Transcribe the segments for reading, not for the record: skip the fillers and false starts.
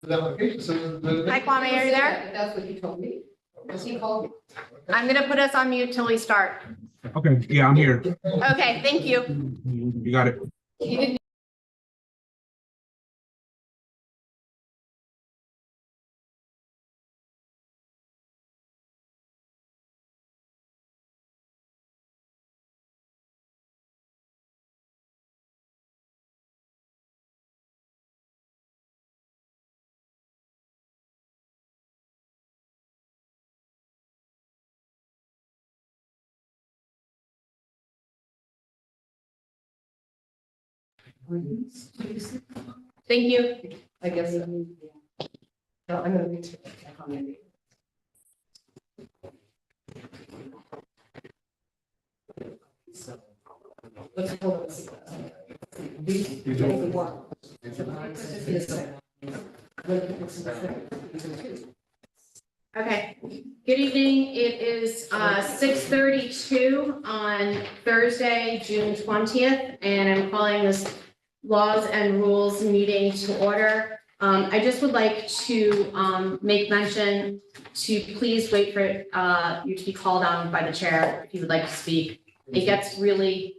the application, so Hi, Kwame, are you there? That's what he told me. Because he called me. I'm gonna put us on mute till we start. Okay, yeah, I'm here. Okay, thank you. You got it. He didn't Thank you. I guess. No, I'm gonna read it. So, let's hold on a second. Okay, good evening. It is 6:32 on Thursday, June 20th, and I'm calling this Laws and Rules meeting to order. I just would like to make mention to please wait for you to be called on by the chair if you would like to speak. It gets really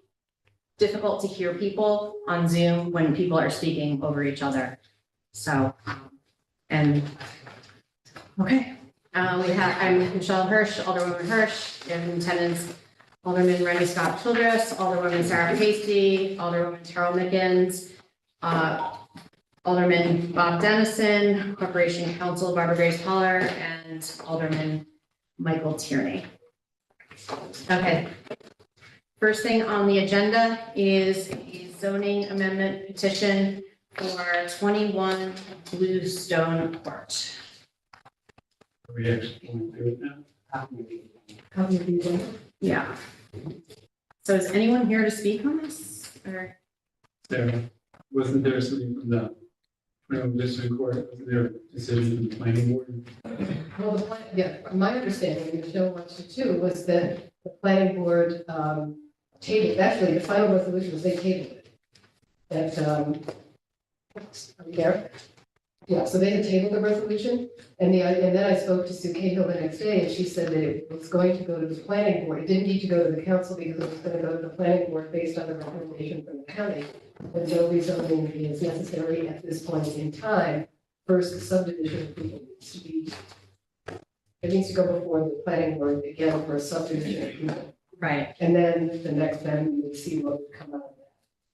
difficult to hear people on Zoom when people are speaking over each other. So, and, okay. I'm Michelle Hirsch, Alderwoman Hirsch, and in attendance, Alderman Remy Scott Childress, Alderwoman Sarah Casey, Alderwoman Terrell Mickens, Alderman Bob Dennison, Corporation Counsel Barbara Grace Holler, and Alderman Michael Tierney. Okay. First thing on the agenda is a zoning amendment petition for 21 Bluestone Court. we actually can do it now. Copy of the agenda. Yeah. So is anyone here to speak on this? Or Sarah, wasn't there something from the district court, wasn't there a decision from the planning board? Well, yeah, my understanding, Michelle wants to too, was that the planning board tabled, actually, the final resolution was they tabled it. That, there. Yeah, so they had tabled the resolution, and then I spoke to Sue Cahill the next day, and she said that it was going to go to the planning board. It didn't need to go to the council because it was going to go to the planning board based on the recommendation from the county. But no rezoning is necessary at this point in time. First, the subdivision approval needs to be, it needs to go before the planning board again for a subdivision approval. right, And then the next time we would see what would come out of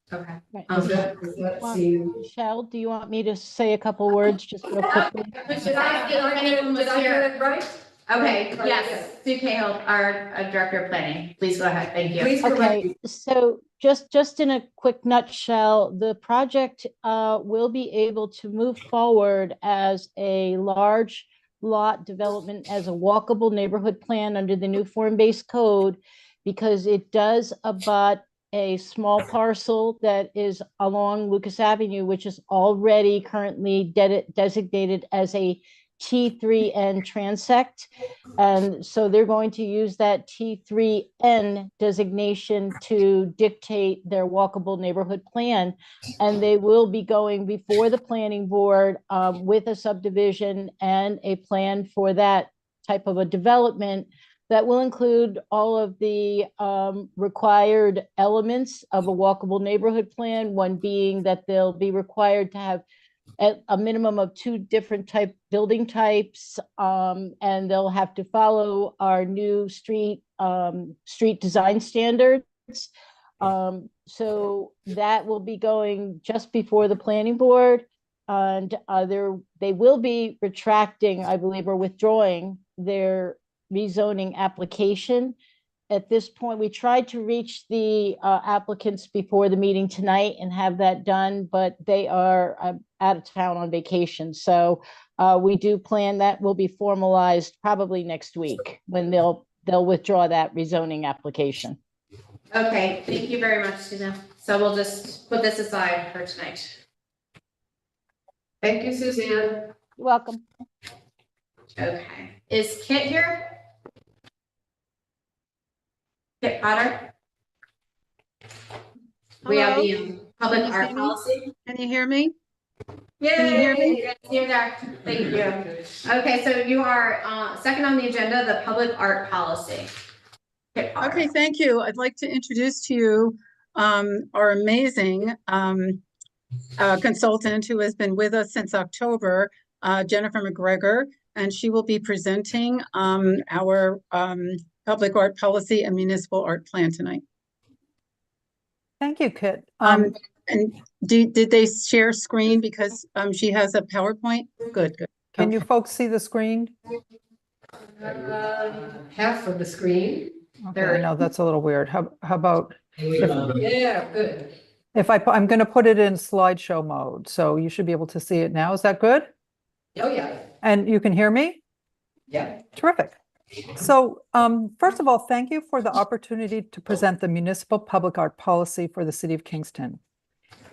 that. okay. Right. Does that seem? Michelle, do you want me to say a couple words just real quickly? Did I hear it right? Okay, Right, yes, Sue Cahill, our Director of Planning, please go ahead, thank you. Please correct Okay, so just in a quick nutshell, the project will be able to move forward as a large lot development as a walkable neighborhood plan under the new form-based code because it does abut a small parcel that is along Lucas Avenue, which is already currently designated as a T3N transect. And so they're going to use that T3N designation to dictate their walkable neighborhood plan. And they will be going before the planning board with a subdivision and a plan for that type of a development that will include all of the required elements of a walkable neighborhood plan, one being that they'll be required to have at a minimum of 2 different building types, and they'll have to follow our new street design standards. So that will be going just before the planning board, and they will be retracting, I believe, or withdrawing their rezoning application. At this point, we tried to reach the applicants before the meeting tonight and have that done, but they are out of town on vacation. So we do plan that will be formalized probably next week when they'll withdraw that rezoning application. Okay, thank you very much, Susan. So we'll just put this aside for tonight. Thank you, Suzanne. You're welcome. Okay, is Kit here? Kit Potter? We have the public Can you art hear me? policy. Can you hear me? Yay, you hear me? yes, you're there. Thank you. Okay, so you are, second on the agenda, the public art policy. Kit Potter. Okay, thank you. I'd like to introduce to you our amazing consultant who has been with us since October, Jennifer McGregor, and she will be presenting our public art policy and municipal art plan tonight. Thank you, Kit. And did they share screen because she has a PowerPoint? Good, good. Can you folks see the screen? Half of the screen. Okay, no, that's a little weird. How about Yeah, good. if I'm going to put it in slideshow mode, so you should be able to see it now. Is that good? Oh, yeah. And you can hear me? Yeah. Terrific. So first of all, thank you for the opportunity to present the municipal public art policy for the city of Kingston.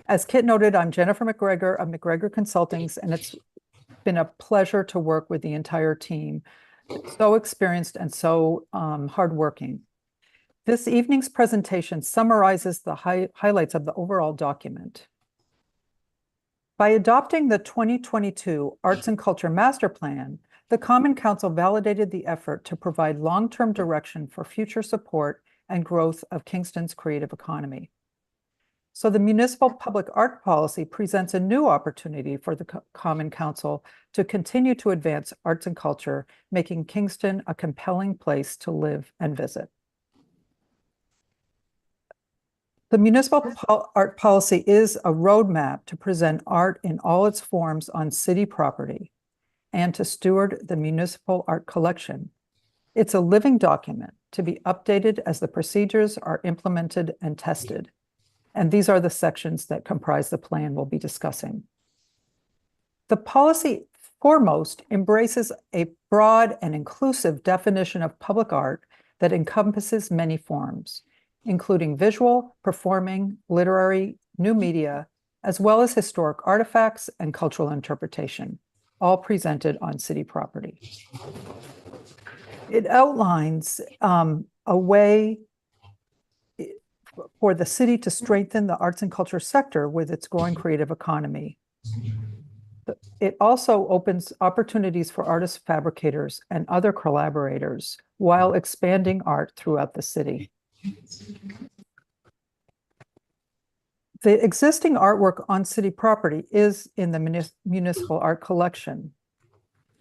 As Kit noted, I'm Jennifer McGregor of McGregor Consultings, and it's been a pleasure to work with the entire team. So experienced and so hardworking. This evening's presentation summarizes the highlights of the overall document. By adopting the 2022 Arts and Culture Master Plan, the Common Council validated the effort to provide long-term direction for future support and growth of Kingston's creative economy. So the municipal public art policy presents a new opportunity for the Common Council to continue to advance arts and culture, making Kingston a compelling place to live and visit. The municipal art policy is a roadmap to present art in all its forms on city property and to steward the municipal art collection. It's a living document to be updated as the procedures are implemented and tested. And these are the sections that comprise the plan we'll be discussing. The policy foremost embraces a broad and inclusive definition of public art that encompasses many forms, including visual, performing, literary, new media, as well as historic artifacts and cultural interpretation, all presented on city property. It outlines a way for the city to strengthen the arts and culture sector with its growing creative economy. It also opens opportunities for artists, fabricators, and other collaborators while expanding art throughout the city. The existing artwork on city property is in the municipal art collection.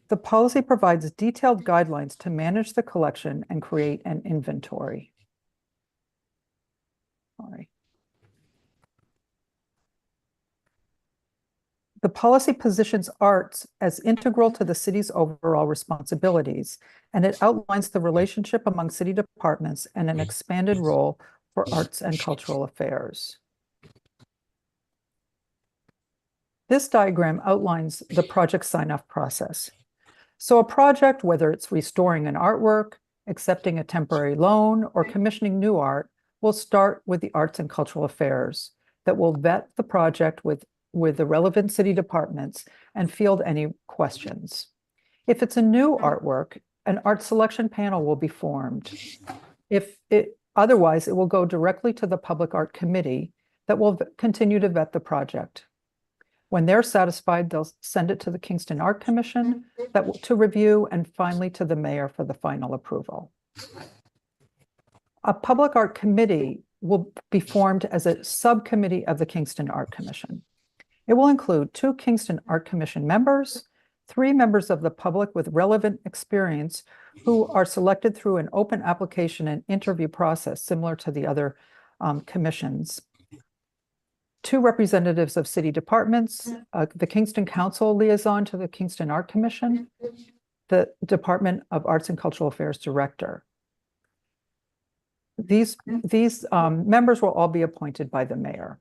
The policy provides detailed guidelines to manage the collection and create an inventory. Sorry. The policy positions arts as integral to the city's overall responsibilities, and it outlines the relationship among city departments and an expanded role for arts and cultural affairs. This diagram outlines the project sign-off process. So a project, whether it's restoring an artwork, accepting a temporary loan, or commissioning new art, will start with the Arts and Cultural Affairs that will vet the project with the relevant city departments and field any questions. If it's a new artwork, an art selection panel will be formed. Otherwise, it will go directly to the Public Art Committee that will continue to vet the project. When they're satisfied, they'll send it to the Kingston Art Commission to review, and finally to the mayor for the final approval. A Public Art Committee will be formed as a subcommittee of the Kingston Art Commission. It will include 2 Kingston Art Commission members, 3 members of the public with relevant experience who are selected through an open application and interview process similar to the other commissions, 2 representatives of city departments, the Kingston Council liaison to the Kingston Art Commission, the Department of Arts and Cultural Affairs director. These members will all be appointed by the mayor.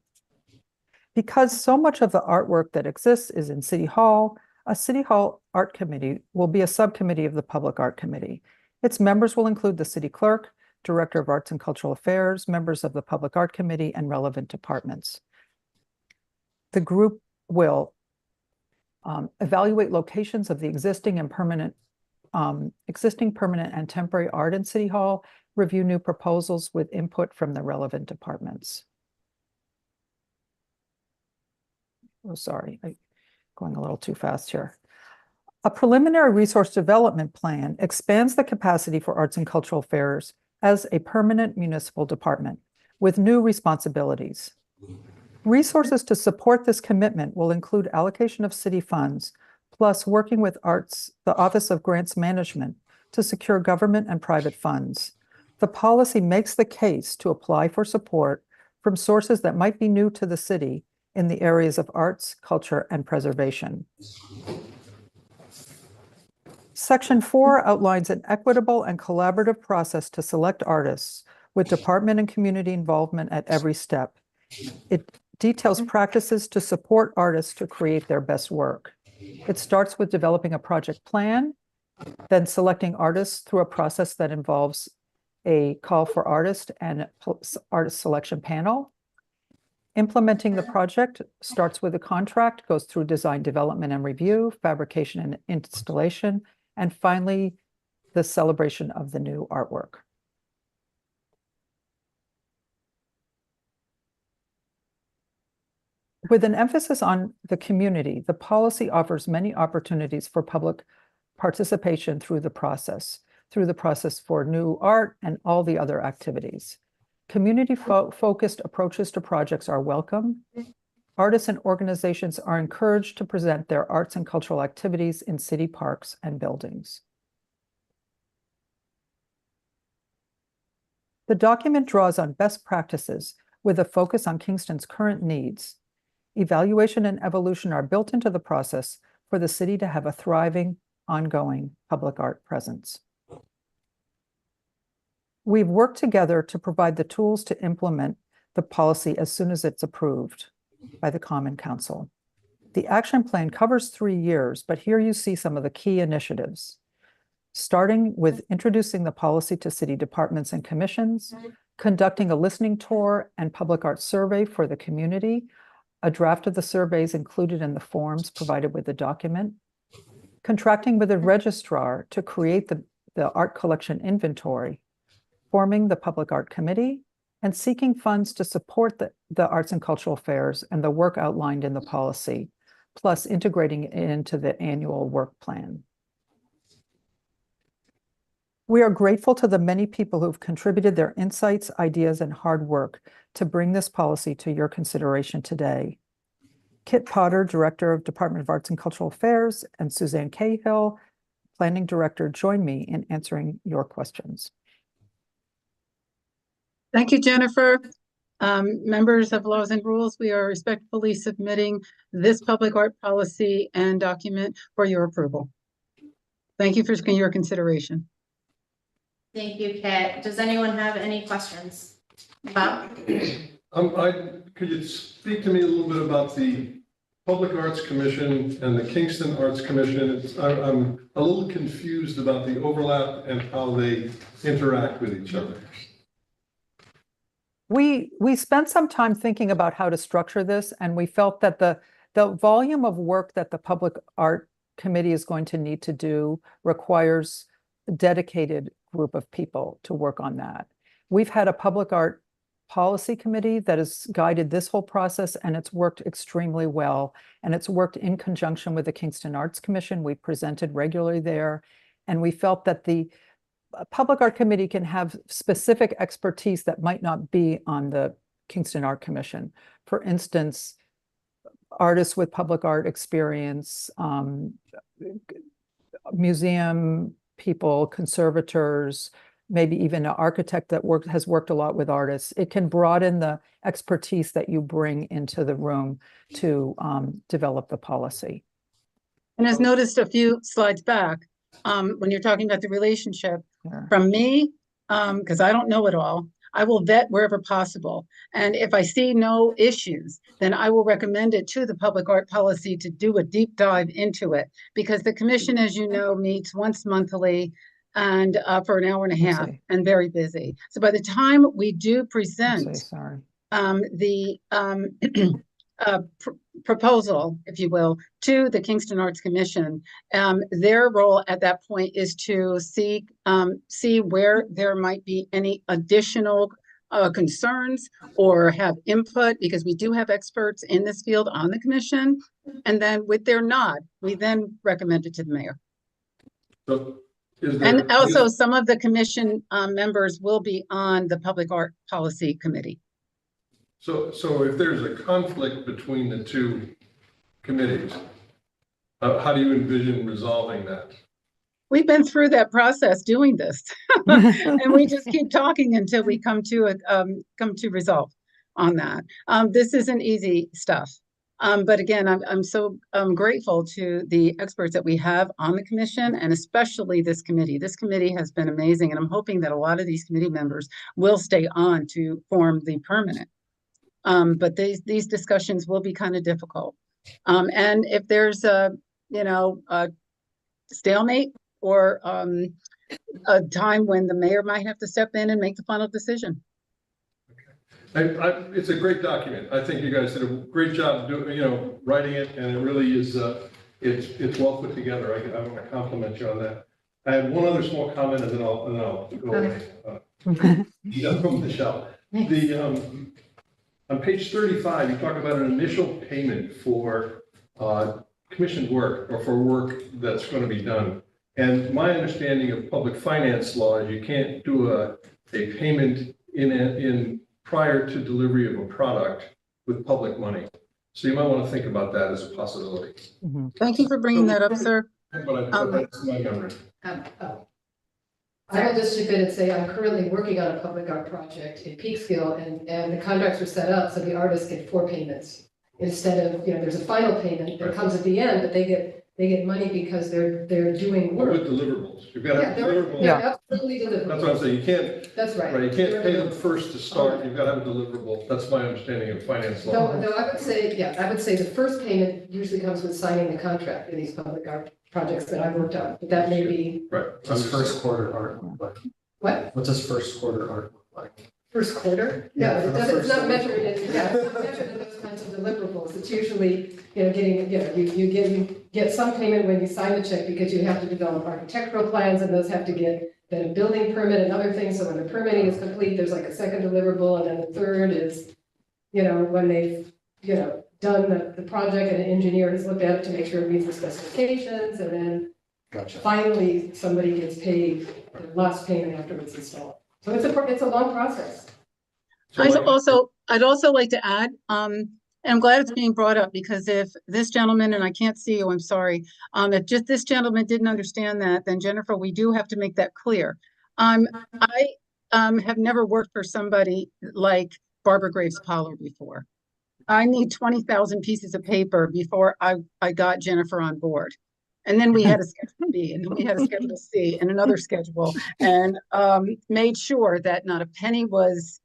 Because so much of the artwork that exists is in City Hall, a City Hall Art Committee will be a subcommittee of the Public Art Committee. Its members will include the city clerk, director of Arts and Cultural Affairs, members of the Public Art Committee, and relevant departments. The group will evaluate locations of the existing permanent and temporary art in City Hall, review new proposals with input from the relevant departments. Oh, sorry. going a little too fast here. A preliminary resource development plan expands the capacity for arts and cultural affairs as a permanent municipal department with new responsibilities. Resources to support this commitment will include allocation of city funds, plus working with the Office of Grants Management to secure government and private funds. The policy makes the case to apply for support from sources that might be new to the city in the areas of arts, culture, and preservation. Section 4 outlines an equitable and collaborative process to select artists with department and community involvement at every step. It details practices to support artists to create their best work. It starts with developing a project plan, then selecting artists through a process that involves a call for artists and artist selection panel. Implementing the project starts with a contract, goes through design, development, and review, fabrication and installation, and finally, the celebration of the new artwork. With an emphasis on the community, the policy offers many opportunities for public participation through the process for new art and all the other activities. Community-focused approaches to projects are welcome. Artists and organizations are encouraged to present their arts and cultural activities in city parks and buildings. The document draws on best practices with a focus on Kingston's current needs. Evaluation and evolution are built into the process for the city to have a thriving, ongoing public art presence. We've worked together to provide the tools to implement the policy as soon as it's approved by the Common Council. The action plan covers 3 years, but here you see some of the key initiatives. Starting with introducing the policy to city departments and commissions, conducting a listening tour and public art survey for the community. A draft of the surveys included in the forms provided with the document. Contracting with a registrar to create the art collection inventory. Forming the Public Art Committee, and seeking funds to support the arts and cultural affairs and the work outlined in the policy, plus integrating it into the annual work plan. We are grateful to the many people who've contributed their insights, ideas, and hard work to bring this policy to your consideration today. Kit Potter, Director of Department of Arts and Cultural Affairs, and Suzanne Cahill, Planning Director, join me in answering your questions. Thank you, Jennifer. Members of Laws and Rules, we are respectfully submitting this public art policy and document for your approval. Thank you for your consideration. Thank you, Kit. Does anyone have any questions? Bob? Could you speak to me a little bit about the Public Arts Commission and the Kingston Arts Commission? I'm a little confused about the overlap and how they interact with each other. We spent some time thinking about how to structure this, and we felt that the volume of work that the Public Art Committee is going to need to do requires a dedicated group of people to work on that. We've had a Public Art Policy Committee that has guided this whole process, and it's worked extremely well. And it's worked in conjunction with the Kingston Arts Commission. We presented regularly there, and we felt that the Public Art Committee can have specific expertise that might not be on the Kingston Art Commission. For instance, artists with public art experience, museum people, conservators, maybe even an architect that has worked a lot with artists. It can broaden the expertise that you bring into the room to develop the policy. And as noticed a few slides back, when you're talking about the relationship, from me, because I don't know it all, I will vet wherever possible. And if I see no issues, then I will recommend it to the Public Art Policy to do a deep dive into it. Because the commission, as you know, meets once monthly and for an hour and a half and very busy. So by the time we do present the proposal, if you will, to the Kingston Arts Commission, their role at that point is to see where there might be any additional concerns or have input, because we do have experts in this field on the commission. And then with their nod, we then recommend it to the mayor. So is there? And also some of the commission members will be on the Public Art Policy Committee. So if there's a conflict between the two committees, how do you envision resolving that? We've been through that process doing this, and we just keep talking until we come to resolve on that. This isn't easy stuff. But again, I'm so grateful to the experts that we have on the commission, and especially this committee. This committee has been amazing, and I'm hoping that a lot of these committee members will stay on to form the permanent. But these discussions will be kind of difficult. And if there's a stalemate or a time when the mayor might have to step in and make the final decision. It's a great document. I think you guys did a great job doing, writing it, and it really is, it's well put together. I want to compliment you on that. I have one other small comment, and then I'll go away. From Michelle. On page 35, you talk about an initial payment for commissioned work or for work that's going to be done. And my understanding of public finance law is you can't do a payment in prior to delivery of a product with public money. So you might want to think about that as a possibility. Thank you for bringing that up, sir. But that's my memory. I will just chip in and say I'm currently working on a public art project in Peekskill, and the contracts were set up so the artists get 4 payments instead of, there's a final payment that comes at the end, but they get money because they're doing work. With deliverables, you've got to have Yeah, deliverables. they're absolutely deliverables. That's what I'm saying. You can't. That's right. Right, you can't They're pay them deliverables. first to start. You've got to have a deliverable. That's my understanding of finance law. No, I would say the first payment usually comes with signing the contract in these public art projects that I've worked on, but that may be, Right. What's first quarter art look like? what, What does first quarter art look like? first quarter? Yeah, No, for the it's not first measured in, it's not measured in those kinds of deliverables. It's usually, you get some payment when you sign the check because you have to develop architectural plans, and those have to get then a building permit and other things. So when the permitting is complete, there's like a second deliverable, and then the third is, when they've, done the project and an engineer has looked at it to make sure it meets the specifications, and then Gotcha. finally somebody gets paid the last payment after it's installed. So it's a long process. So I'd also like to add, and I'm glad it's being brought up, because if this gentleman, and I can't see you, I'm sorry, if just this gentleman didn't understand that, then Jennifer, we do have to make that clear. I have never worked for somebody like Barbara Graves Pollard before. I need 20,000 pieces of paper before I got Jennifer on board. And then we had a schedule B, and then we had a schedule C, and another schedule, and made sure that not a penny was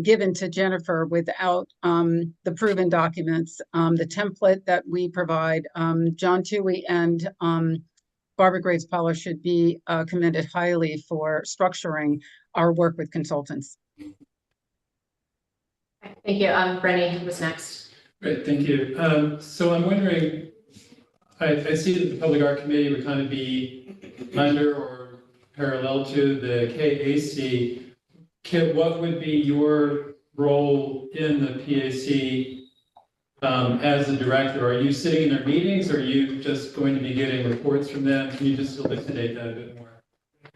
given to Jennifer without the proven documents. The template that we provide, John Toohey and Barbara Graves Pollard should be commended highly for structuring our work with consultants. Thank you. Brenny was next. Great, thank you. So I'm wondering, I see that the Public Art Committee would kind of be under or parallel to the KAC. What would be your role in the PAC as a director? Are you sitting in their meetings, or are you just going to be getting reports from them? Can you just elucidate that a bit more?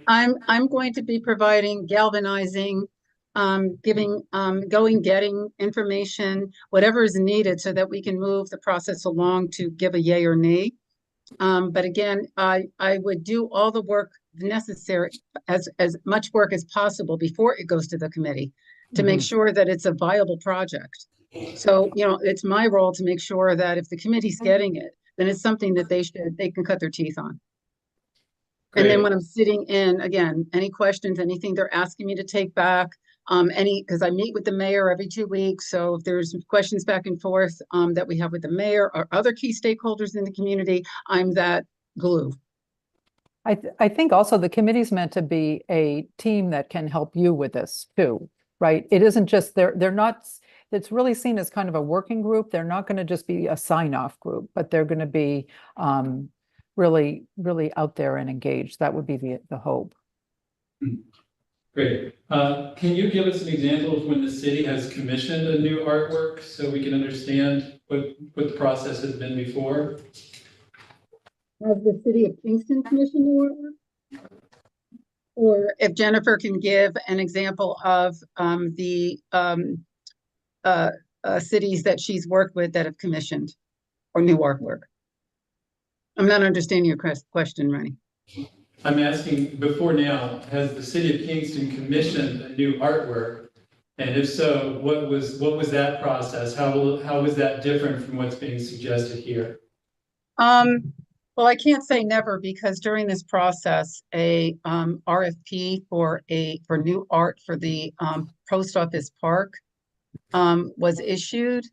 I'm going to be providing, galvanizing, getting information, whatever is needed so that we can move the process along to give a yay or nay. But again, I would do all the work necessary, as much work as possible before it goes to the committee to make sure that it's a viable project. So, it's my role to make sure that if the committee's getting it, then it's something that they can cut their teeth on. Great. And then when I'm sitting in, again, any questions, anything they're asking me to take back, because I meet with the mayor every 2 weeks. So if there's questions back and forth that we have with the mayor or other key stakeholders in the community, I'm that glue. I think also the committee's meant to be a team that can help you with this too, right? It isn't just, they're not, it's really seen as kind of a working group. They're not going to just be a sign-off group, but they're going to be really, really out there and engaged. That would be the hope. Great, Great. Can you give us an example of when the city has commissioned a new artwork so we can understand what the process has been before? Has the city of Kingston commissioned the artwork? Or if Jennifer can give an example of the cities that she's worked with that have commissioned or new artwork. I'm not understanding your question, Rennie. I'm asking, before now, has the city of Kingston commissioned a new artwork? And if so, what was that process? How was that different from what's being suggested here? Well, I can't say never because during this process, a RFP for new art for the post office park was issued.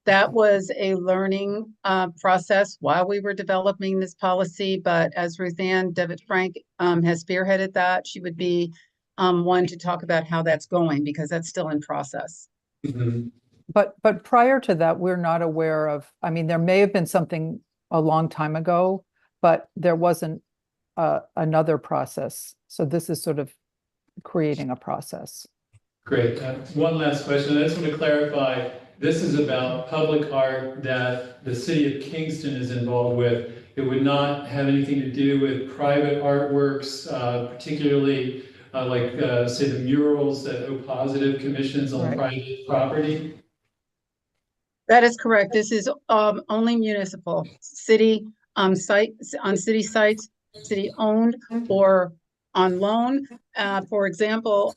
That was a learning process while we were developing this policy. But as Ruthann Devitt Frank has spearheaded that, she would be one to talk about how that's going because that's still in process. Mm-hmm. But prior to that, we're not aware of, I mean, there may have been something a long time ago, but there wasn't another process. So this is sort of creating a process. Great. One last question. I just want to clarify, this is about public art that the city of Kingston is involved with. It would not have anything to do with private artworks, particularly say the murals that O Positive commissions on Right. private property. That is correct. This is only municipal, city sites, on city sites, city owned or on loan. For example,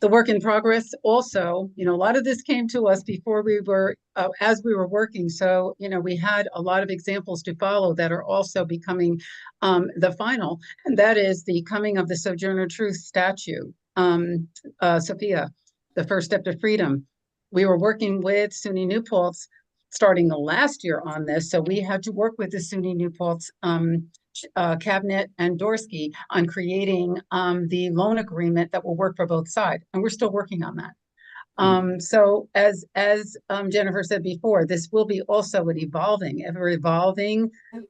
the work in progress also, a lot of this came to us before we were, as we were working. So, we had a lot of examples to follow that are also becoming the final, and that is the coming of the Sojourner Truth statue, Sophia, the first step to freedom. We were working with SUNY New Paltz starting the last year on this. So we had to work with the SUNY New Paltz cabinet and Dorsky on creating the loan agreement that will work for both sides. And we're still working on that. So as Jennifer said before, this will be also an ever evolving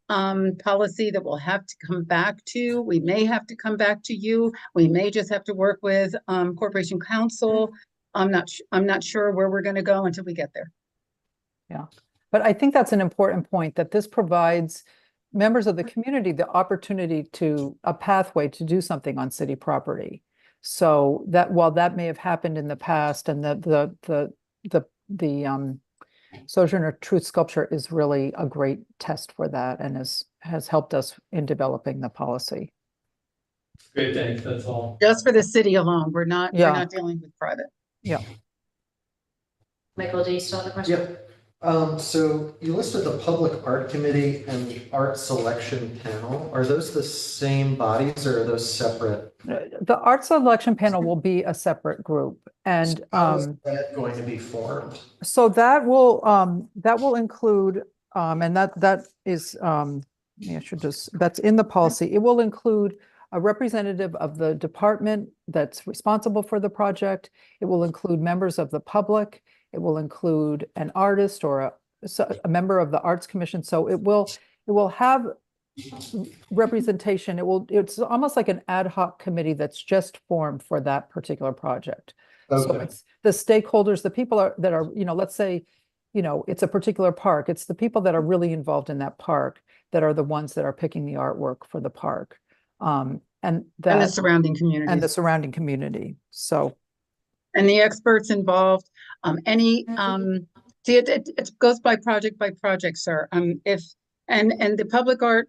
policy that we'll have to come back to. We may have to come back to you. We may just have to work with Corporation Counsel. I'm not sure where we're going to go until we get there. Yeah, but I think that's an important point, that this provides members of the community the opportunity to a pathway to do something on city property. So that while that may have happened in the past, and the Sojourner Truth sculpture is really a great test for that, and has helped us in developing the policy. Great, thanks. That's all. Just for the city alone, we're not dealing with private. Yeah. Michael, do you still have a question? Yep. So you listed the Public Art Committee and the Art Selection Panel. Are those the same bodies or are those separate? The Art Selection Panel will be a separate group, and How is that going to be formed? so that will include, and that is, that's in the policy. It will include a representative of the department that's responsible for the project. It will include members of the public. It will include an artist or a member of the Arts Commission. So it will have representation. It's almost like an ad hoc committee that's just formed for that particular project. Okay. So it's the stakeholders, the people that are, let's say, it's a particular park. It's the people that are really involved in that park that are the ones that are picking the artwork for the park. And the surrounding community. And the surrounding community. So. And the experts involved, see, it goes by project, sir. And the Public Art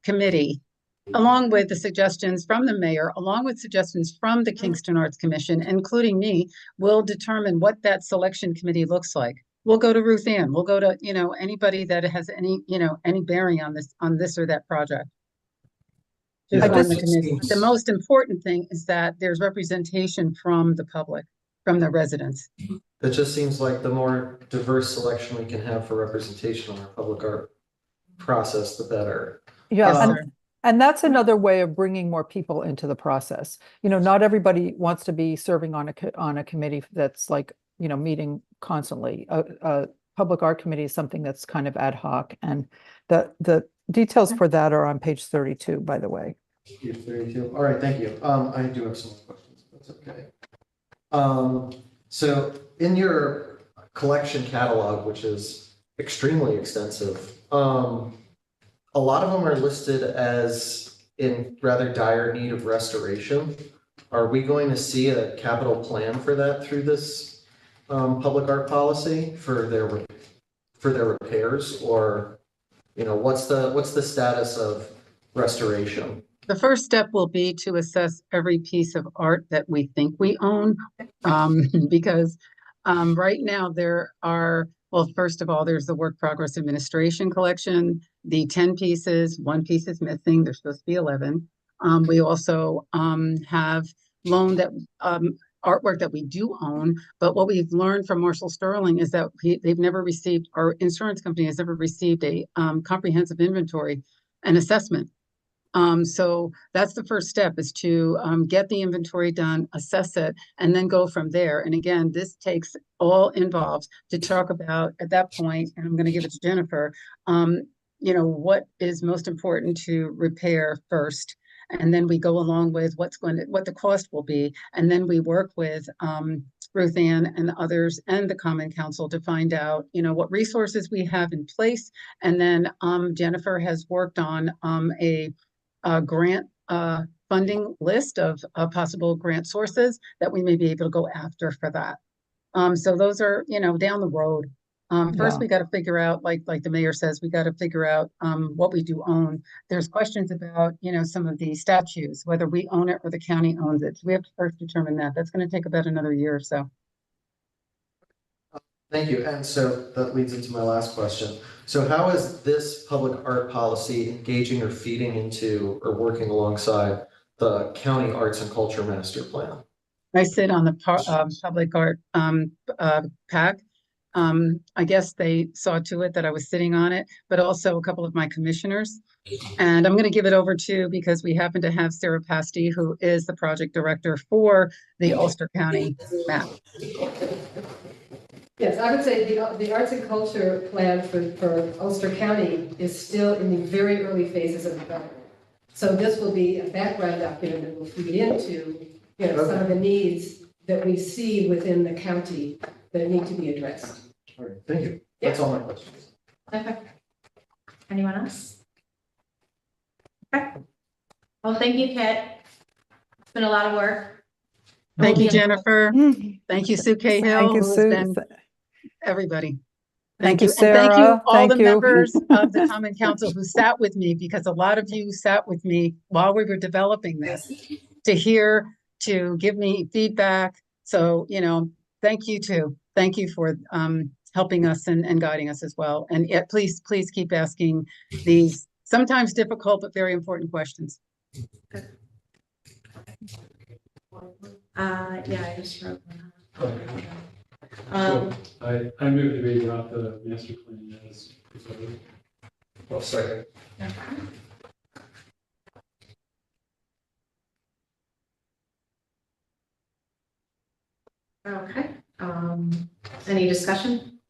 Committee, along with the suggestions from the mayor, along with suggestions from the Kingston Arts Commission, including me, will determine what that selection committee looks like. We'll go to Ruthann. We'll go to, anybody that has any bearing on this or that project. The most important thing is that there's representation from the public, from the residents. It just seems like the more diverse selection we can have for representation on our public art process, the better. Yeah, and that's another way of bringing more people into the process. Not everybody wants to be serving on a committee that's meeting constantly. A public art committee is something that's kind of ad hoc, and the details for that are on page 32, by the way. 8:32. All right, thank you. I do have some more questions, if that's okay. So in your collection catalog, which is extremely extensive, a lot of them are listed as in rather dire need of restoration. Are we going to see a capital plan for that through this public art policy for their repairs, or what's the status of restoration? The first step will be to assess every piece of art that we think we own. Because right now there are, well, first of all, there's the work progress administration collection, the 10 pieces, one piece is missing, there's supposed to be 11. We also have loaned that artwork that we do own, but what we've learned from Marshall Sterling is that they've never received, our insurance company has never received a comprehensive inventory and assessment. So that's the first step, is to get the inventory done, assess it, and then go from there. And again, this takes all involved to talk about at that point, and I'm going to give it to Jennifer, what is most important to repair first. And then we go along with what the cost will be. And then we work with Ruth Ann and others and the Common Council to find out, what resources we have in place. And then Jennifer has worked on a grant funding list of possible grant sources that we may be able to go after for that. So those are, down the road. First, Yeah. we got to figure out, like the mayor says, we got to figure out what we do own. There's questions about, some of the statues, whether we own it or the county owns it. So we have to first determine that. That's going to take about another year or so. Thank you. And so that leads into my last question. So how is this public art policy engaging or feeding into or working alongside the county arts and culture master plan? I sit on the public art PAC. I guess they saw to it that I was sitting on it, but also a couple of my commissioners. And I'm going to give it over to, because we happen to have Sarah Pasty, who is the project director for the Ulster County map. Yes, I would say the arts and culture plan for Ulster County is still in the very early phases of development. So this will be a background document that will feed into, some of the needs that we see within the county that need to be addressed. All right, thank you. That's all my questions. Okay. Anyone else? Okay. Well, thank you, Kit. It's been a lot of work. Thank you, Jennifer. Thank you, Sue Cahill. Thank you, who has Sue. been- Everybody. Thank you, And thank you, Sarah. all the Thank you. members of the Common Council who sat with me, because a lot of you sat with me while we were developing this to give me feedback. So, thank you too. Thank you for helping us and guiding us as well. And yet, please keep asking these sometimes difficult but very important questions. Yeah, I just wrote. So I move that we adopt the master plan as presented. Well, second. Okay, any discussion?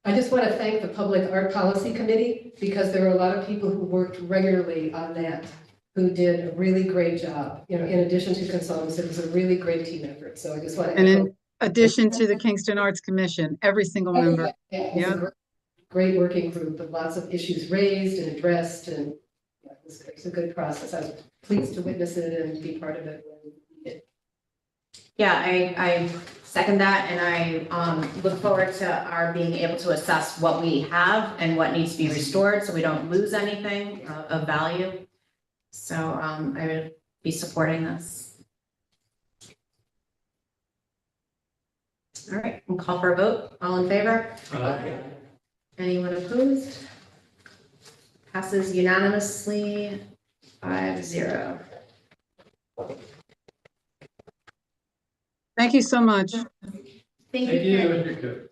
I just want to thank the Public Art Policy Committee, because there are a lot of people who worked regularly on that, who did a really great job. In addition to consultants, it was a really great team effort. So I just want to. And in addition to the Kingston Arts Commission, every single member. It's a great working group with lots of issues raised and addressed, and it's a good process. I was pleased to witness it and be part of it when we did. Yeah, I second that, and I look forward to our being able to assess what we have and what needs to be restored, so we don't lose anything of value. So I would be supporting this. All right, we'll call for a vote. All in favor? Anyone opposed? Passes unanimously 5-0. Thank you so much. Thank Thank you. you. Kit. You're good.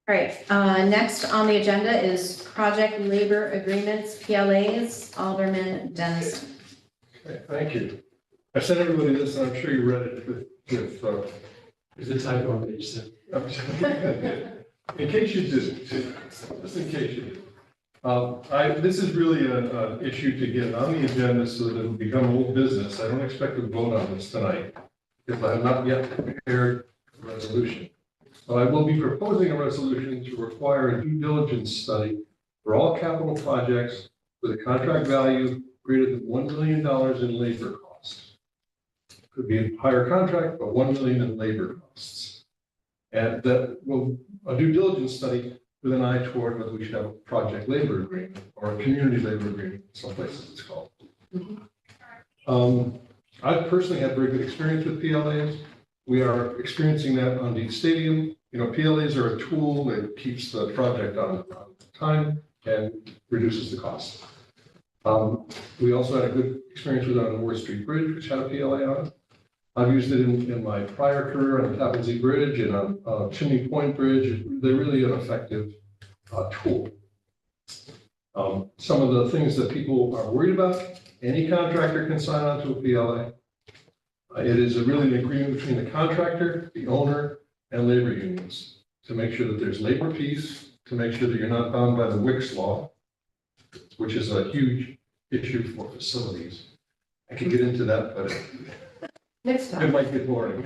All right, next on the agenda is project labor agreements, PLAs, Alderman Dennison. Okay, thank you. I sent everybody this, and I'm sure you read it with There's a typo on page 7. in case you didn't, just in case you didn't. This is really an issue to get on the agenda so that it will become old business. I don't expect to vote on this tonight, because I have not yet prepared a resolution. But I will be proposing a resolution to require a due diligence study for all capital projects with a contract value greater than $1 million in labor costs. Could be a higher contract, but $1 million in labor costs. And that will, a due diligence study with an eye toward whether we should have a project labor agreement or a community labor agreement, some places it's called. I've personally had very good experience with PLAs. We are experiencing that on Deep Stadium. You know, PLAs are a tool that keeps the project on time and reduces the cost. We also had a good experience with it on Ward Street Bridge, which had a PLA on it. I've used it in my prior career on Tappan Zee Bridge and on Chimney Point Bridge. They're really an effective tool. Some of the things that people are worried about, any contractor can sign on to a PLA. It is really an agreement between the contractor, the owner, and labor unions to make sure that there's labor peace, to make sure that you're not bound by the Wicks law, which is a huge issue for facilities. I can get into that, but Next it time. might get boring.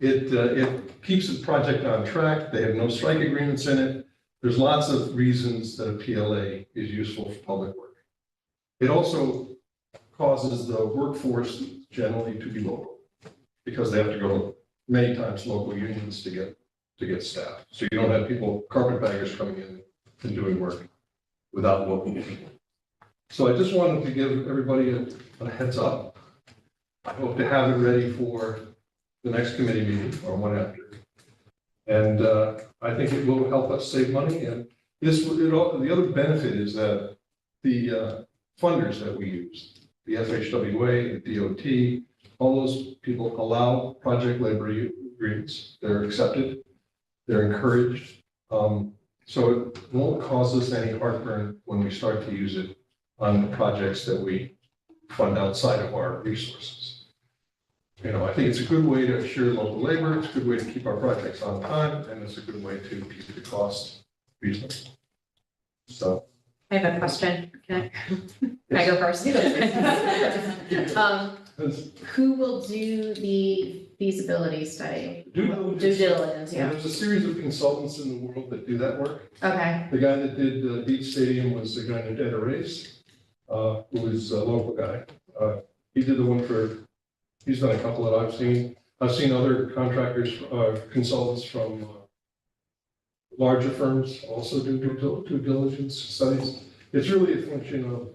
It keeps the project on track. They have no strike agreements in it. There's lots of reasons that a PLA is useful for public work. It also causes the workforce generally to be local because they have to go many times local unions to get staff. So you don't have people, carpetbaggers coming in and doing work without local people. So I just wanted to give everybody a heads up. I hope to have it ready for the next committee meeting or one after. And I think it will help us save money. And the other benefit is that the funders that we use, the FHWA, the DOT, all those people allow project labor agreements. They're accepted, they're encouraged. So it won't cause us any heartburn when we start to use it on the projects that we fund outside of our resources. You know, I think it's a good way to assure local labor, it's a good way to keep our projects on time, and it's a good way to keep the cost reasonable. So. I have a question. Can I go first? Who will do the feasibility study? Due diligence, yeah. There's a series of consultants in the world that do that work. Okay, The guy that did Beach Stadium was a guy named Ed Arrace, who is a local guy. He did the one he's done a couple that I've seen. I've seen other contractors, consultants from larger firms also do due diligence studies. It's really a function of,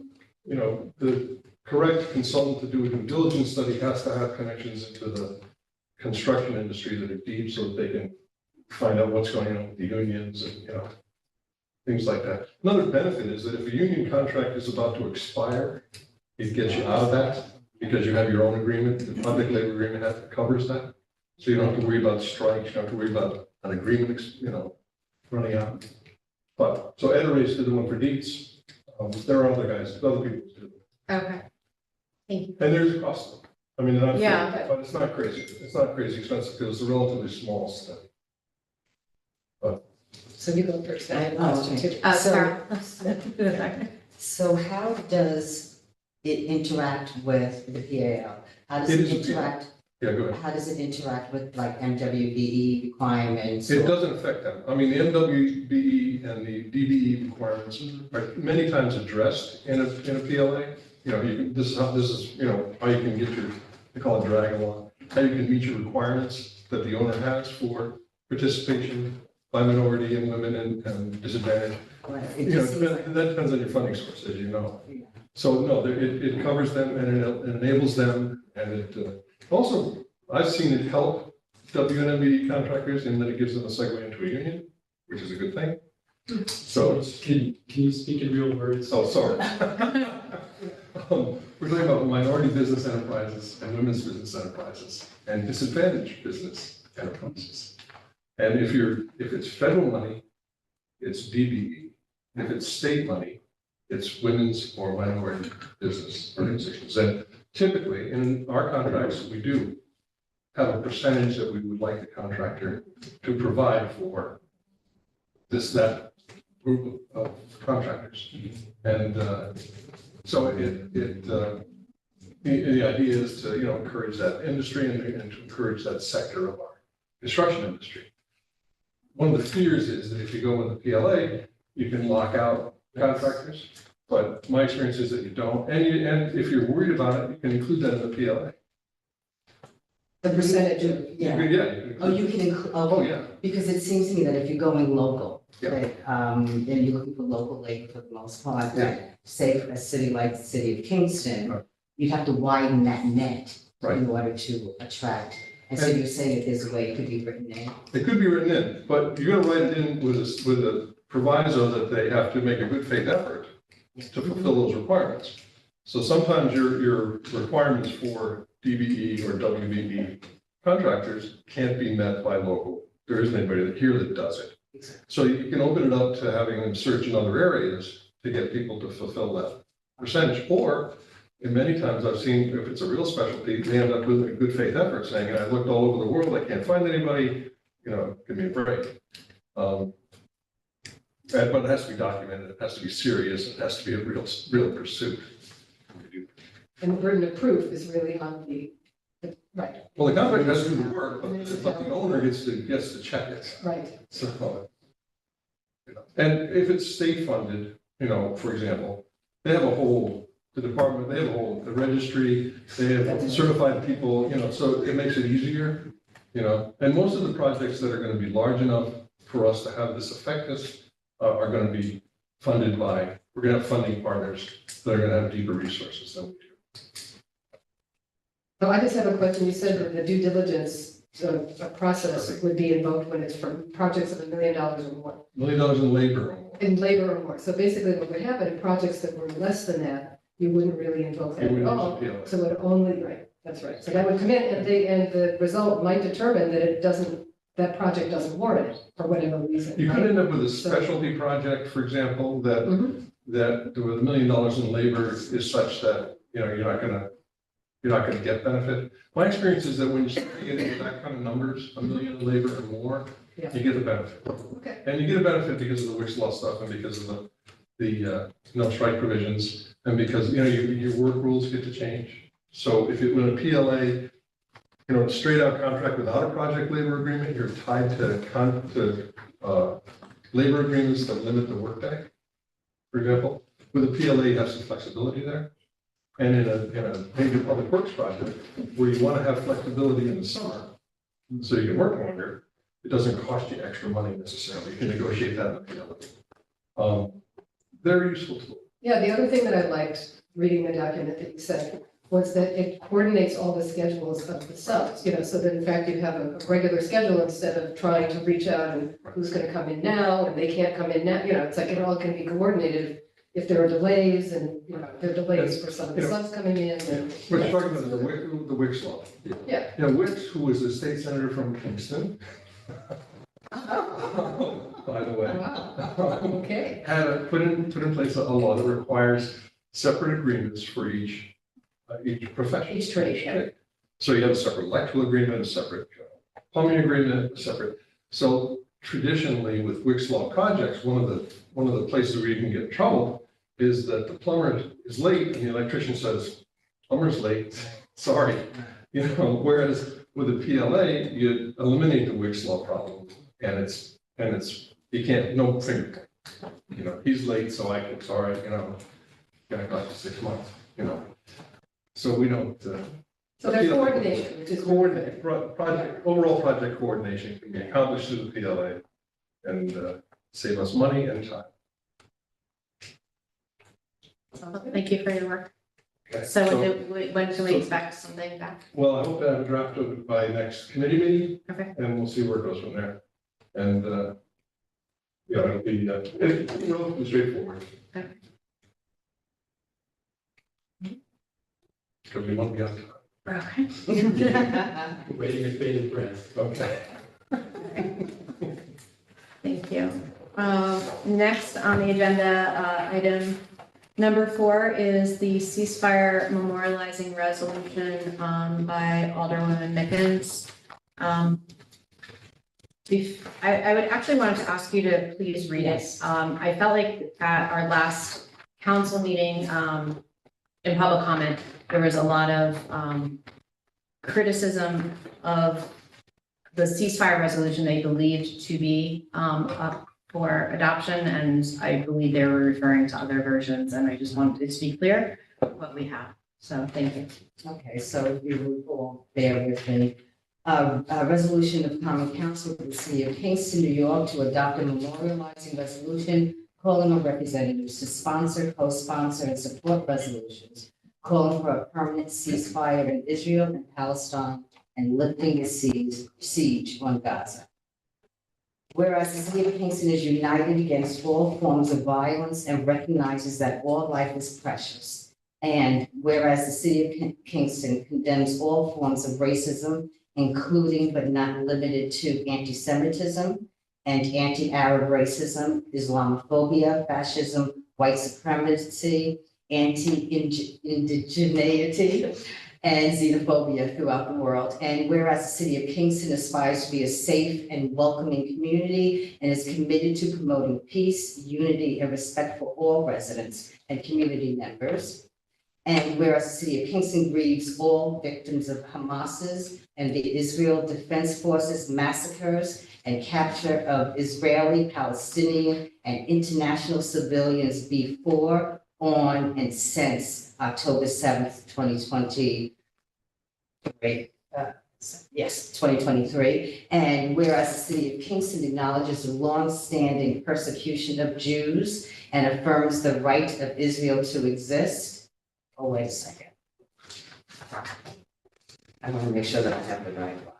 you know, the correct consultant to do a due diligence study has to have connections into the construction industry that are deep so that they can find out what's going on with the unions and, you know, things like that. Another benefit is that if a union contract is about to expire, it gets you out of that because you have your own agreement. The public labor agreement covers that. So you don't have to worry about strikes, you don't have to worry about an agreement, you know, running out. But, so Ed Arrace did the one for Dietz. There are other guys, other people too. okay. Thank you. And there's a cost. I mean, not, Yeah. but it's not crazy. It's not crazy expensive because it's a relatively small study. So you go first. I have a question too. Carol. So how does it interact with the PAL? How does It it is a interact, Yeah, go ahead. how does it interact with like MWBE requirements? It or- doesn't affect them. I mean, the MWBE and the DBE requirements are many times addressed in a PLA. You know, this is, you know, how you can get your, they call it drag along, how you can meet your requirements that the owner has for participation by minority and women and disadvantaged. Right, You it know, just seems like- that depends on your funding source, as you know. Yeah. So no, it covers them and it enables them and it also, I've seen it help WNMB contractors in that it gives them a segue into a union, which is a good thing. So it's, Can you speak in real words? oh, sorry. We're talking about minority business enterprises and women's business enterprises and disadvantaged business enterprises. And if it's federal money, it's DBE. If it's state money, it's women's or minority business organizations. And typically, in our contracts, we do have a percentage that we would like the contractor to provide for that group of contractors. And so the idea is to, encourage that industry and to encourage that sector of our construction industry. One of the fears is that if you go in the PLA, you can lock out contractors, but my experience is that you don't. And if you're worried about it, you can include that in the PLA. The percentage of, Yeah. Oh, you can include, Oh, yeah. because it seems to me that if you're going local, Yeah. that, and you're looking for local labor for the most part, that say for a city like the city of Kingston, Right. you'd have to widen that net Right. in order to attract. And so And- you're saying that there's a way it could be written in? It could be written in, but you're gonna write it in with a proviso that they have to make a good faith effort to fulfill those requirements. So sometimes your requirements for DBE or WBE contractors can't be met by local. There isn't anybody here that does it. Exactly. So you can open it up to having them search in other areas to get people to fulfill that percentage. Or, in many times I've seen, if it's a real specialty, they end up with a good faith effort saying, I looked all over the world, I can't find anybody, give me a break. But it has to be documented, it has to be serious, it has to be a real pursuit. and the burden of proof is really on right, Well, the contractor has to do the work, but the owner gets to check it. right. So, and if it's state funded, for example, they have the registry, they have certified people, so it makes it easier, and most of the projects that are going to be large enough for us to have this effectiveness are going to be funded by, we're going to have funding partners that are going to have deeper resources than we do. So I just have a question. You said that the due diligence process would be invoked when it's for projects of $1 million or more. $1 million in labor. In labor or more. So basically what would happen in projects that were less than that, you wouldn't really invoke that You wouldn't at all. use the PLA. So it only, right, that's right. So that would come in and the result might determine that that project doesn't warrant it for whatever reason. You could right? end up with a specialty project, for example, that Mhm. with $1 million in labor is such that, you're not gonna get benefit. My experience is that when you start getting into that kind of numbers, $1 million in labor or more, Yeah. you get a benefit. Okay. And you get a benefit because of the Wix law stuff and because of the no strike provisions and because, your work rules get to change. So if it were a PLA, a straight out contract without a project labor agreement, you're tied to labor agreements that limit the workday, for example. With a PLA, you have some flexibility there. And in a major public works project, where you want to have flexibility in the summer, so you can work longer, it doesn't cost you extra money necessarily. You can negotiate that in the PLA. Very useful tool. Yeah, the other thing that I liked reading the document that you said was that it coordinates all the schedules of the subs, so that in fact you have a regular schedule instead of trying to reach out and who's gonna come in now and they can't come in now, it's like it all can be coordinated if there are delays and, there are delays for some of the subs coming in and. We're talking about the Wix law. Yeah. Wix, who was a state senator from Kingston, by the way. Wow, okay. Had put in place a law that requires separate agreements for each profession. Each trade, yeah. So you have a separate electrical agreement, a separate plumbing agreement, a separate. So traditionally with Wix law projects, one of the places where you can get in trouble is that the plumber is late and the electrician says, plumber's late, sorry. Whereas with a PLA, you eliminate the Wix law problem and it's, you can't, no finger. He's late, so sorry, gonna cost you 6 months, So we don't. So there's coordination, which is. Overall project coordination can be accomplished through the PLA and save us money and time. Thank you for your work. Okay, So when can we expect something back? Well, I hope to have a draft of it by next committee meeting. Okay. And we'll see where it goes from there. And, it'll be, relatively straightforward. Okay. Because we won't be on time. Okay. Waiting with bated breath. Okay. Next on the agenda, item number 4 is the ceasefire memorializing resolution by Alderwoman Mickens. I would actually wanted to ask you to please read it. I felt like at our last council meeting, in public comment, there was a lot of criticism of the ceasefire resolution they believed to be up for adoption, and I believe they were referring to other versions, and I just wanted it to be clear what we have. So thank you. Okay, so if you would all bear with me. A resolution of Common Council of the City of Kingston, New York, to adopt a memorializing resolution calling on representatives to sponsor, co-sponsor, and support resolutions calling for a permanent ceasefire in Israel and Palestine and lifting the siege on Gaza. Whereas the City of Kingston is united against all forms of violence and recognizes that all life is precious. And whereas the City of Kingston condemns all forms of racism, including but not limited to anti-Semitism and anti-Arab racism, Islamophobia, fascism, white supremacy, anti-indigeneity, and xenophobia throughout the world. And whereas the City of Kingston aspires to be a safe and welcoming community and is committed to promoting peace, unity, and respect for all residents and community members. And whereas the City of Kingston grieves all victims of Hamas's and the Israel Defense Forces massacres and capture of Israeli, Palestinian, and international civilians before, on, and since October 7th, 2023. 2023. And whereas the City of Kingston acknowledges the long-standing persecution of Jews and affirms the right of Israel to exist. Oh, wait a second. I want to make sure that I have the right one.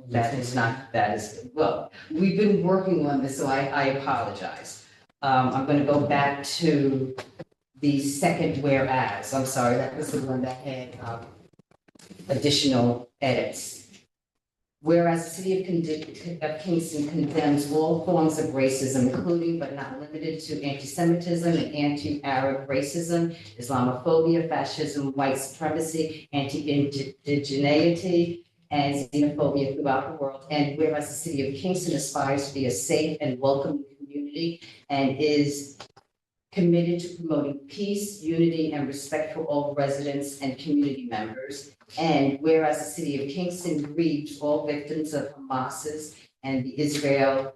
That is not, that is, well, we've been working on this, so I apologize. I'm going to go back to the second whereas. I'm sorry, that was the one that had additional edits. Whereas the City of Kingston condemns all forms of racism, including but not limited to anti-Semitism and anti-Arab racism, Islamophobia, fascism, white supremacy, anti-indigeneity, and xenophobia throughout the world. And whereas the City of Kingston aspires to be a safe and welcoming community and is committed to promoting peace, unity, and respect for all residents and community members. And whereas the City of Kingston grieves all victims of Hamas's and the Israel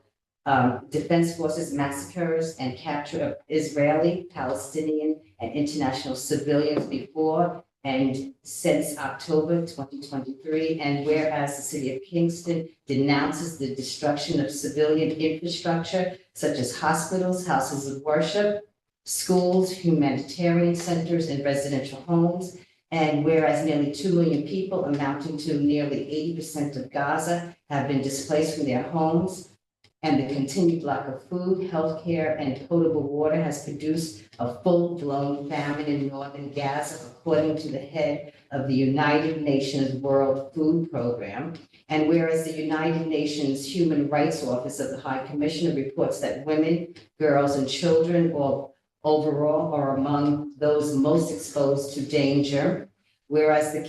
Defense Forces massacres and capture of Israeli, Palestinian, and international civilians before and since October 2023. And whereas the City of Kingston denounces the destruction of civilian infrastructure such as hospitals, houses of worship, schools, humanitarian centers, and residential homes. And whereas nearly 2 million people, amounting to nearly 80% of Gaza, have been displaced from their homes, and the continued lack of food, healthcare, and potable water has produced a full-blown famine in northern Gaza, according to the head of the United Nations World Food Program. And whereas the United Nations Human Rights Office of the High Commissioner reports that women, girls, and children overall are among those most exposed to danger, whereas the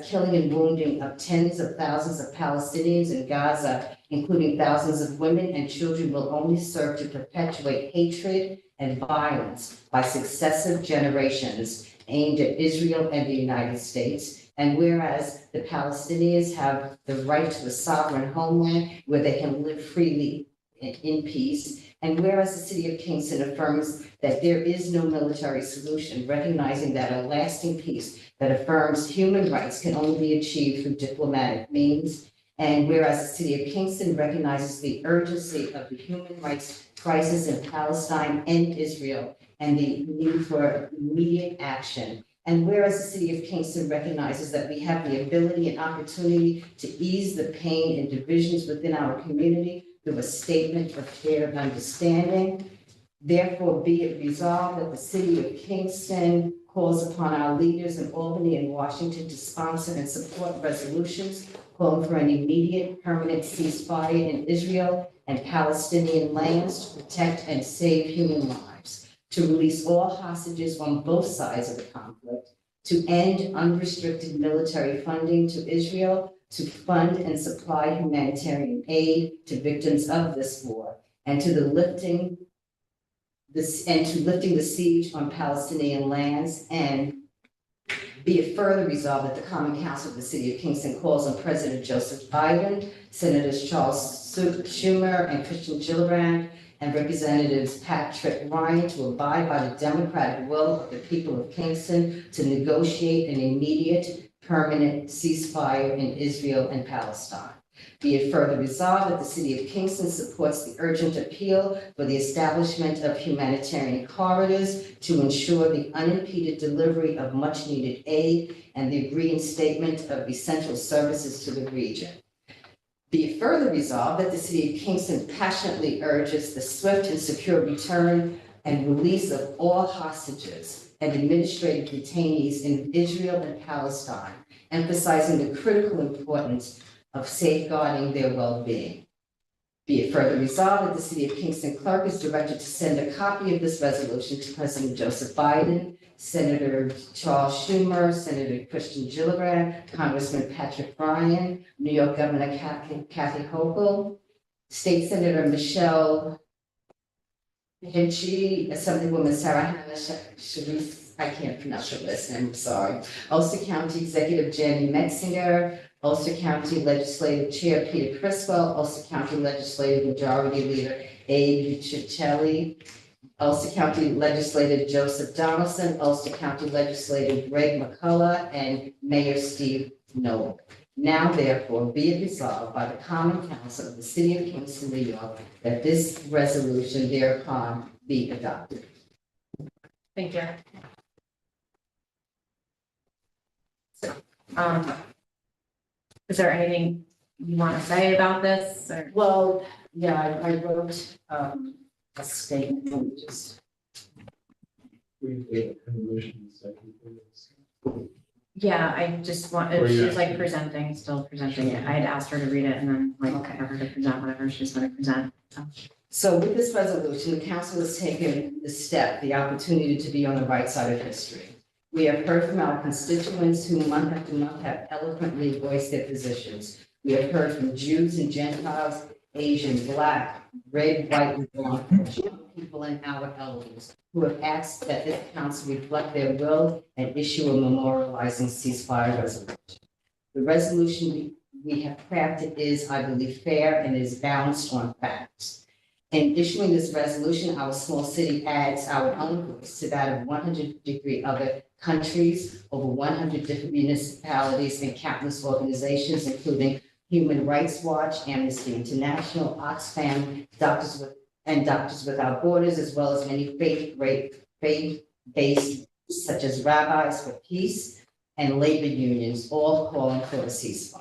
killing and wounding of tens of thousands of Palestinians in Gaza, including thousands of women and children, will only serve to perpetuate hatred and violence by successive generations aimed at Israel and the United States. And whereas the Palestinians have the right to a sovereign homeland where they can live freely in peace. And whereas the City of Kingston affirms that there is no military solution, recognizing that a lasting peace that affirms human rights can only be achieved through diplomatic means. And whereas the City of Kingston recognizes the urgency of the human rights crisis in Palestine and Israel and the need for immediate action. And whereas the City of Kingston recognizes that we have the ability and opportunity to ease the pain and divisions within our community through a statement of shared understanding. Therefore, be it resolved that the City of Kingston calls upon our leaders in Albany and Washington to sponsor and support resolutions calling for an immediate permanent ceasefire in Israel and Palestinian lands to protect and save human lives, to release all hostages on both sides of the conflict, to end unrestricted military funding to Israel, to fund and supply humanitarian aid to victims of this war, and to lifting the siege on Palestinian lands, and be it further resolved that the Common Council of the City of Kingston calls on President Joseph Biden, Senators Charles Schumer and Christian Gillibrand, and Representatives Patrick Ryan to abide by the democratic will of the people of Kingston to negotiate an immediate, permanent ceasefire in Israel and Palestine. Be it further resolved that the City of Kingston supports the urgent appeal for the establishment of humanitarian corridors to ensure the unimpeded delivery of much-needed aid and the reinstatement of essential services to the region. Be it further resolved that the City of Kingston passionately urges the swift and secure return and release of all hostages and administrative detainees in Israel and Palestine, emphasizing the critical importance of safeguarding their well-being. Be it further resolved that the City of Kingston Clerk is directed to send a copy of this resolution to President Joseph Biden, Senator Charles Schumer, Senator Christian Gillibrand, Congressman Patrick Ryan, New York Governor Kathy Hochul, State Senator Michelle Hinchey, Assemblywoman Sarah Hannah Sharif, I can't pronounce her last name, I'm sorry, Ulster County Executive Jamie Metzinger, Ulster County Legislative Chair Peter Criswell, Ulster County Legislative Majority Leader Abe Uccelli, Ulster County Legislative Joseph Donaldson, Ulster County Legislative Greg McCullough, and Mayor Steve Noel. Now therefore be it resolved by the Common Council of the City of Kingston, New York, that this resolution thereupon be adopted. Thank you. Is there anything you want to say about this, or? Well, yeah, I wrote a statement, let me just. Yeah, I just want, Or you she's like presenting, still presenting it. I had asked her to read it and then like have her to present whatever she's gonna present, so. So with this resolution, the council has taken the step, the opportunity to be on the right side of history. We have heard from our constituents who month after month have eloquently voiced their positions. We have heard from Jews and Gentiles, Asian, Black, red, white, and blonde, young people and our elders who have asked that this council reflect their will and issue a memorializing ceasefire resolution. The resolution we have crafted is, I believe, fair and is balanced on facts. In issuing this resolution, our small city adds our own voice to that of 153 other countries, over 100 different municipalities, and countless organizations, including Human Rights Watch, Amnesty International, Oxfam, Doctors Without Borders, as well as many faith-based such as Rabbis for Peace and labor unions, all calling for a ceasefire.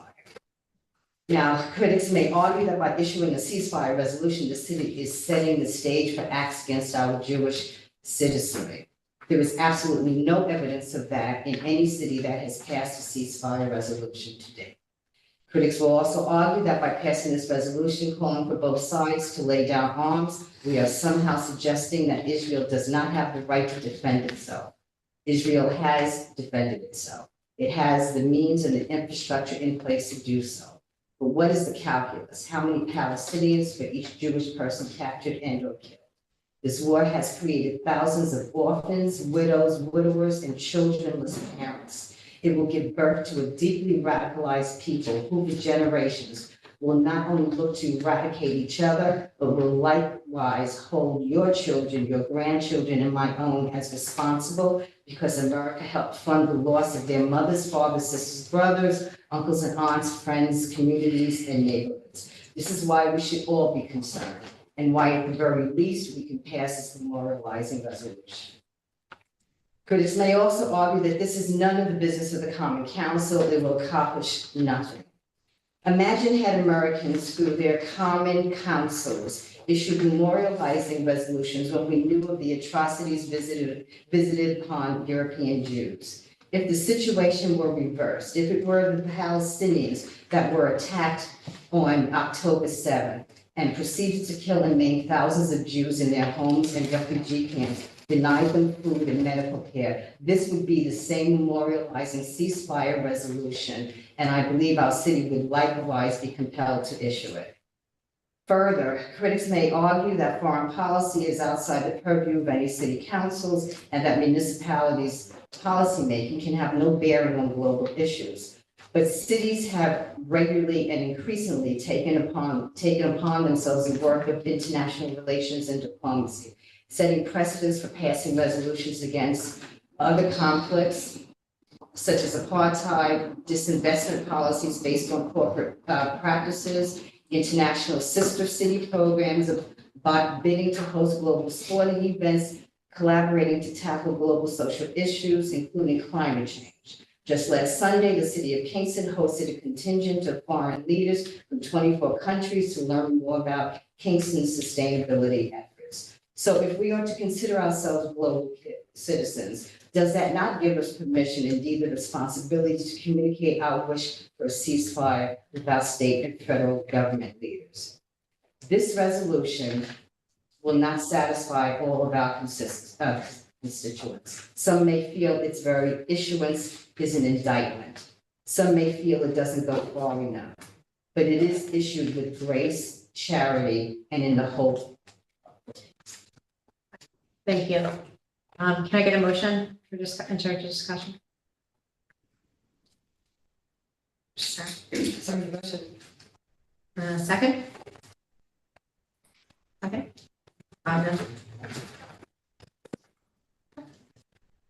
Now, critics may argue that by issuing a ceasefire resolution, the city is setting the stage for acts against our Jewish citizenry. There is absolutely no evidence of that in any city that has passed a ceasefire resolution to date. Critics will also argue that by passing this resolution calling for both sides to lay down arms, we are somehow suggesting that Israel does not have the right to defend itself. Israel has defended itself. It has the means and the infrastructure in place to do so. But what is the calculus? How many Palestinians for each Jewish person captured and or killed? This war has created thousands of orphans, widows, widowers, and childrenless parents. It will give birth to a deeply radicalized people who for generations will not only look to eradicate each other, but will likewise hold your children, your grandchildren, and my own as responsible because America helped fund the loss of their mothers, fathers, sisters, brothers, uncles and aunts, friends, communities, and neighborhoods. This is why we should all be concerned, and why at the very least we can pass this memorializing resolution. Critics may also argue that this is none of the business of the Common Council. It will accomplish nothing. Imagine had Americans through their common councils issued memorializing resolutions when we knew of the atrocities visited upon European Jews. If the situation were reversed, if it were the Palestinians that were attacked on October 7th, and proceeded to kill and maim thousands of Jews in their homes and refugee camps, denied them food and medical care. This would be the same memorializing ceasefire resolution, and I believe our city would likewise be compelled to issue it. Further, critics may argue that foreign policy is outside the purview of any city councils and that municipalities' policymaking can have no bearing on global issues. But cities have regularly and increasingly taken upon themselves the work of international relations and diplomacy, setting precedents for passing resolutions against other conflicts, such as apartheid, disinvestment policies based on corporate practices, international sister city programs of bidding to host global sporting events, collaborating to tackle global social issues, including climate change. Just last Sunday, the city of Kingston hosted a contingent of foreign leaders from 24 countries to learn more about Kingston's sustainability efforts. So if we are to consider ourselves global citizens, does that not give us permission, indeed the responsibility, to communicate our wish for a ceasefire with our state and federal government leaders? This resolution will not satisfy all of our constituents. Some may feel its very issuance is an indictment. Some may feel it doesn't go far enough, but it is issued with grace, charity, and in the hope. Thank you. Can I get a motion for discussion? Second? Okay.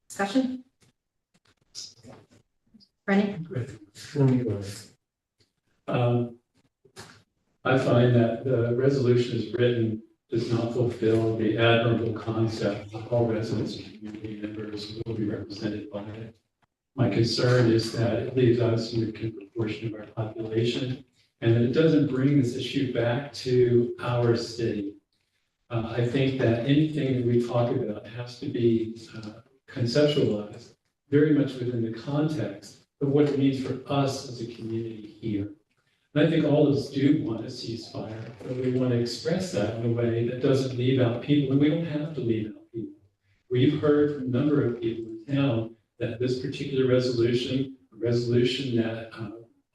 Discussion? Rennie? I find that the resolution as written does not fulfill the admirable concept that all residents and community members will be represented by it. My concern is that it leaves out a significant proportion of our population and that it doesn't bring this issue back to our city. I think that anything that we talk about has to be conceptualized very much within the context of what it means for us as a community here. And I think all of us do want a ceasefire, but we want to express that in a way that doesn't leave out people, and we don't have to leave out people. We've heard from a number of people in town that this particular resolution, a resolution that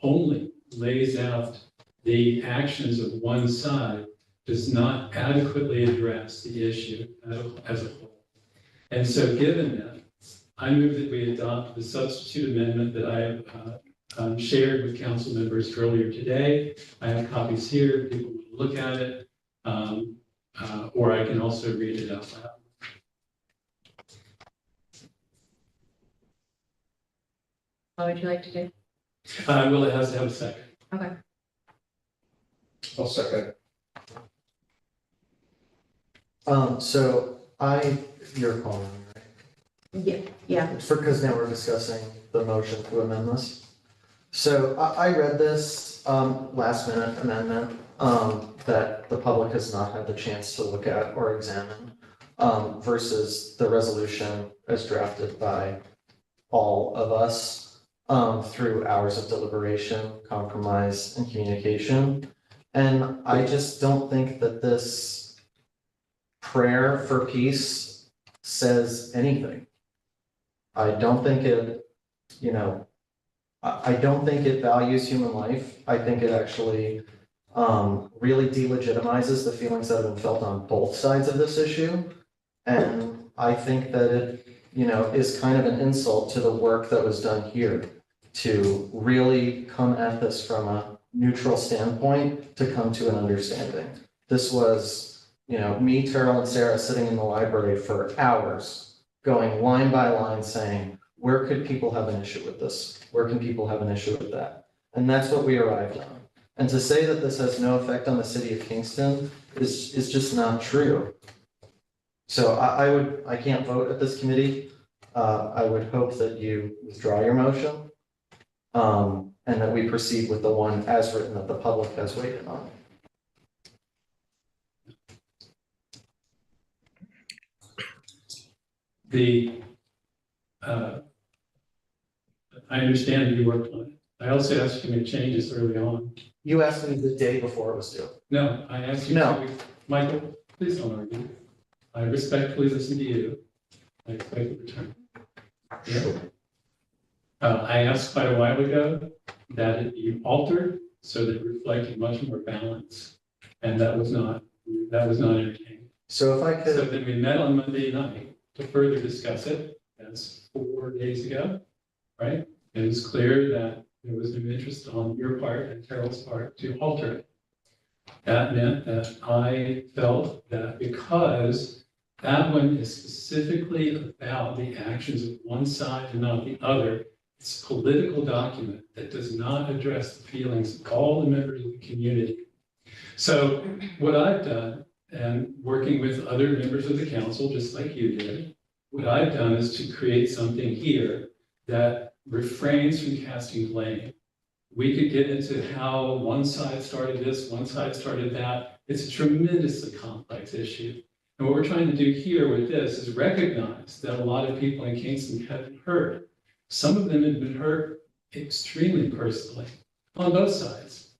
only lays out the actions of one side, does not adequately address the issue as a whole. And so given that, I move that we adopt the substitute amendment that I have shared with council members earlier today. I have copies here, people will look at it, or I can also read it out loud. What would you like to do? Well, it has to have a second. Okay. I'll second. So you're calling me, right? Yeah. Because now we're discussing the motion to amend this. So I read this last minute amendment that the public has not had the chance to look at or examine versus the resolution as drafted by all of us through hours of deliberation, compromise, and communication. And I just don't think that this prayer for peace says anything. I don't think it, I don't think it values human life. I think it actually really delegitimizes the feelings that have been felt on both sides of this issue. And I think that it, is kind of an insult to the work that was done here to really come at this from a neutral standpoint to come to an understanding. This was, me, Terrell, and Sarah sitting in the library for hours, going line by line saying, where could people have an issue with this? Where can people have an issue with that? And that's what we arrived on. And to say that this has no effect on the city of Kingston is just not true. So I can't vote at this committee. I would hope that you withdraw your motion and that we proceed with the one as written that the public has waited on. I understand that you worked on it. I also asked you to make changes early on. You asked me the day before it was due. No, I asked you. No. Michael, please don't argue. I respectfully listen to you. I expect a return. Yeah. I asked quite a while ago that it be altered so that it reflected much more balance. And that was not entertained. So if I So could, then we met on Monday night to further discuss it. That's 4 days ago, right? It was clear that there was no interest on your part and Carol's part to alter it. That meant that I felt that because that one is specifically about the actions of one side and not the other, it's a political document that does not address the feelings of all the members of the community. So what I've done, and working with other members of the council, just like you did, what I've done is to create something here that refrains from casting blame. We could get into how one side started this, one side started that. It's a tremendously complex issue. And what we're trying to do here with this is recognize that a lot of people in Kingston have been hurt. Some of them have been hurt extremely personally on both sides.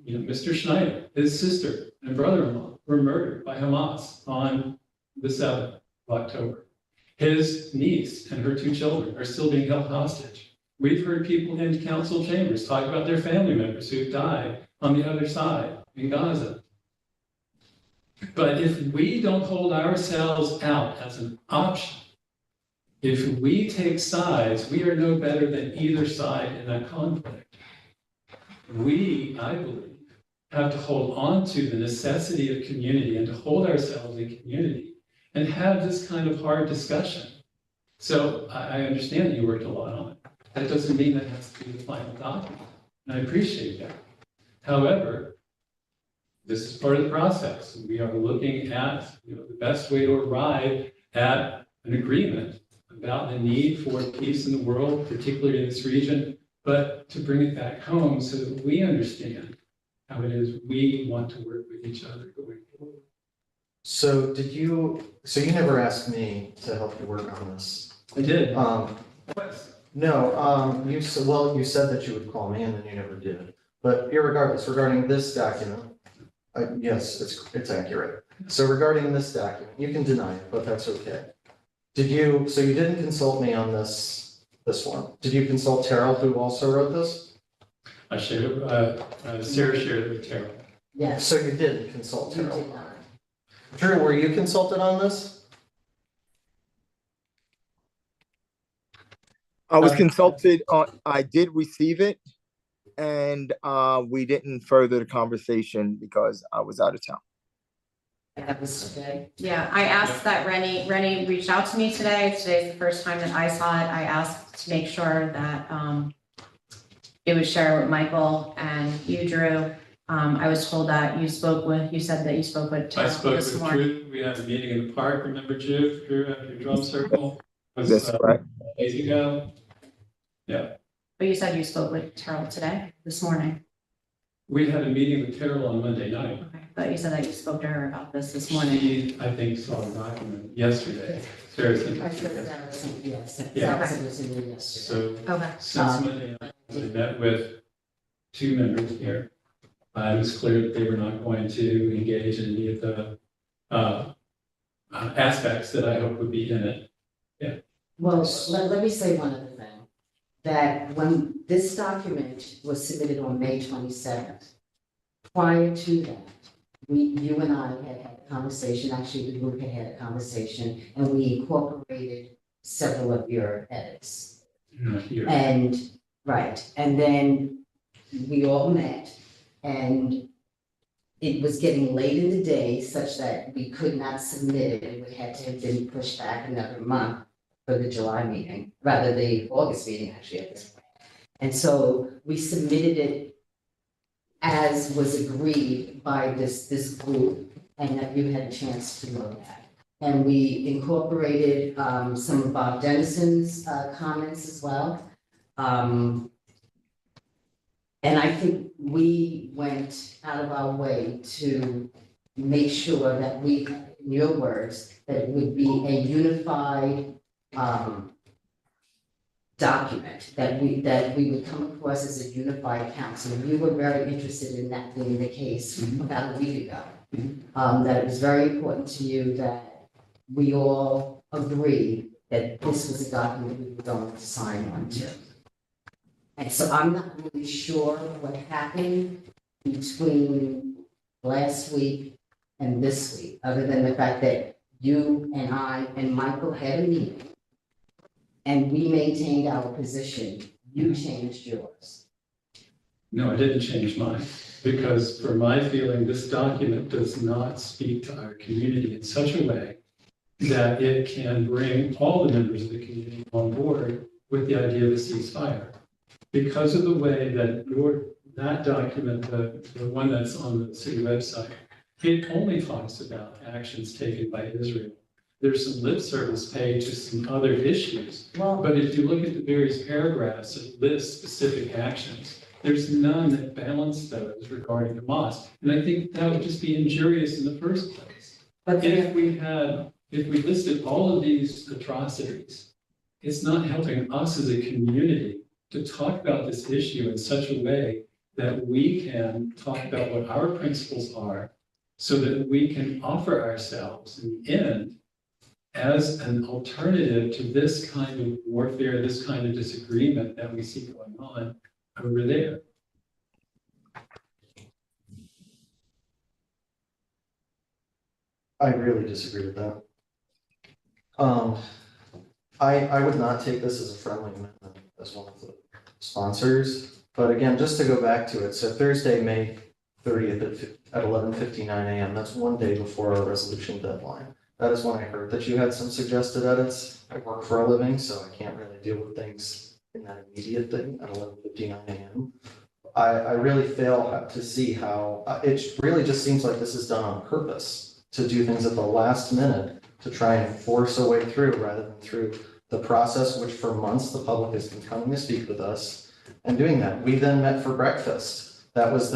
You know, Mr. Schneider, his sister and brother-in-law were murdered by Hamas on the 7th of October. His niece and her 2 children are still being held hostage. We've heard people in council chambers talk about their family members who've died on the other side in Gaza. But if we don't hold ourselves out as an option, if we take sides, we are no better than either side in that conflict. We, I believe, have to hold on to the necessity of community and to hold ourselves in community and have this kind of hard discussion. So I understand that you worked a lot on it. That doesn't mean that has to be the final document. And I appreciate that. However, this is part of the process. We are looking at the best way to arrive at an agreement about the need for peace in the world, particularly in this region, but to bring it back home so that we understand how it is we want to work with each other going forward. so you never asked me to help you work on this. I did. No, you said that you would call me and then you never did. But irregardless, regarding this document, yes, it's accurate. So regarding this document, you can deny it, but that's okay. So you didn't consult me on this one. Did you consult Terrell, who also wrote this? I shared it, Sarah shared it with Terrell. Yes, So you didn't consult you Terrell. did not. Drew, were you consulted on this? I was consulted on, I did receive it, and we didn't further the conversation because I was out of town. That was today. Yeah, I asked that Rennie reached out to me today. Today's the first time that I saw it. I asked to make sure that it was shared with Michael and you, Drew. I was told that you said that you spoke with I Terrell spoke this with morning. Drew. We had a meeting in the park. Remember Drew at your drum circle? Was, That's right. days ago. Yeah, But you said you spoke with Terrell today, this morning. we had a meeting with Terrell on Monday night. Okay, but you said that you spoke to her about this morning. She, I think, saw the document yesterday. Sarah sent I it to said her. that was in, yes, Yeah. that was in there yesterday. So Okay. since Monday night, we met with 2 members here. It was clear that they were not going to engage in any of the aspects that I hope would be in it. Well, let me say one other thing, that when this document was submitted on May 27th, prior to that, you and I had a conversation, actually the group had a conversation, and we incorporated several of your edits. Not here. And, right, and then we all met, and it was getting late in the day such that we could not submit it. It would have to have been pushed back another month for the July meeting, rather the August meeting actually at this point. And so we submitted it as was agreed by this group, and that you had a chance to look at. And we incorporated some of Bob Dennison's comments as well. And I think we went out of our way to make sure that we, in your words, that it would be a unified document that we would come across as a unified council. You were very interested in that being the case about a week ago. That it was very important to you that we all agree that this was a document we were going to sign on to. And so I'm not really sure what happened between last week and this week, other than the fact that you and I and Michael had a meeting and we maintained our position. You changed yours. No, I didn't change mine, because for my feeling, this document does not speak to our community in such a way that it can bring all the members of the community on board with the idea of a ceasefire. Because of the way that that document, the one that's on the city website, it only talks about actions taken by Israel. There's some lip service paid to some other issues. But if you look at the various paragraphs that list specific actions, there's none that balance those regarding Hamas. And I think that would just be injurious in the first place. But If we listed all of these atrocities, it's not helping us as a community to talk about this issue in such a way that we can talk about what our principles are, so that we can offer ourselves in the end as an alternative to this kind of warfare, this kind of disagreement that we see going on over there. I really disagree with that. I would not take this as a friendly amendment as one of the sponsors, but again, just to go back to it, so Thursday, May 30th at 11:59 a.m., that's one day before our resolution deadline. That is when I heard that you had some suggested edits. I work for a living, so I can't really deal with things in that immediate thing at 11:59 a.m. I really fail to see how, it really just seems like this is done on purpose, to do things at the last minute, to try and force a way through rather than through the process, which for months the public has been coming to speak with us and doing that. We then met for breakfast. That was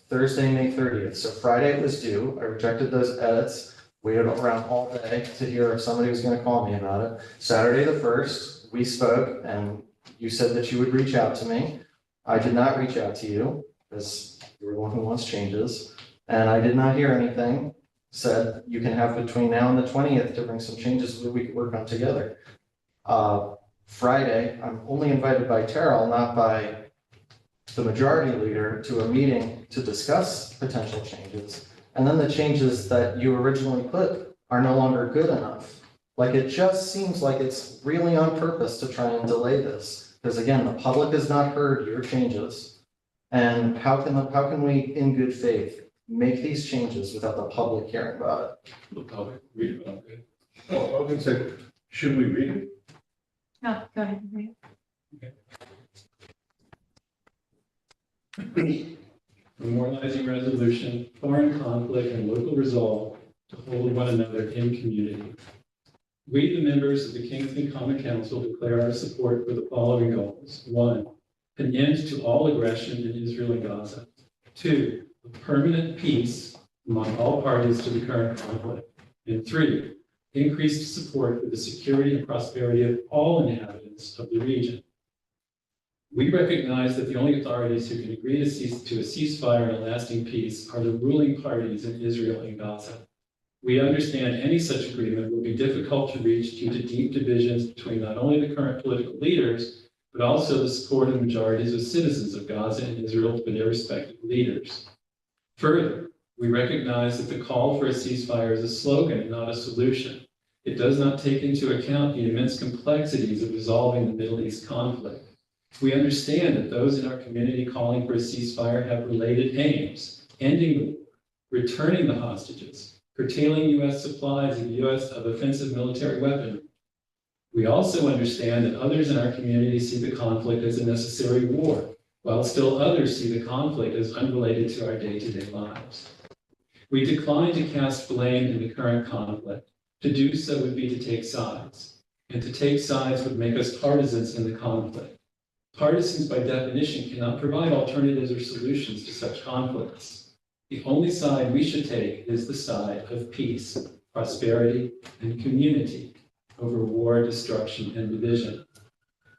Thursday, May 30th. So Friday it was due. I rejected those edits, waited around all day to hear if somebody was going to call me about it. Saturday the 1st, we spoke and you said that you would reach out to me. I did not reach out to you because you're the one who wants changes. And I did not hear anything. Said you can have between now and the 20th to bring some changes that we could work on together. Friday, I'm only invited by Terrell, not by the majority leader, to a meeting to discuss potential changes. And then the changes that you originally put are no longer good enough. Like, it just seems like it's really on purpose to try and delay this. Because again, the public has not heard your changes. And how can we, in good faith, make these changes without the public hearing about it? The public read about it. Oh, I was gonna say, should we read it? Oh, go ahead. Memorializing resolution, foreign conflict, and local resolve to hold one another in community. We, the members of the Kingston Common Council, declare our support for the following goals. 1, an end to all aggression in Israel and Gaza. 2, a permanent peace among all parties to the current conflict. And 3, increased support for the security and prosperity of all inhabitants of the region. We recognize that the only authorities who can agree to a ceasefire and a lasting peace are the ruling parties in Israel and Gaza. We understand any such agreement will be difficult to reach due to deep divisions between not only the current political leaders, but also the support of majorities of citizens of Gaza and Israel for their respective leaders. Further, we recognize that the call for a ceasefire is a slogan and not a solution. It does not take into account the immense complexities of resolving the Middle East conflict. We understand that those in our community calling for a ceasefire have related aims: ending the war, returning the hostages, curtailing U.S. supplies of offensive military weaponry. We also understand that others in our community see the conflict as a necessary war, while still others see the conflict as unrelated to our day-to-day lives. We decline to cast blame in the current conflict. To do so would be to take sides, and to take sides would make us partisans in the conflict. Partisans, by definition, cannot provide alternatives or solutions to such conflicts. The only side we should take is the side of peace, prosperity, and community over war, destruction, and division.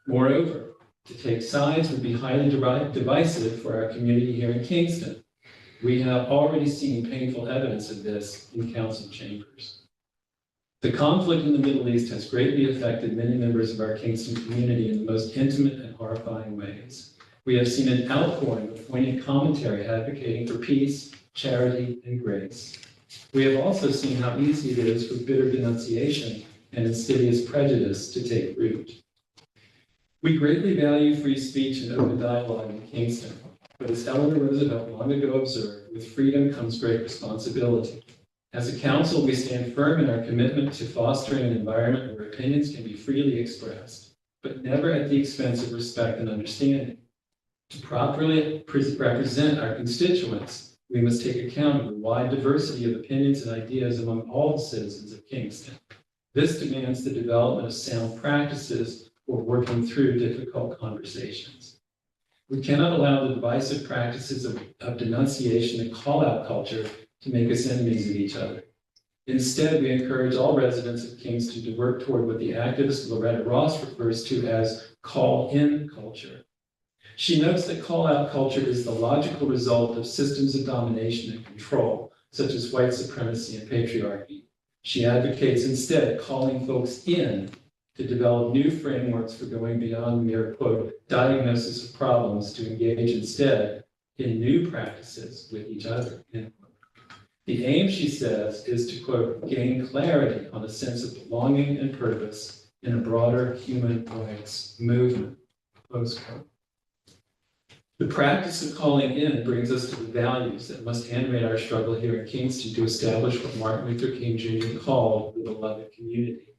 Moreover, to take sides would be highly divisive for our community here in Kingston. We have already seen painful evidence of this in council chambers. The conflict in the Middle East has greatly affected many members of our Kingston community in the most intimate and horrifying ways. We have seen an outpouring of poignant commentary advocating for peace, charity, and grace. We have also seen how easy it is for bitter denunciation and insidious prejudice to take root. We greatly value free speech and open dialogue in Kingston, but as Eleanor Roosevelt long ago observed, with freedom comes great responsibility. As a council, we stand firm in our commitment to fostering an environment where opinions can be freely expressed, but never at the expense of respect and understanding. To properly represent our constituents, we must take account of the wide diversity of opinions and ideas among all the citizens of Kingston. This demands the development of sound practices for working through difficult conversations. We cannot allow the divisive practices of denunciation and call-out culture to make us enemies of each other. Instead, we encourage all residents of Kingston to work toward what the activist Loretta Ross refers to as call-in culture. She notes that call-out culture is the logical result of systems of domination and control, such as white supremacy and patriarchy. She advocates instead calling folks in to develop new frameworks for going beyond mere, quote, diagnosis of problems to engage instead in new practices with each other, end quote. The aim, she says, is to, quote, gain clarity on a sense of belonging and purpose in a broader human rights movement, close quote. The practice of calling in brings us to the values that must animate our struggle here in Kingston to establish what Martin Luther King Jr. called the beloved community.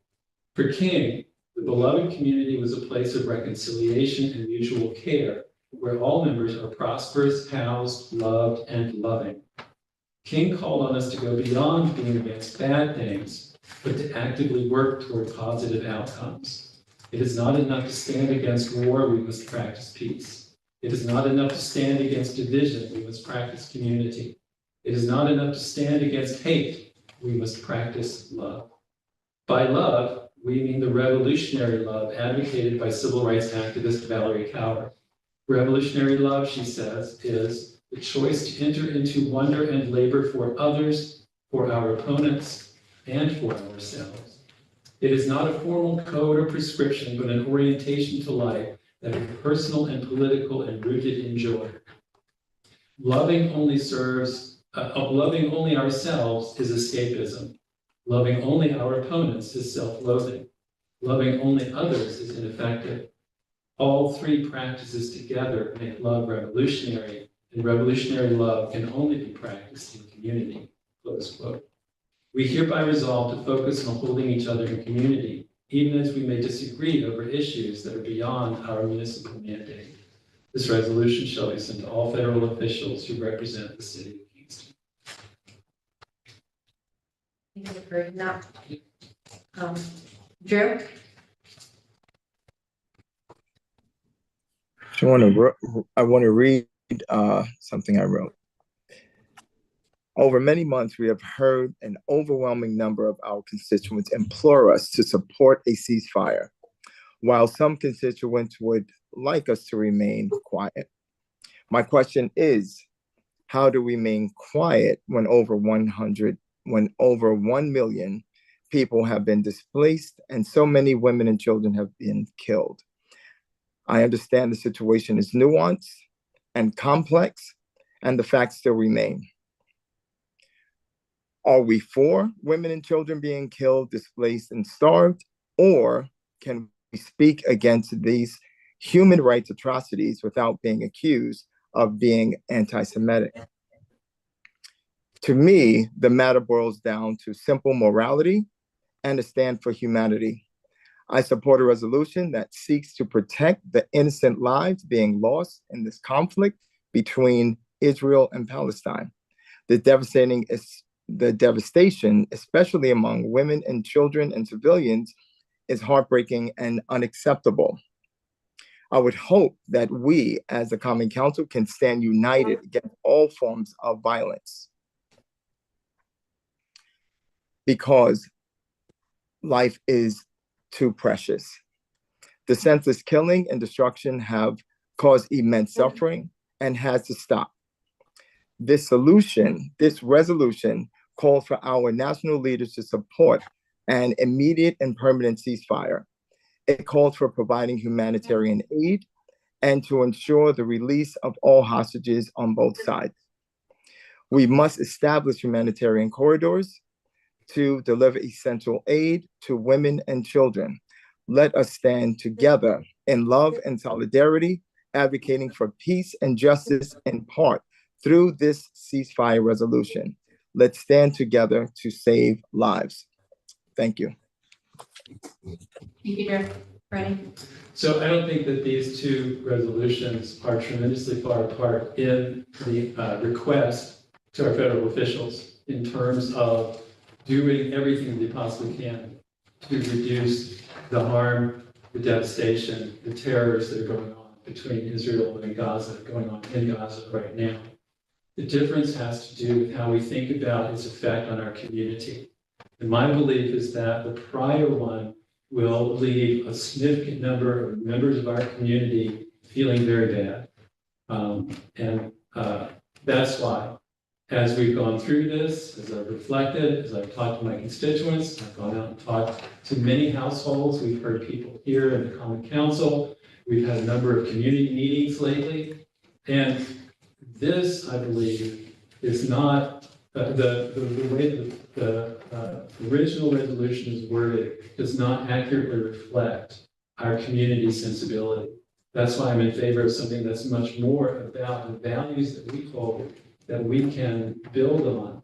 For King, the beloved community was a place of reconciliation and mutual care, where all members are prosperous, housed, loved, and loving. King called on us to go beyond being against bad things, but to actively work toward positive outcomes. It is not enough to stand against war, we must practice peace. It is not enough to stand against division, we must practice community. It is not enough to stand against hate, we must practice love. By love, we mean the revolutionary love advocated by civil rights activist Valerie Kaur. Revolutionary love, she says, is the choice to enter into wonder and labor for others, for our opponents, and for ourselves. It is not a formal code or prescription, but an orientation to life that is personal and political and rooted in joy. Loving only ourselves is escapism. Loving only our opponents is self-loathing. Loving only others is ineffective. All three practices together make love revolutionary, and revolutionary love can only be practiced in community, close quote. We hereby resolve to focus on holding each other in community, even as we may disagree over issues that are beyond our municipal mandate. This resolution shall be sent to all federal officials who represent the city of Kingston. Thank you for that. Drew? I want to read something I wrote. Over many months, we have heard an overwhelming number of our constituents implore us to support a ceasefire, while some constituents would like us to remain quiet. My question is, how do we remain quiet when over 1 million people have been displaced and so many women and children have been killed? I understand the situation is nuanced and complex, and the facts still remain. Are we for women and children being killed, displaced, and starved? Or can we speak against these human rights atrocities without being accused of being anti-Semitic? To me, the matter boils down to simple morality and a stand for humanity. I support a resolution that seeks to protect the innocent lives being lost in this conflict between Israel and Palestine. The devastation, especially among women and children and civilians, is heartbreaking and unacceptable. I would hope that we, as a Common Council, can stand united against all forms of violence, because life is too precious. The senseless killing and destruction have caused immense suffering and has to stop. This resolution calls for our national leaders to support an immediate and permanent ceasefire. It calls for providing humanitarian aid and to ensure the release of all hostages on both sides. We must establish humanitarian corridors to deliver essential aid to women and children. Let us stand together in love and solidarity, advocating for peace and justice in part through this ceasefire resolution. Let's stand together to save lives. Thank you. Thank you, Drew. Ready? So I don't think that these two resolutions are tremendously far apart in the request to our federal officials in terms of doing everything they possibly can to reduce the harm, the devastation, the terrors that are going on between Israel and Gaza, going on in Gaza right now. The difference has to do with how we think about its effect on our community. And my belief is that the prior one will leave a significant number of members of our community feeling very bad. That's why, as we've gone through this, as I've reflected, as I've talked to my constituents, I've gone out and talked to many households, we've heard people here in the Common Council, we've had a number of community meetings lately, and this, I believe, is not the way the original resolution is worded does not accurately reflect our community sensibility. That's why I'm in favor of something that's much more about the values that we hold, that we can build on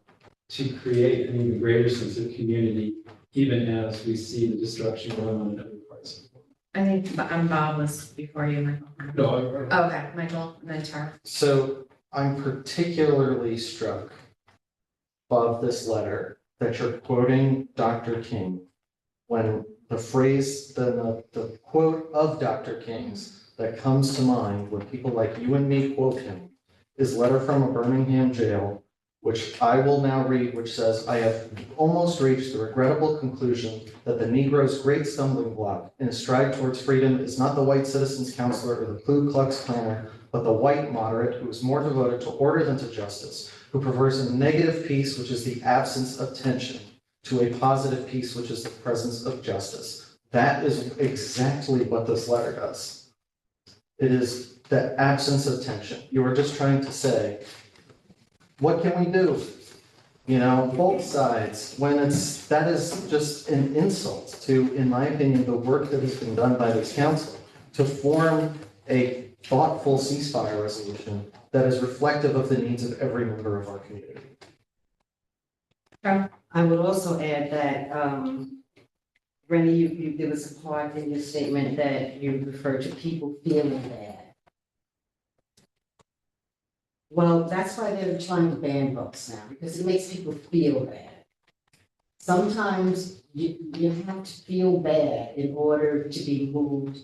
to create an even greater sense of community, even as we see the destruction going on in other parts of the world. I think Bob was before you, Michael. No, Okay, Michael, and then Tara. So I'm particularly struck of this letter that you're quoting Dr. King when the phrase, the quote of Dr. King's that comes to mind when people like you and me quote him is letter from a Birmingham jail, which I will now read, which says, I have almost reached the regrettable conclusion that the Negro's great stumbling block in his stride towards freedom is not the white citizens counselor or the Ku Klux Klaner, but the white moderate who is more devoted to order than to justice, who prefers a negative peace, which is the absence of tension, to a positive peace, which is the presence of justice. That is exactly what this letter does. It is the absence of tension. You are just trying to say, what can we do? You know, both sides, when that is just an insult to, in my opinion, the work that has been done by this council to form a thoughtful ceasefire resolution that is reflective of the needs of every member of our community. I would also add that, Rennie, there was a part in your statement that you referred to people feeling bad. Well, that's why they're trying to ban books now, because it makes people feel bad. Sometimes you have to feel bad in order to be moved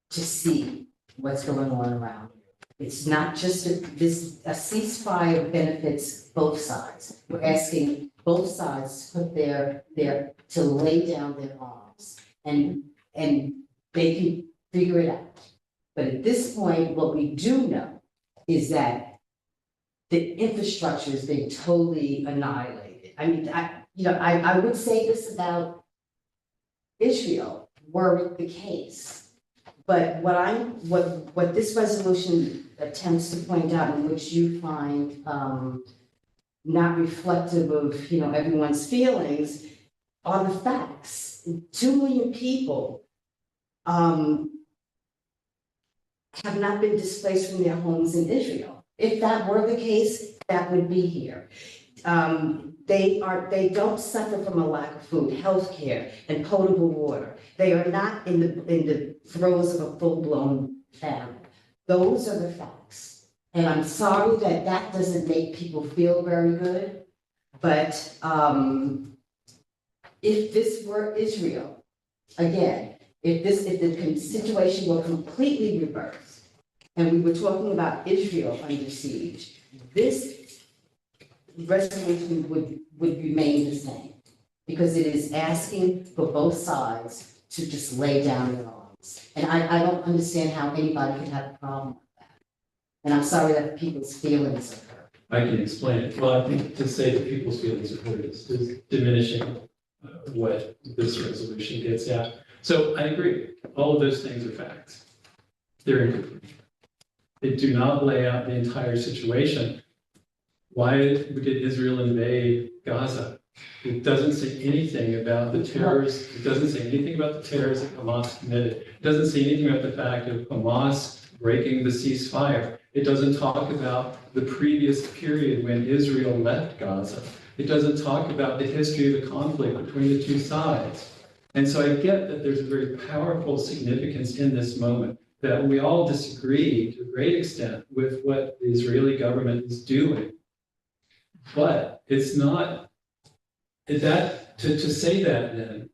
to see what's going on around you. It's not just a ceasefire benefits both sides. We're asking both sides to put to lay down their arms and they can figure it out. But at this point, what we do know is that the infrastructure is being totally annihilated. I mean, I would say this about Israel, were it the case. But what this resolution attempts to point out, in which you find not reflective of everyone's feelings, are the facts. 2 million people have not been displaced from their homes in Israel. If that were the case, that would be here. They don't suffer from a lack of food, healthcare, and potable water. They are not in the throes of a full-blown famine. Those are the facts. And I'm sorry that doesn't make people feel very good, but if this were Israel, again, if the situation were completely reversed, and we were talking about Israel under siege, this resolution would remain the same, because it is asking for both sides to just lay down their arms. And I don't understand how anybody could have a problem with that. And I'm sorry that people's feelings are hurt. I can explain it. Well, I think to say that people's feelings are hurt is diminishing what this resolution gets at. So I agree, all of those things are facts. They're incomplete. They do not lay out the entire situation. Why did Israel invade Gaza? It doesn't say anything about the terrors. It doesn't say anything about the terrors that Hamas committed. It doesn't say anything about the fact of Hamas breaking the ceasefire. It doesn't talk about the previous period when Israel left Gaza. It doesn't talk about the history of the conflict between the two sides. And so I get that there's a very powerful significance in this moment, that we all disagree to a great extent with what the Israeli government is doing. But it's not, that to say that then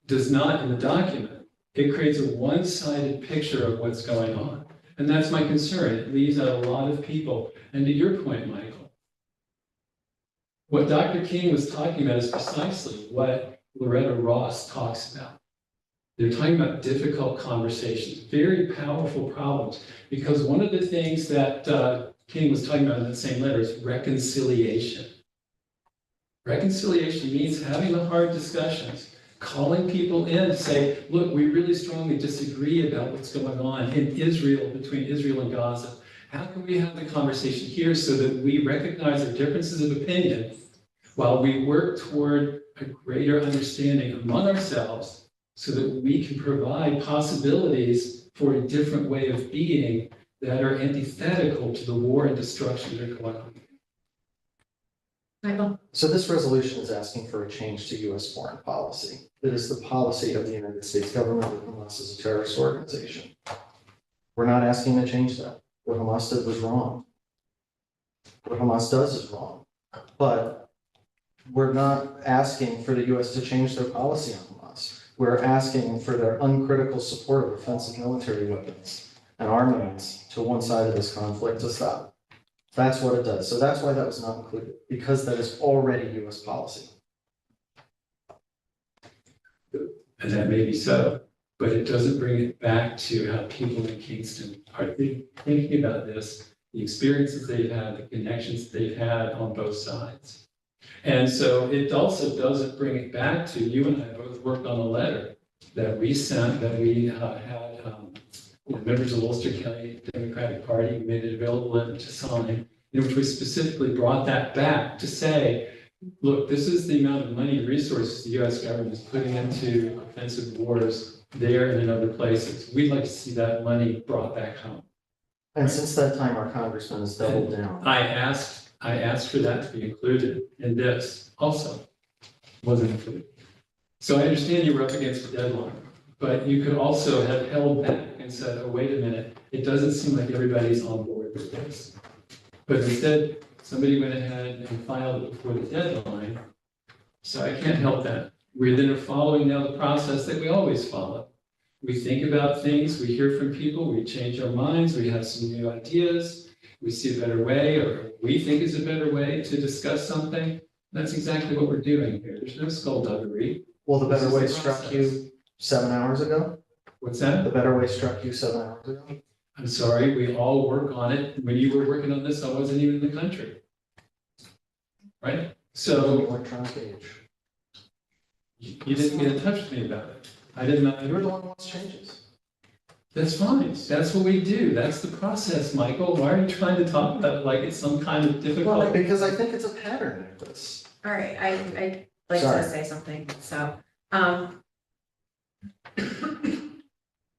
does not in the document, it creates a one-sided picture of what's going on. And that's my concern. It leaves out a lot of people. And to your point, Michael, what Dr. King was talking about is precisely what Loretta Ross talks about. They're talking about difficult conversations, very powerful problems, because one of the things that King was talking about in that same letter is reconciliation. Reconciliation means having the hard discussions, calling people in to say, look, we really strongly disagree about what's going on in Israel, between Israel and Gaza. How can we have the conversation here so that we recognize our differences of opinion while we work toward a greater understanding among ourselves so that we can provide possibilities for a different way of being that are antithetical to the war and destruction that are going on. Michael? So this resolution is asking for a change to U.S. foreign policy. It is the policy of the United States government that Hamas is a terrorist organization. We're not asking to change that. What Hamas did was wrong. What Hamas does is wrong. But we're not asking for the U.S. to change their policy on Hamas. We're asking for their uncritical support of offensive military weapons and armaments to one side of this conflict to stop. That's what it does. So that's why that was not included, because that is already U.S. policy. And that may be so, but it doesn't bring it back to how people in Kingston are thinking about this, the experiences they've had, the connections they've had on both sides. And so it also doesn't bring it back to, you and I both worked on a letter that we sent, that we had members of Ulster County Democratic Party made it available to sign, in which we specifically brought that back to say, look, this is the amount of money and resources the U.S. government is putting into offensive wars there and in other places. We'd like to see that money brought back home. And since that time, our congressman has doubled down. I asked for that to be included in this also, wasn't included. So I understand you were up against the deadline, but you could also have held back and said, oh, wait a minute, it doesn't seem like everybody's on board with this. But instead, somebody went ahead and filed it before the deadline. So I can't help that. We're then following now the process that we always follow. We think about things, we hear from people, we change our minds, we have some new ideas, we see a better way, or we think is a better way to discuss something. That's exactly what we're doing here. There's no skullduggery. Well, the better This way is the struck process. you 7 hours ago? What's that? The better way struck you 7 hours ago? I'm sorry, we all work on it. When you were working on this, I wasn't even in the country. Right? So Electronic age. you didn't get in touch with me about it. I didn't know. You're the one who wants changes. That's fine. That's what we do. That's the process, Michael. Why are you trying to talk about it like it's some kind of Well, difficult? because I think it's a pattern of this. All right, I'd like Sorry. to say something, so,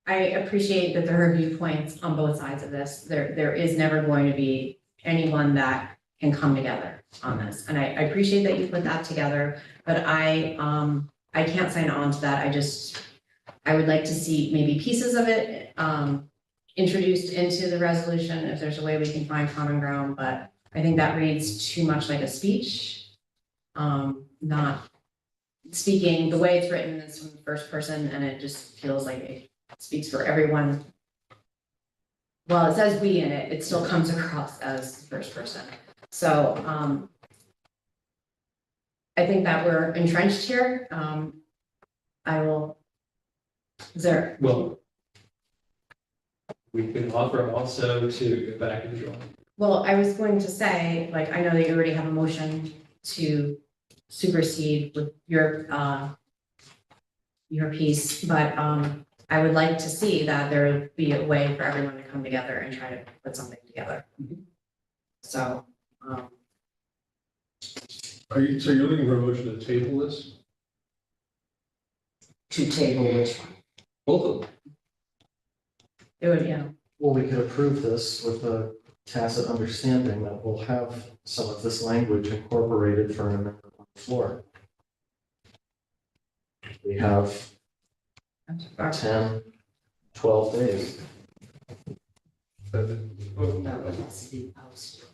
I appreciate that there are viewpoints on both sides of this. There is never going to be anyone that can come together on this. And I appreciate that you put that together, but I can't sign on to that. I would like to see maybe pieces of it, introduced into the resolution, if there's a way we can find common ground, but I think that reads too much like a speech. Not speaking, the way it's written is from the first person, and it just feels like it speaks for everyone. Well, it says we in it, it still comes across as the first person. So, I think that we're entrenched here. I will Is there, Well, we could offer also to go back to the drawing. well, I was going to say, like, I know that you already have a motion to supersede with your piece, but, I would like to see that there would be a way for everyone to come together and try to put something together. So, So you're looking for a motion to table this? To table which one? Both of them. it would, Well, we could approve this with a tacit understanding that we'll have some of this language incorporated for an amendment on the floor. We have 10, 12 days. That one has to be posted.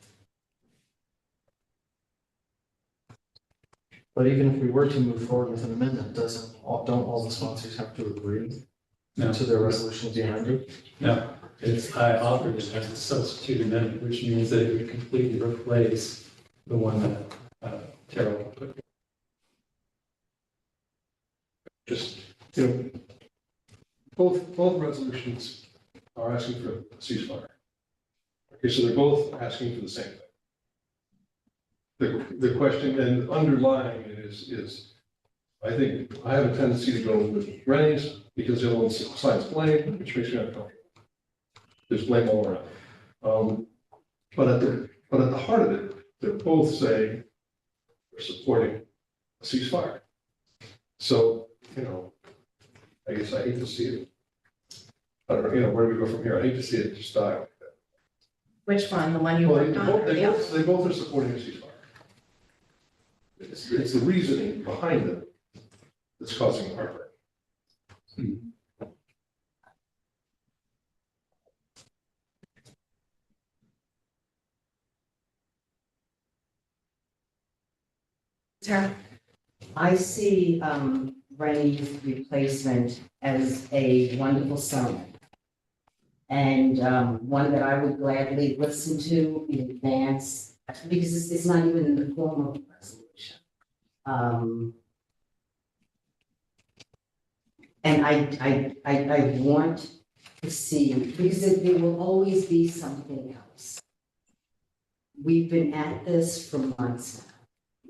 But even if we were to move forward with an amendment, don't all the sponsors have to agree No, to their resolution being amended? no, I offered it as a substitute amendment, which means that it would completely replace the one that Terrell put. Just, you know, both resolutions are asking for a ceasefire. Okay, so they're both asking for the same thing. The question and underlying it is, I think, I have a tendency to go with Rennie's because the other one assigns blame, which makes me uncomfortable. There's blame all around. But at the heart of it, they're both saying they're supporting a ceasefire. So, you know, I guess I hate to see it. I don't know, you know, where do we go from here? I hate to see it just die like that. which one, the one you Well, worked on? or the other? they both are supporting a ceasefire. It's the reasoning behind it that's causing heartburn. Tara? I see Rennie's replacement as a wonderful sermon. And one that I would gladly listen to in advance, because it's not even in the form of a resolution. And I want to see, because there will always be something else. We've been at this for months now.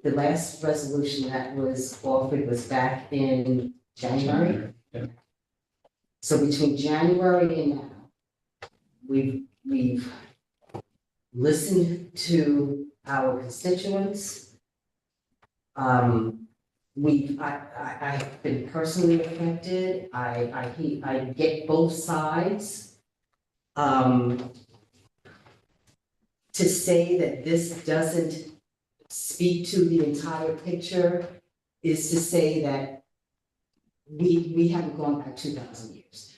The last resolution that was offered was back in January. Yeah. So between January and now, we've listened to our constituents. I've been personally affected. I get both sides. To say that this doesn't speak to the entire picture is to say that we haven't gone back 2,000 years.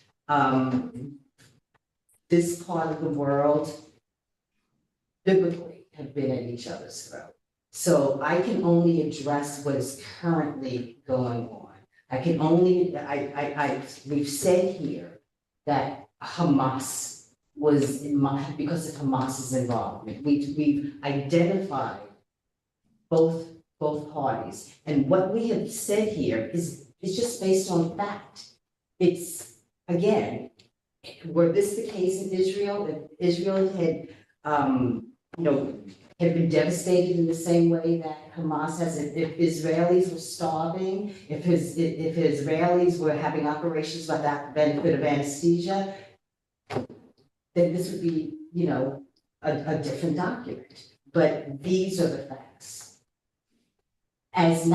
This part of the world biblically have been at each other's throat. So I can only address what is currently going on. I can only, we've said here that Hamas was, because of Hamas's involvement, we've identified both parties. And what we have said here is just based on fact. It's, again, were this the case in Israel, if Israel had, had been devastated in the same way that Hamas has, if Israelis were starving, if Israelis were having operations without the benefit of anesthesia, then this would be, a different document. But these are the facts. As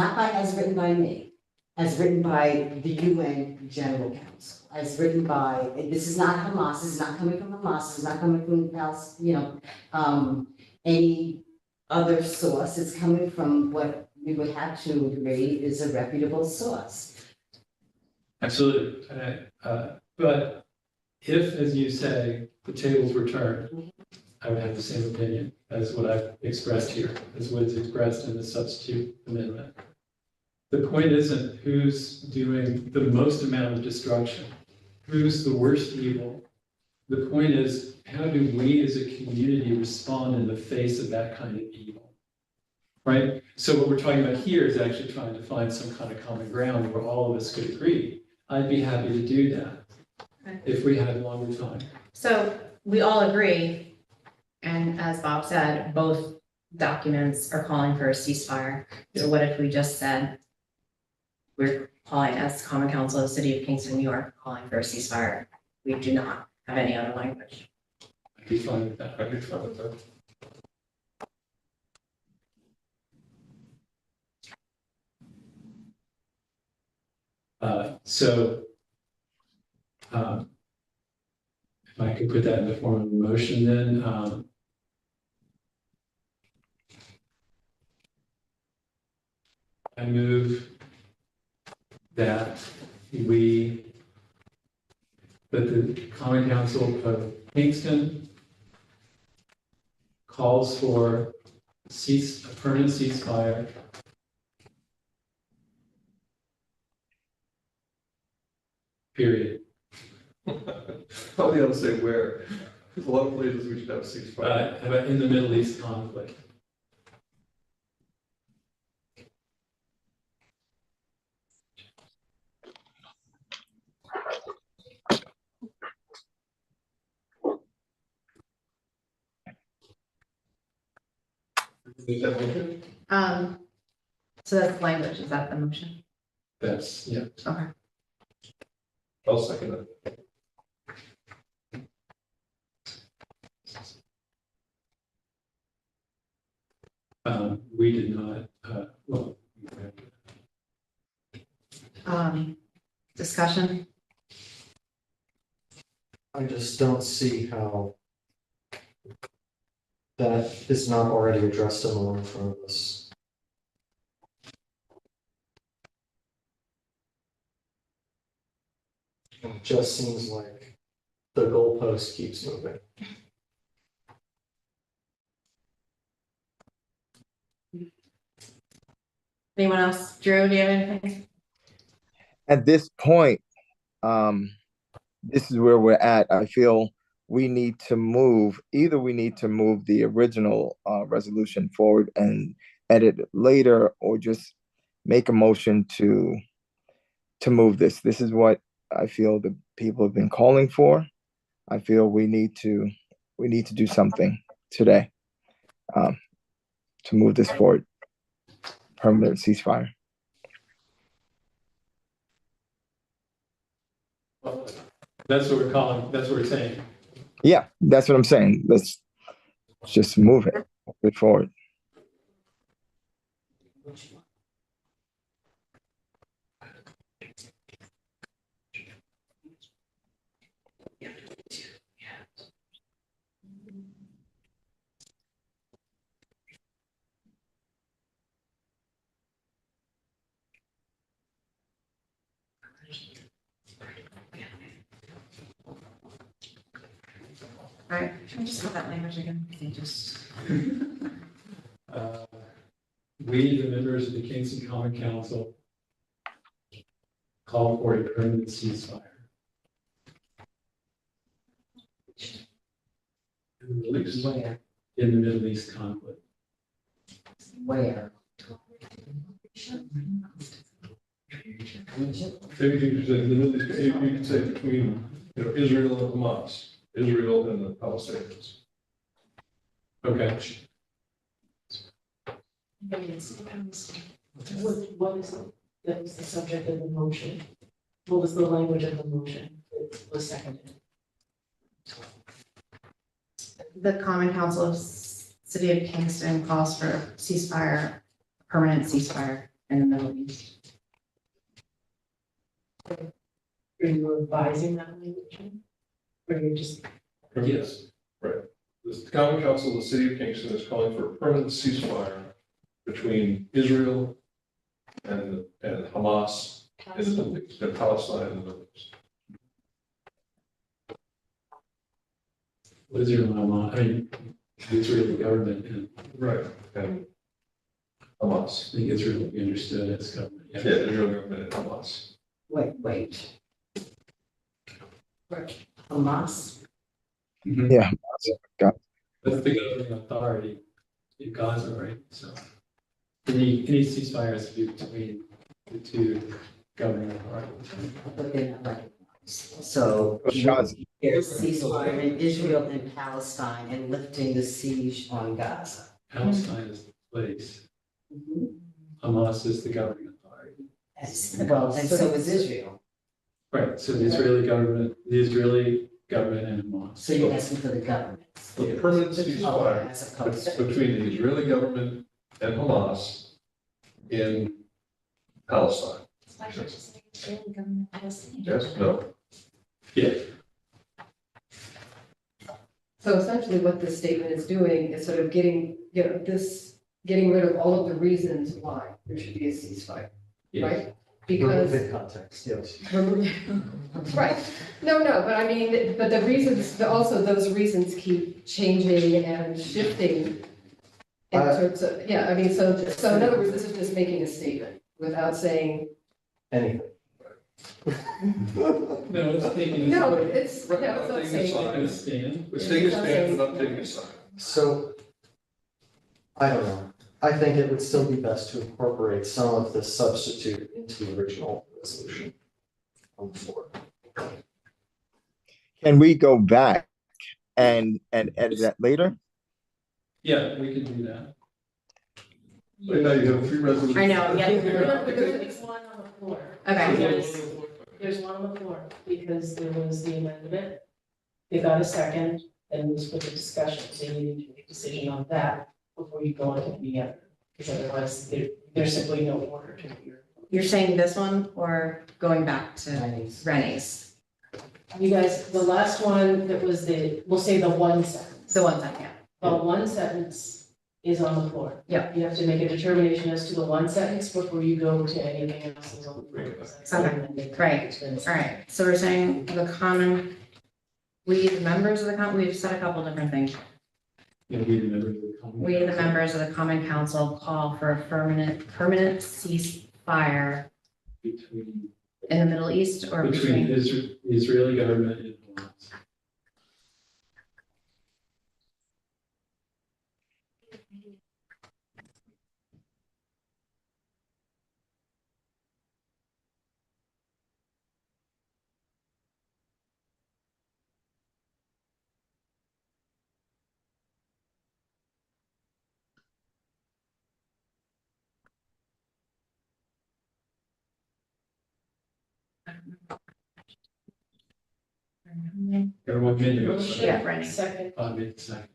written by me, as written by the UN General Council, as written by, this is not Hamas, this is not coming from Hamas, this is not coming from any other source. It's coming from what we would have to agree is a reputable source. Absolutely. But if, as you say, the tables were turned, I would have the same opinion as what I've expressed here, as what is expressed in the substitute amendment. The point isn't who's doing the most amount of destruction, who's the worst evil. The point is, how do we as a community respond in the face of that kind of evil? Right? So what we're talking about here is actually trying to find some kind of common ground where all of us could agree. I'd be happy to do that Okay. if we had longer time. So we all agree, and as Bob said, both documents are calling for a ceasefire. So what if we just said, we're calling as Common Council of the City of Kingston, New York, calling for a ceasefire? We do not have any other language. I'd be fine with that. I'd be fine with that. So, if I could put that in the form of a motion, then, I move that the Common Council of Kingston calls for a permanent ceasefire period. Probably ought to say where. There's a lot of places we should have a ceasefire. How about in the Middle East conflict? Is that motion? So that's language, is that the motion? That's, yeah. Okay. I'll second that. We did not, well, Discussion? I just don't see how that is not already addressed in the one in front of us. It just seems like the goalpost keeps moving. Anyone else? Drew, do you have anything? At this point, this is where we're at. I feel we need to move, either we need to move the original resolution forward and edit it later, or just make a motion to move this. This is what I feel the people have been calling for. I feel we need to do something today to move this forward. Permanent ceasefire. that's what we're calling, that's what we're saying. Yeah, that's what I'm saying. Let's just move it forward. All right, can I just have that language again? We, the members of the Kingston Common Council, call for a permanent ceasefire. In the Middle East. Where? In the Middle East conflict. Where? Maybe you could say in the Middle East, you could say between, Israel and Hamas, Israel and the Palestinians. Okay. What is, that was the subject of the motion? What was the language of the motion that was seconded? The Common Council of City of Kingston calls for ceasefire, permanent ceasefire in the Middle East. Are you revising that language? Or you're just, Yes. Right. The Common Council of the City of Kingston is calling for a permanent ceasefire between Israel and Hamas in the Middle East, and Palestine in the Middle East. What is your Hamas? I mean, the Israeli government, and Right. And Hamas. I think Israel will be understood as government. Yeah, Israel government and Hamas. wait. Hamas? Mhm. Yeah. That's the governing authority in Gaza, right? So any ceasefire has to be between the two governing authority. But they're not recognized. So Shots. there's ceasefire in Israel and Palestine and lifting the siege on Gaza. Palestine is the place. Hamas is the governing authority. Well, and so is Israel. Right, so the Israeli government and Hamas. So you're asking for the government. The permanent Oh, ceasefire as opposed to. between the Israeli government and Hamas in Palestine. Yes, no, Yeah, So essentially what this statement is doing is sort of getting, getting rid of all of the reasons why there should be a ceasefire, yeah. right? Because. Context, yes. Right, no, but I mean, but the reasons, also those reasons keep changing and shifting. In terms of, yeah, I mean, so in other words, this is just making a statement without saying, Anything. No, it's taking. no, it's, no, Right, it's not taking a saying. side. A stand. it's taking a stand, but not taking a side. So, I don't know. I think it would still be best to incorporate some of the substitute into the original resolution on the floor. Can we go back and edit that later? Yeah, we can do that. Right now you have 3 resolutions. I know, I'm getting. There's one on the floor. Okay. There's one on the floor, because there was the amendment. They got a second, and it was for the discussion, so you need to make a decision on that before you go on to the other. Because otherwise, there's simply no order to your. You're saying this one or going back to Rennie's? You guys, the last one that was we'll say the one sentence. The one that, yeah. The one sentence is on the floor. Yep. You have to make a determination as to the one sentence before you go to anything else that's on the floor. Okay, great. All right, so we're saying the common, the members of the we've said a couple different things. Yeah, we the members of the common. We, the council. members of the common council, call for a permanent ceasefire Between in the Middle East or between. the Israeli government and Hamas. Everyone made the motion. Yeah, Rennie. Second. I made the second.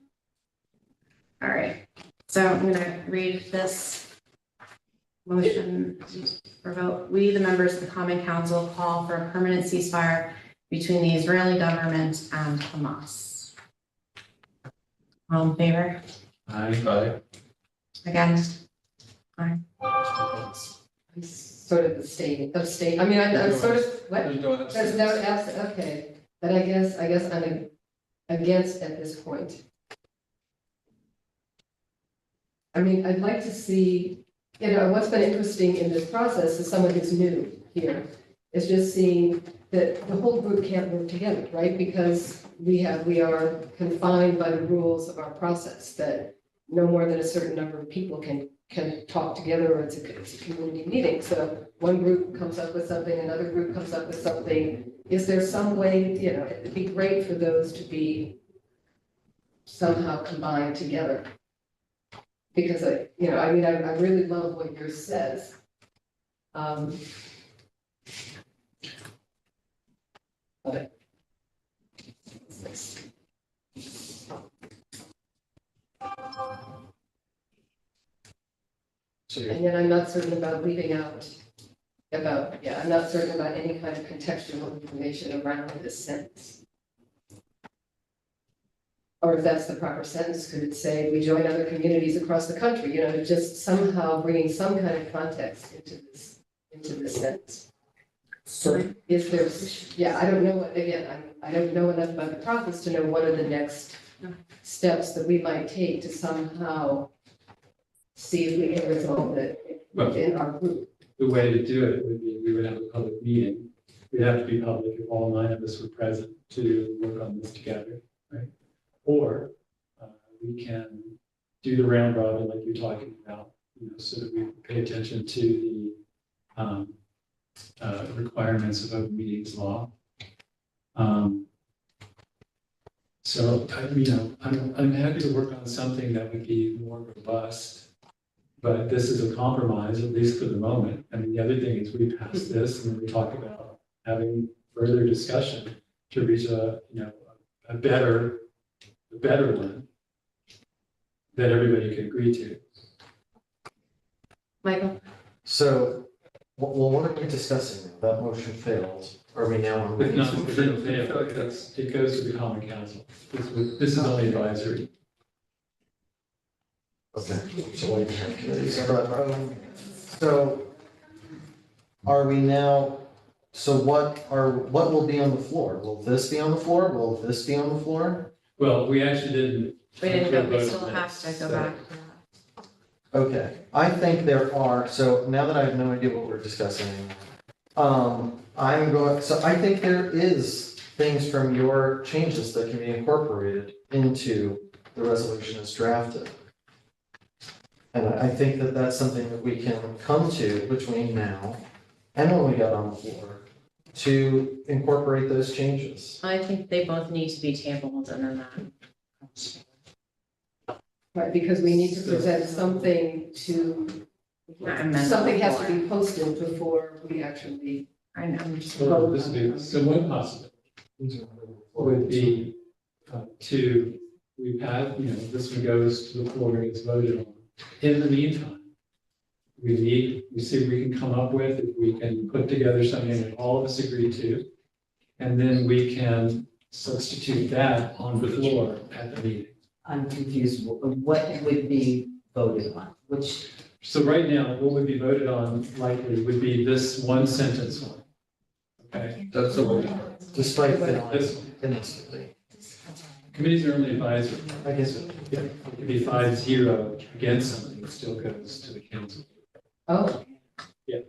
All right, so I'm gonna read this motion for vote. We, the members of the common council, call for a permanent ceasefire between the Israeli government and Hamas. All in favor? Aye. Against? I'm sort of abstain, I mean, I'm sort of, what? There's no There's no absent, okay, then I guess I'm against at this point. I mean, I'd like to see, what's been interesting in this process is someone who's new here, is just seeing that the whole group can't work together, right? Because we are confined by the rules of our process, that no more than a certain number of people can talk together, or it's a community meeting. So one group comes up with something, another group comes up with something. Is there some way, it'd be great for those to be somehow combined together? Because I really love what yours says. But and yet I'm not certain about leaving out I'm not certain about any kind of contextual information around this sentence. Or if that's the proper sentence, could it say, we join other communities across the country, just somehow bringing some kind of context into this sentence. So is there, I don't know, I don't know enough about the process to know what are the next steps that we might take to somehow see if we can resolve it within our group. The way to do it would be, we would have a public meeting. We'd have to be public if all 9 of us were present to work on this together, right? Or we can do the round robin like you're talking about, so that we pay attention to requirements of open meetings law. So, I'm happy to work on something that would be more robust. But this is a compromise, at least for the moment. I mean, the other thing is we pass this and then we talk about having further discussion to reach a better one that everybody can agree to. Michael? So, well, what are we discussing now? That motion failed. Are we now on? But not, it didn't fail, it goes to the common council. This is only advisory. Okay, so what do you have committees? So are we now, so what will be on the floor? Will this be on the floor? Will this be on the floor? Well, we actually didn't. We didn't go, we vote still on have this, to go so- back. Okay, I think there are, so now that I have no idea what we're discussing, so I think there is things from your changes that can be incorporated into the resolution as drafted. And I think that that's something that we can come to between now and when we get on the floor to incorporate those changes. I think they both need to be tabled and then that. Right, because we need to present something to, Amend the something has to floor. be posted before we actually. I know. Well, this would be, so one possibility would be we've had, this one goes to the floor and gets voted on. In the meantime, we see if we can come up with, if we can put together something that all of us agree to, and then we can substitute that on the floor at the meeting. I'm confused, what would be voted on, which, So right now, what would be voted on likely would be this one sentence one. Okay, That's the one. Despite this failing one. instantly. Committees are only advisory. I guess, It could be 5-0 against something, it still goes to the council. Oh. Yeah.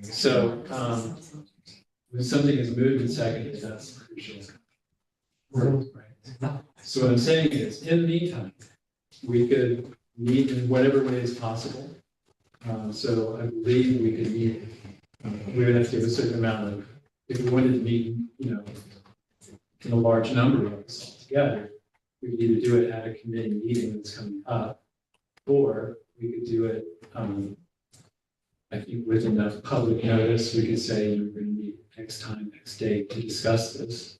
So, when something is moved and seconded, that's crucial. Right. So what I'm saying is, in the meantime, we could meet in whatever way is possible. So I believe we could meet, we would have to give a certain amount of, if we wanted to meet, in a large number of us all together, we could either do it at a committee meeting that's coming up, or we could do it, I think with enough public notice, we could say we're going to meet next time, next date to discuss this.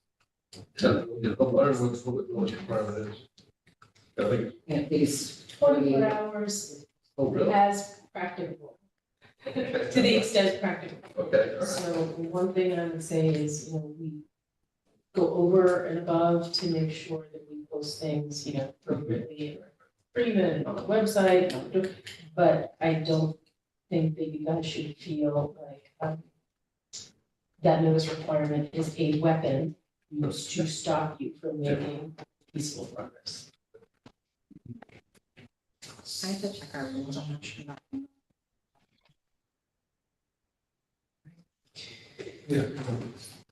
Yeah, I don't know what the requirement is. I think, I think it's 24 hours oh, really? as practicable, to the extent practical. Okay, all right. So one thing I would say is, we go over and above to make sure that we post things, appropriately, or even on the website, but I don't think that you guys should feel like that notice requirement is a weapon used to stop you from making peaceful progress. I have to check our rules, I'm not sure about.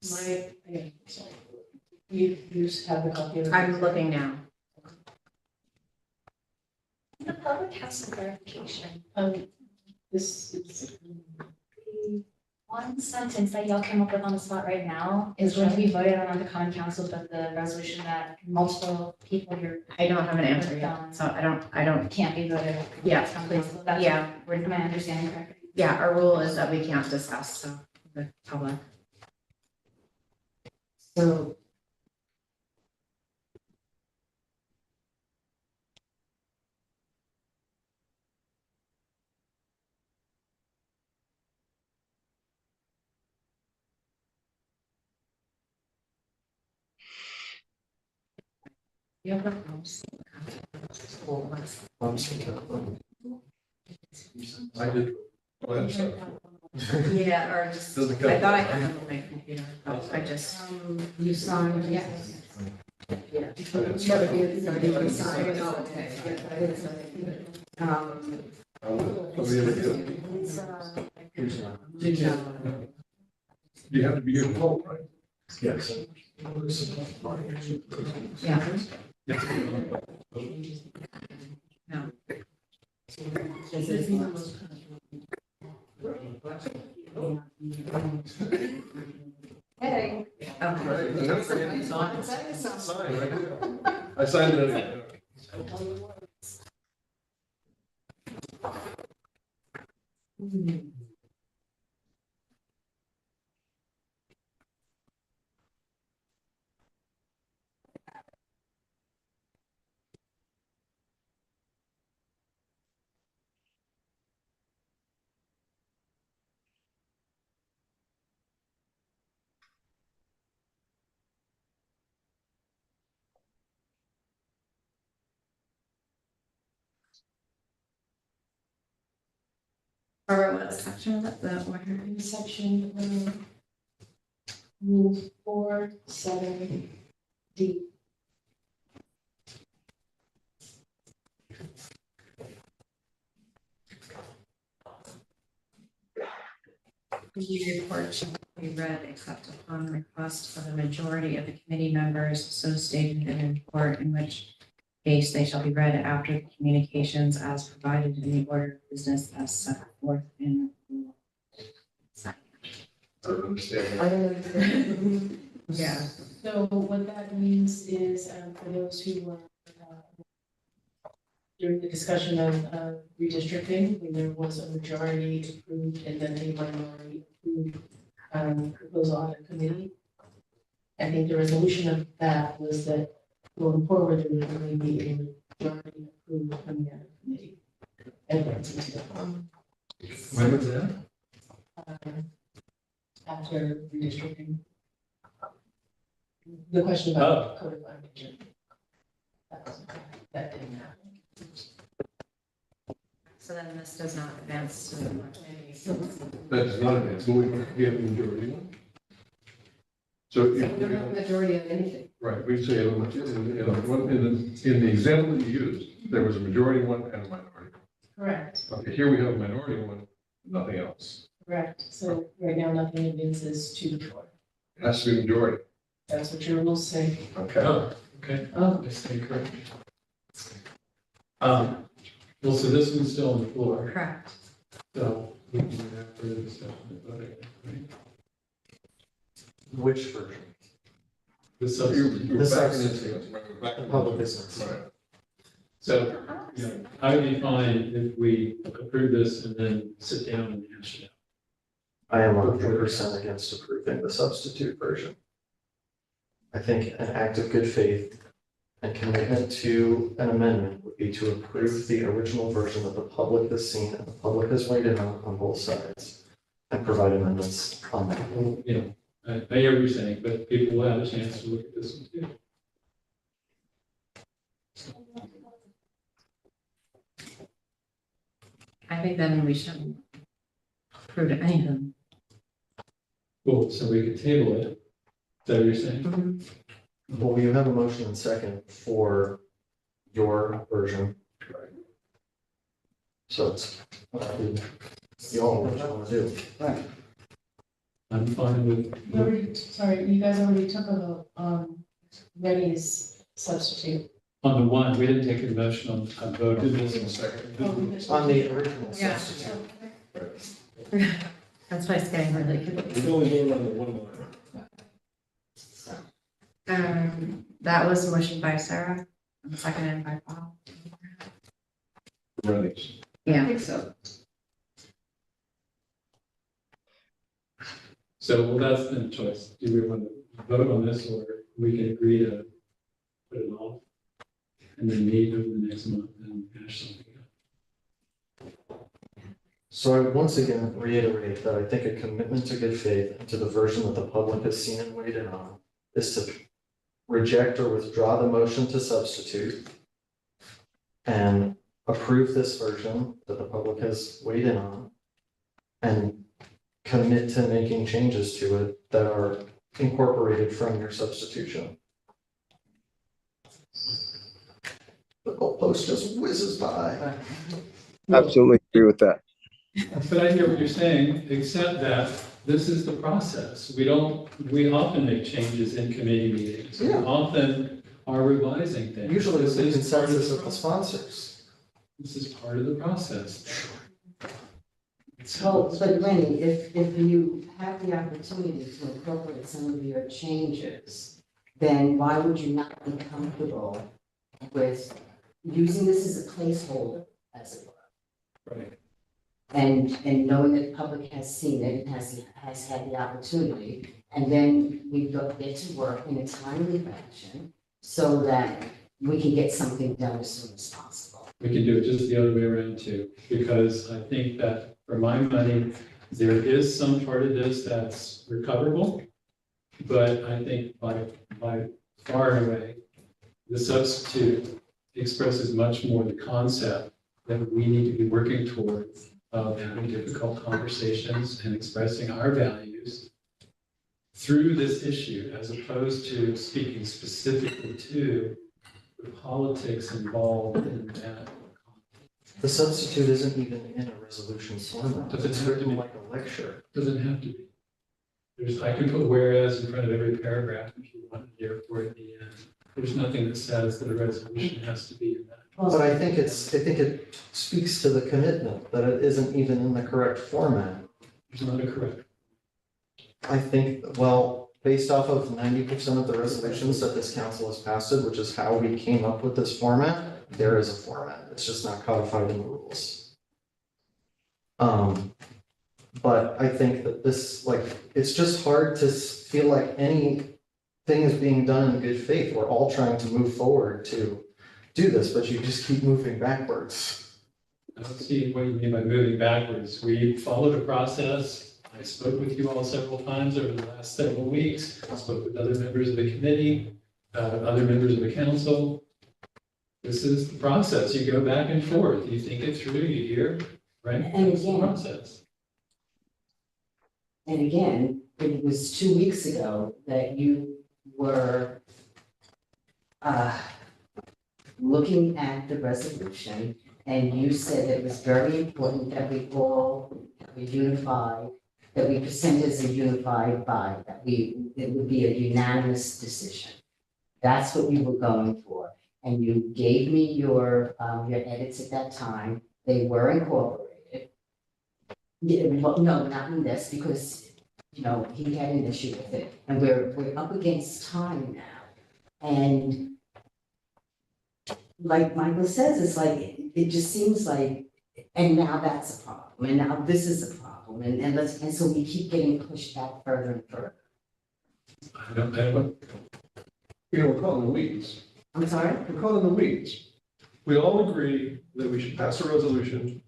Sorry. You just have the copy of it? I'm looking now. The public has some clarification. This is. The one sentence that y'all came up with on the spot right now is going to be voted on the common council, but the resolution that multiple people here I don't have an answer yet, so I don't, can't be voted. Yeah, Please, that's yeah, my understanding correct. yeah, our rule is that we can't discuss, so the public. So. You have a house. I did. Oh, I'm sorry. Yeah, or just, Doesn't I count. thought I had it on my computer, but I just. You signed, yes. Yeah. But you can sign it all, okay, yeah, I didn't sign it either. So we have a deal. You have to be here to vote, right? Yes. Yeah. No. Hey. I signed it anyway. Or what section of that one? In section, rule 4.7D. The report shall be read except upon request of the majority of the committee members so stated in the report, in which case they shall be read after the communications as provided in the order of business as set forth in. I don't understand. I don't understand. Yeah. So what that means is, for those who were, during the discussion of redistricting, when there was a majority approved and then a minority approved proposal on the committee. I think the resolution of that was that going forward, there would only be a majority approved from the other committee. And that's into When was that? after redistricting. The question about codifying region. That didn't happen. So then this does not advance to the. That's not an answer. We have a majority one. So We don't have a majority on anything. right, we say in the example that you used, there was a majority one and a minority. Correct, Okay, here we have a minority one, nothing else. correct. So right now, nothing advances to the floor. It has to be majority. That's what your rules say. Okay. Oh, okay. Oh. I stand corrected. Well, so this one's still on the floor, Correct. so we can do that for the discussion and voting, right? Which version? The You substitute. were The back in substitute. back in Public business. Right. So, you know, I would be fine if we approve this and then sit down and hash it out. I am 100% against approving the substitute version. I think an act of good faith and commitment to an amendment would be to approve the original version that the public has seen and the public has weighed in on both sides and provide amendments on that. You know, I hear what you're saying, but people will have a chance to look at this one too. I think then we shouldn't approve any of them. Cool, so we could table it. Is that what you're saying? Well, you have a motion and second for your version. So it's, you all know what you want to do. I'm fine with. You already, sorry, you guys already took a vote on Reddy's substitute. On the one, we didn't take a motion on vote on Did this this in a one. second. On the original Yeah. substitute. That's why it's getting really We confusing. can only vote on the one line. That was motion by Sarah, and seconded by Paul. Ready. Yeah. I think so. So, well, that's the choice. Do we want to vote on this or we can agree to put it off? And then meet over the next month and hash something out. So I would once again reiterate that I think a commitment to good faith and to the version that the public has seen and weighed in on is to reject or withdraw the motion to substitute and approve this version that the public has weighed in on and commit to making changes to it that are incorporated from your substitution. The goalpost just whizzes by. Absolutely agree with that. But I hear what you're saying, except that this is the process. We often make changes in committee meetings. We Yeah. often are revising things. Usually it's the This is part of consensus the of the process. sponsors. This is part of the process. Well, but Lenny, if you have the opportunity to incorporate some of your changes, then why would you not be comfortable with using this as a placeholder, as it were? Right. And knowing that the public has seen it, and has had the opportunity, and then we get to work in a timely fashion so that we can get something done as soon as possible. We can do it just the other way around too, because I think that for my money, there is some part of this that's recoverable. But I think by far and away, the substitute expresses much more the concept that we need to be working towards of having difficult conversations and expressing our values through this issue, as opposed to speaking specifically to the politics involved in that. The substitute isn't even in a resolution format. Doesn't It's have to written be. like a lecture. Doesn't have to be. I can put whereas in front of every paragraph if you want here for at the end. There's nothing that says that a resolution has to be in that. But I think it speaks to the commitment that it isn't even in the correct format. There's not a correct. I think, well, based off of 90% of the resolutions that this council has passed, which is how we came up with this format, there is a format. It's just not codified in the rules. But I think that this, like, it's just hard to feel like anything is being done in good faith. We're all trying to move forward to do this, but you just keep moving backwards. I don't see what you mean by moving backwards. We followed a process. I spoke with you all several times over the last several weeks. I spoke with other members of the committee, other members of the council. This is the process. You go back and forth. You think it through, you hear, right? And That's the again- process. And again, it was 2 weeks ago that you were looking at the resolution, and you said that it was very important that we unify, that we present as a unified body, that it would be a unanimous decision. That's what you were going for, and you gave me your edits at that time. They were incorporated. Yeah, well, no, not in this, because, he had an issue with it, and we're up against time now. And like Michael says, it's like, it just seems like, and now that's a problem, and now this is a problem, and so we keep getting pushed back further and further. I don't. We're caught in the weeds. I'm sorry? We're caught in the weeds. We all agree that we should pass a resolution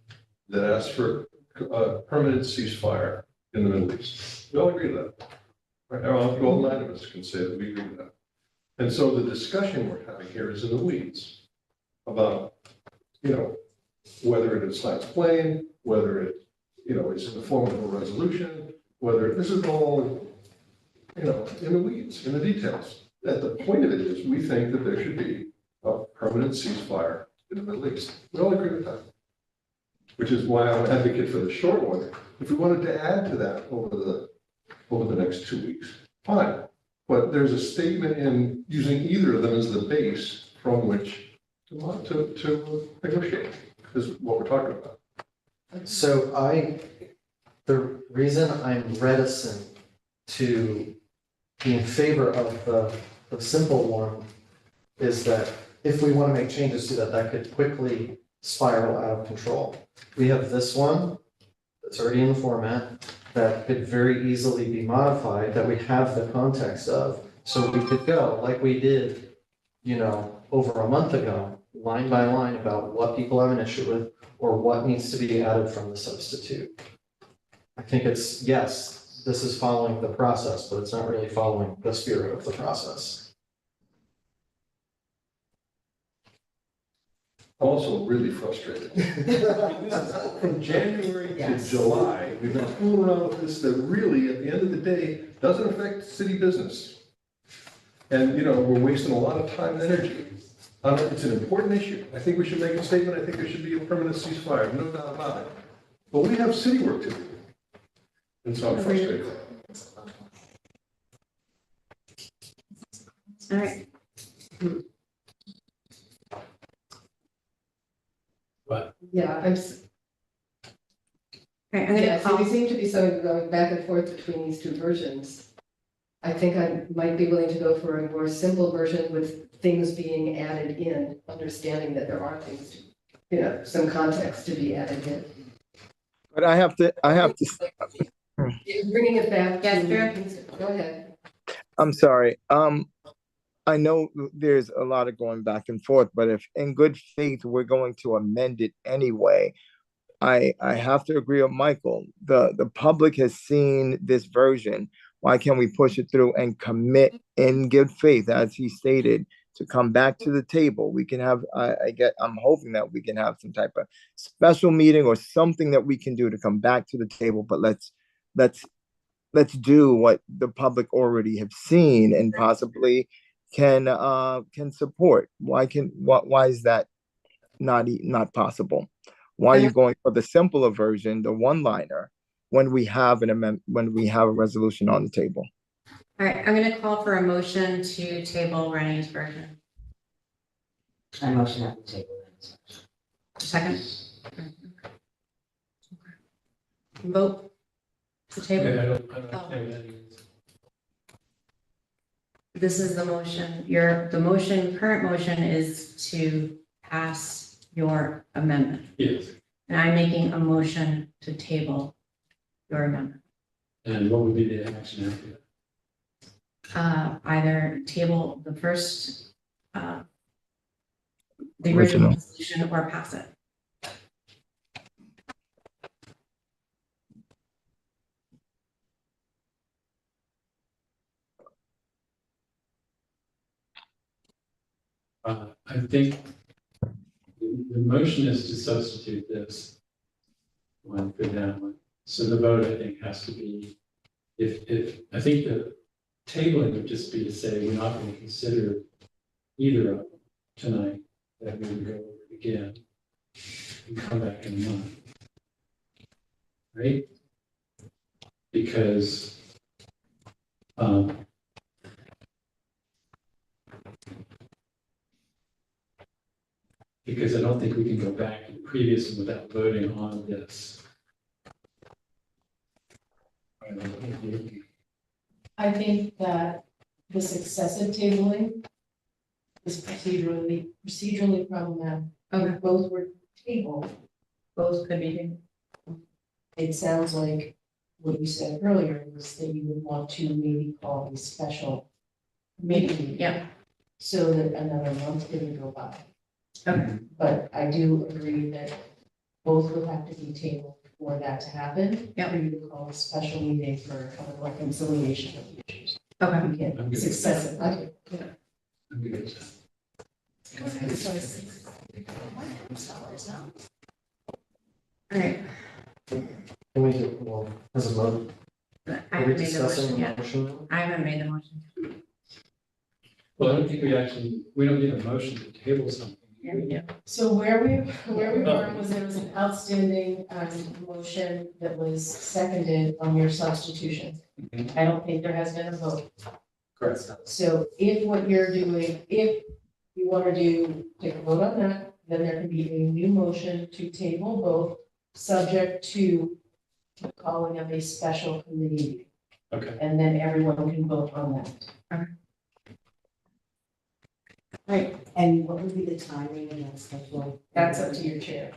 that asks for a permanent ceasefire in the Middle East. We all agree to that. Right now, all nine of us can say that we agree to that. And so the discussion we're having here is in the weeds about, whether it is science plain, whether it, is in the form of a resolution, whether this is all, in the weeds, in the details. At the point of it is, we think that there should be a permanent ceasefire in the Middle East. We all agree with that. Which is why I'm an advocate for the short one. If we wanted to add to that over the next 2 weeks, fine. But there's a statement in using either of them as the base from which to negotiate, is what we're talking about. So the reason I'm reticent to be in favor of the simple one is that if we want to make changes to that could quickly spiral out of control. We have this one that's already in the format that could very easily be modified, that we have the context of. So we could go like we did, over a month ago, line by line about what people have an issue with or what needs to be added from the substitute. I think yes, this is following the process, but it's not really following the spirit of the process. I'm also really frustrated. From January to July, we've been fooling around with this that really, at the end of the day, doesn't affect city business. And, we're wasting a lot of time and energy. It's an important issue. I think we should make a statement. I think there should be a permanent ceasefire, no doubt about it. But we have city work to do. And so I'm frustrated. All right. But Yeah, right, I'm Yeah, gonna so we call, seem to be sort of going back and forth between these two versions. I think I might be willing to go for a more simple version with things being added in, understanding that there are things, to, you know, some context to be added in. But I have to, Bringing it back Yes, to, go ahead. I'm sorry. I know there's a lot of going back and forth, but if in good faith, we're going to amend it anyway, I have to agree with Michael. The public has seen this version. Why can't we push it through and commit in good faith, as he stated, to come back to the table? We can have, I'm hoping that we can have some type of special meeting or something that we can do to come back to the table, but let's do what the public already have seen and possibly can support. Why is that not possible? Why are you going for the simpler version, the one-liner, when we have when we have a resolution on the table? all right, I'm gonna call for a motion to table Rennie's version. I motion at the table. Second. Vote. To table. Okay, I don't know what that means. This is the motion, current motion is to pass your amendment. Yes, And I'm making a motion to table your amendment. and what would be the action after that? Either table the first, the Original. original resolution or pass it. I think the motion is to substitute this one for that one. So the vote, I think, has to be, if, I think the tabling would just be to say, we're not going to consider either of them tonight, that we would go over it again and come back in a month. Right? Because, because I don't think we can go back to the previous one without voting on this. I think that this excessive tabling is procedurally problematic. Okay. Both were tabled. Both could be tabled. It sounds like what you said earlier was that you would want to maybe call a special meeting. Yeah. So that another month didn't go by. Okay. But I do agree that both would have to be tabled for that to happen. Yep. For you to call a special meeting for kind of reconciliation of the issues. Okay. You I'm can't, good it's with that. excessive. I'm good with All right. Can we do, well, as a mode, I are we haven't made the discussing motion the yet. motion? I haven't made the motion. Well, I don't think we don't need a motion to table something. Yeah, we do. So where we were was there was an outstanding motion that was seconded on your substitution. Mhm. I don't think there has been a vote. Correct. So if what you're doing, if you want to take a vote on that, then there can be a new motion to table both, subject to calling of a special committee meeting. Okay. And then everyone can vote on that. Right, and what would be the timing of that schedule? That's up to your chair.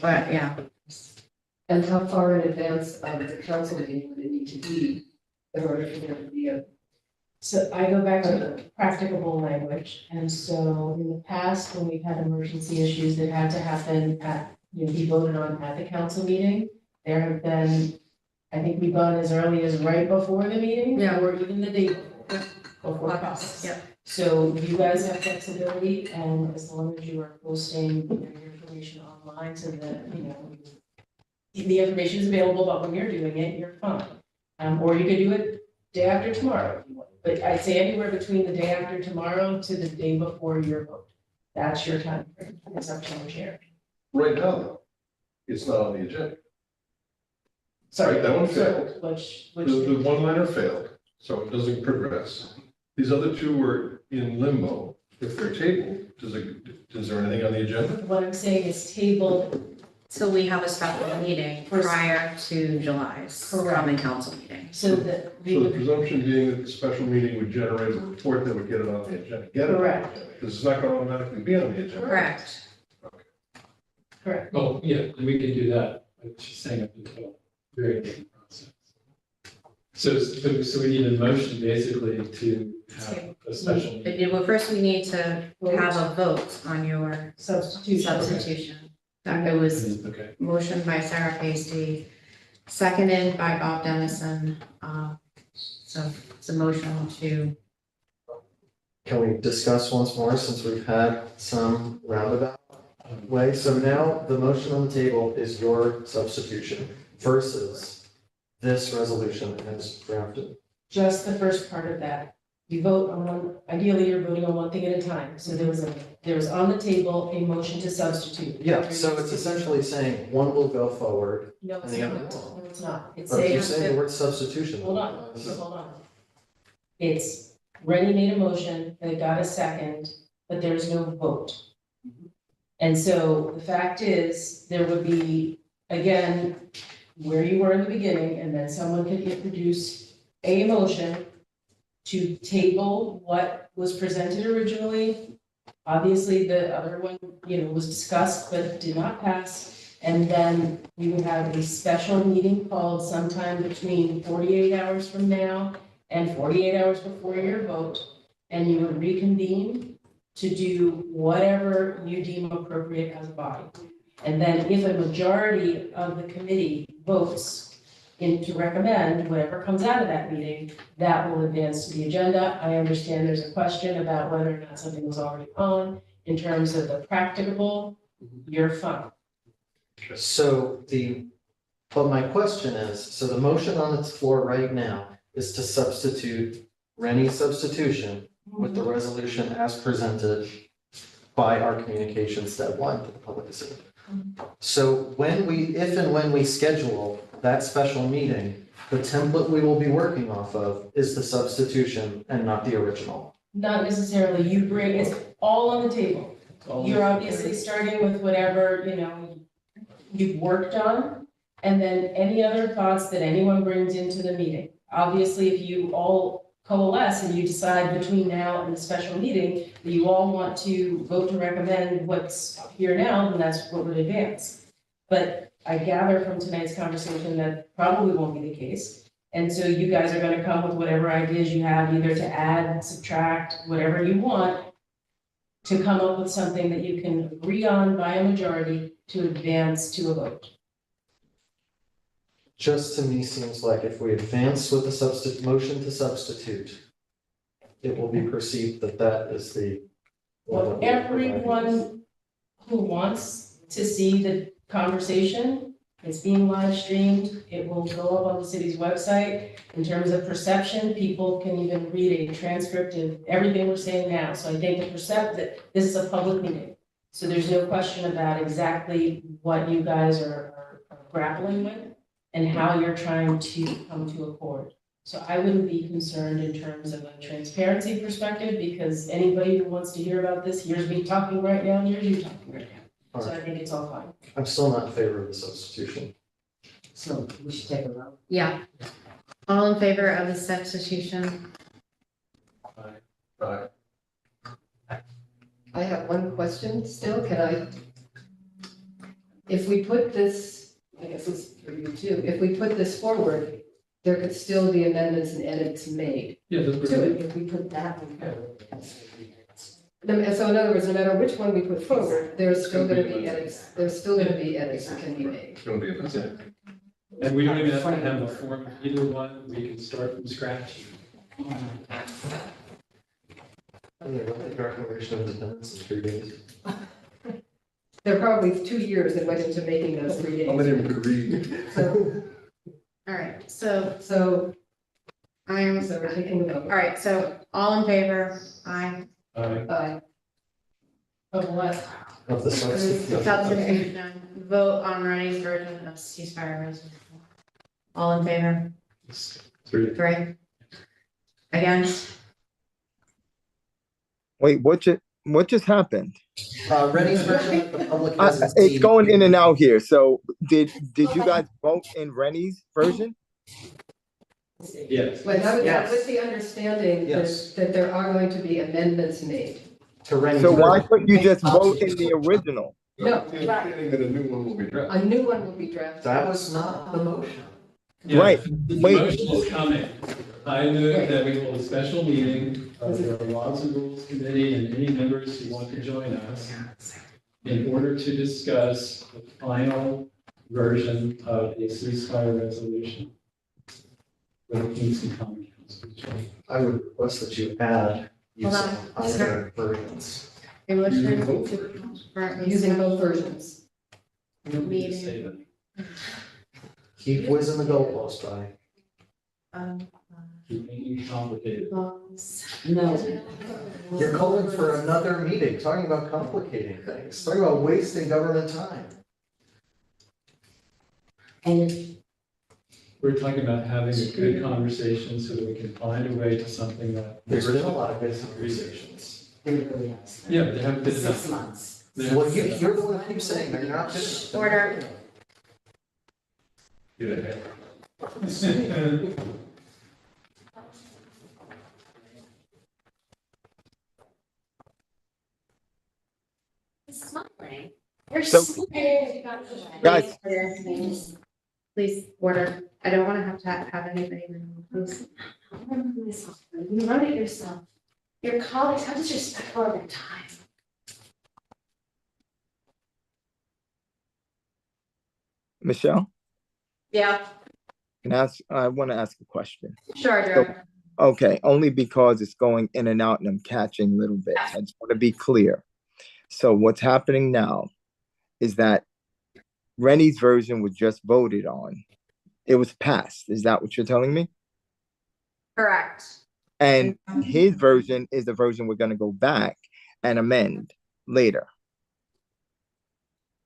But yeah, And how far in advance of the council meeting would it need to be in order for there to be a? So I go back to the practicable language, and so in the past, when we've had emergency issues that had to happen be voted on at the council meeting, there have been, I think we've gone as early as right before the meeting, Yeah. or even the day before process. Yeah. So you guys have flexibility, and as long as you are posting your information online so that, the information is available, but when you're doing it, you're fine. Or you could do it day after tomorrow, if you want. But I'd say anywhere between the day after tomorrow to the day before your vote. That's your time frame. It's up to your chair. Right now, though, it's not on the agenda. Sorry, That one failed. Which. The one-liner failed, so it doesn't progress. These other two were in limbo. If they're tabled, is there anything on the agenda? What I'm saying is table So we have a special meeting prior to July's common council meeting. So that we So the would, presumption being that the special meeting would generate a report that would get it on the agenda. Get it on the Correct. agenda. This is not going to automatically be on the agenda. Correct. correct. Oh, yeah, we can do that, but she's saying up until very late in the process. So we need a motion basically to have a special meeting. Well, first we need to have a vote on your Substitution. substitution. That it was Okay, motion by Sarah Pasty, seconded by Bob Dennison. So it's a motion to, Can we discuss once more since we've had some roundabout way? So now the motion on the table is your substitution versus this resolution as drafted. Just the first part of that. You vote on one, ideally you're voting on one thing at a time. So there was on the table a motion to substitute. Yeah, so it's essentially saying one will go forward. No, it's and the not. other won't. No, it's not. It's But you're saying, saying the word substitution. hold on, hold on. It's, Rennie made a motion, and it got a second, but there's no vote. And so the fact is, there would be, again, where you were in the beginning, and then someone could introduce a motion to table what was presented originally. Obviously, the other one, was discussed, but did not pass. And then we would have a special meeting called sometime between 48 hours from now and 48 hours before your vote. And you would reconvene to do whatever you deem appropriate as a body. And then if a majority of the committee votes to recommend whatever comes out of that meeting, that will advance to the agenda. I understand there's a question about whether or not something was already on. In terms of the practicable, you're fine. So but my question is, so the motion on its floor right now is to substitute Rennie's substitution with the resolution as presented by our communications deadline to the public assembly. So if and when we schedule that special meeting, the template we will be working off of is the substitution and not the original. Not necessarily, you bring, it's all on the table. You're obviously starting with whatever, you've worked on, and then any other thoughts that anyone brings into the meeting. Obviously, if you all coalesce and you decide between now and the special meeting that you all want to vote to recommend what's here now, then that's what would advance. But I gather from tonight's conversation that probably won't be the case. And so you guys are gonna come with whatever ideas you have, either to add, subtract, whatever you want, to come up with something that you can agree on by a majority to advance to a vote. Just to me seems like if we advance with the motion to substitute, it will be perceived that that is the. Well, everyone who wants to see the conversation, it's being live streamed, it will go up on the city's website. In terms of perception, people can even read a transcript of everything we're saying now. So I think that this is a public meeting. So there's no question about exactly what you guys are grappling with and how you're trying to come to accord. So I wouldn't be concerned in terms of a transparency perspective, because anybody who wants to hear about this, here's me talking right now, and here's you talking right now. So I think it's all fine. I'm still not in favor of the substitution. So we should take a vote. yeah. All in favor of the substitution? Right. I have one question still, if we put this, I guess it's for you too, if we put this forward, there could still be amendments and edits made yeah, that's to what it. If we put that one forward. So in other words, no matter which one we put forward, there's still gonna be edits, that can be made. It's gonna be a mistake. and we don't even have to have a form of either one, we can start from scratch. I mean, what the Declaration of Independence in 3 days. There are probably 2 years that went into making those 3 days. How many of them could read? So, All right, so so I'm, we're taking the vote. all right, so all in favor? Aye. Of what? Of the substitution. Substitution, vote on Rennie's version of ceasefire resolution. All in favor? 3. Against? Wait, What just happened? Rennie's version, the public hasn't It's seen. going in and out here. So did you guys vote in Rennie's version? Yes. But that Yes. was the understanding Yes. that there are going to be amendments made. To Rennie's. So why version. couldn't you just vote in the original? No. Indicating that a new one will be drafted. A new one will be drafted. That was not the motion. Yeah, Right. The Wait. motion is coming. I move that we hold a special meeting of the Laws and Rules Committee and any members who want to join us in order to discuss the final version of a ceasefire resolution for the Kingston Common Council. I would request that you add Hold using on. either versions. A motion Using both to- versions. for a Using both versions. I don't need to say that. Keep whizzing the goalpost by. Keep making it complicated. laws. No. You're calling for another meeting, talking about complicating things, talking about wasting government time. And We're talking about having a good conversation so that we can find a way to something that. There's been a lot of good conversations. there really is. Yeah, but there haven't been enough. 6 months. There haven't Well, been enough. you're the one who keeps saying they're not just. Order. Smiling. You're So- smiling. Guys. Please, order. I don't want to have anybody remove, please. You wrote it yourself. Your colleagues, how disrespectful of their time. Michelle, Yeah, I want to ask a question. sure, Drew. Okay, only because it's going in and out and I'm catching little bits. I just want to be clear. So what's happening now is that Rennie's version was just voted on. It was passed. Is that what you're telling me? Correct. And his version is the version we're going to go back and amend later.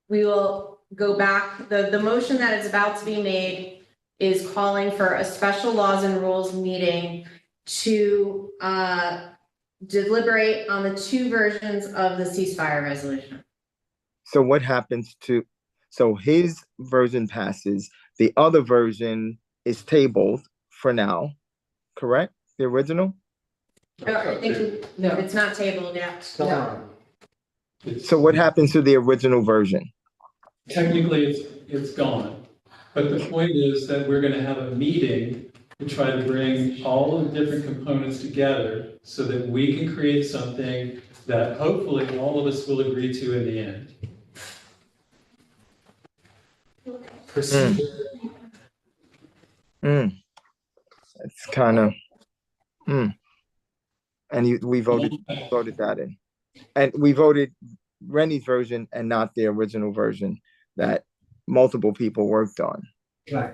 We will go back. The motion that is about to be made is calling for a special laws and rules meeting to deliberate on the two versions of the ceasefire resolution. So what happens to, so his version passes, the other version is tabled for now, correct? The original? I think No. it's not tabled yet. Come No. on. So what happens to the original version? Technically, it's gone, but the point is that we're gonna have a meeting to try to bring all the different components together so that we can create something that hopefully all of us will agree to in the end. Procedure. It's kind of, and we voted that in. And we voted Rennie's version and not the original version that multiple people worked on. Right.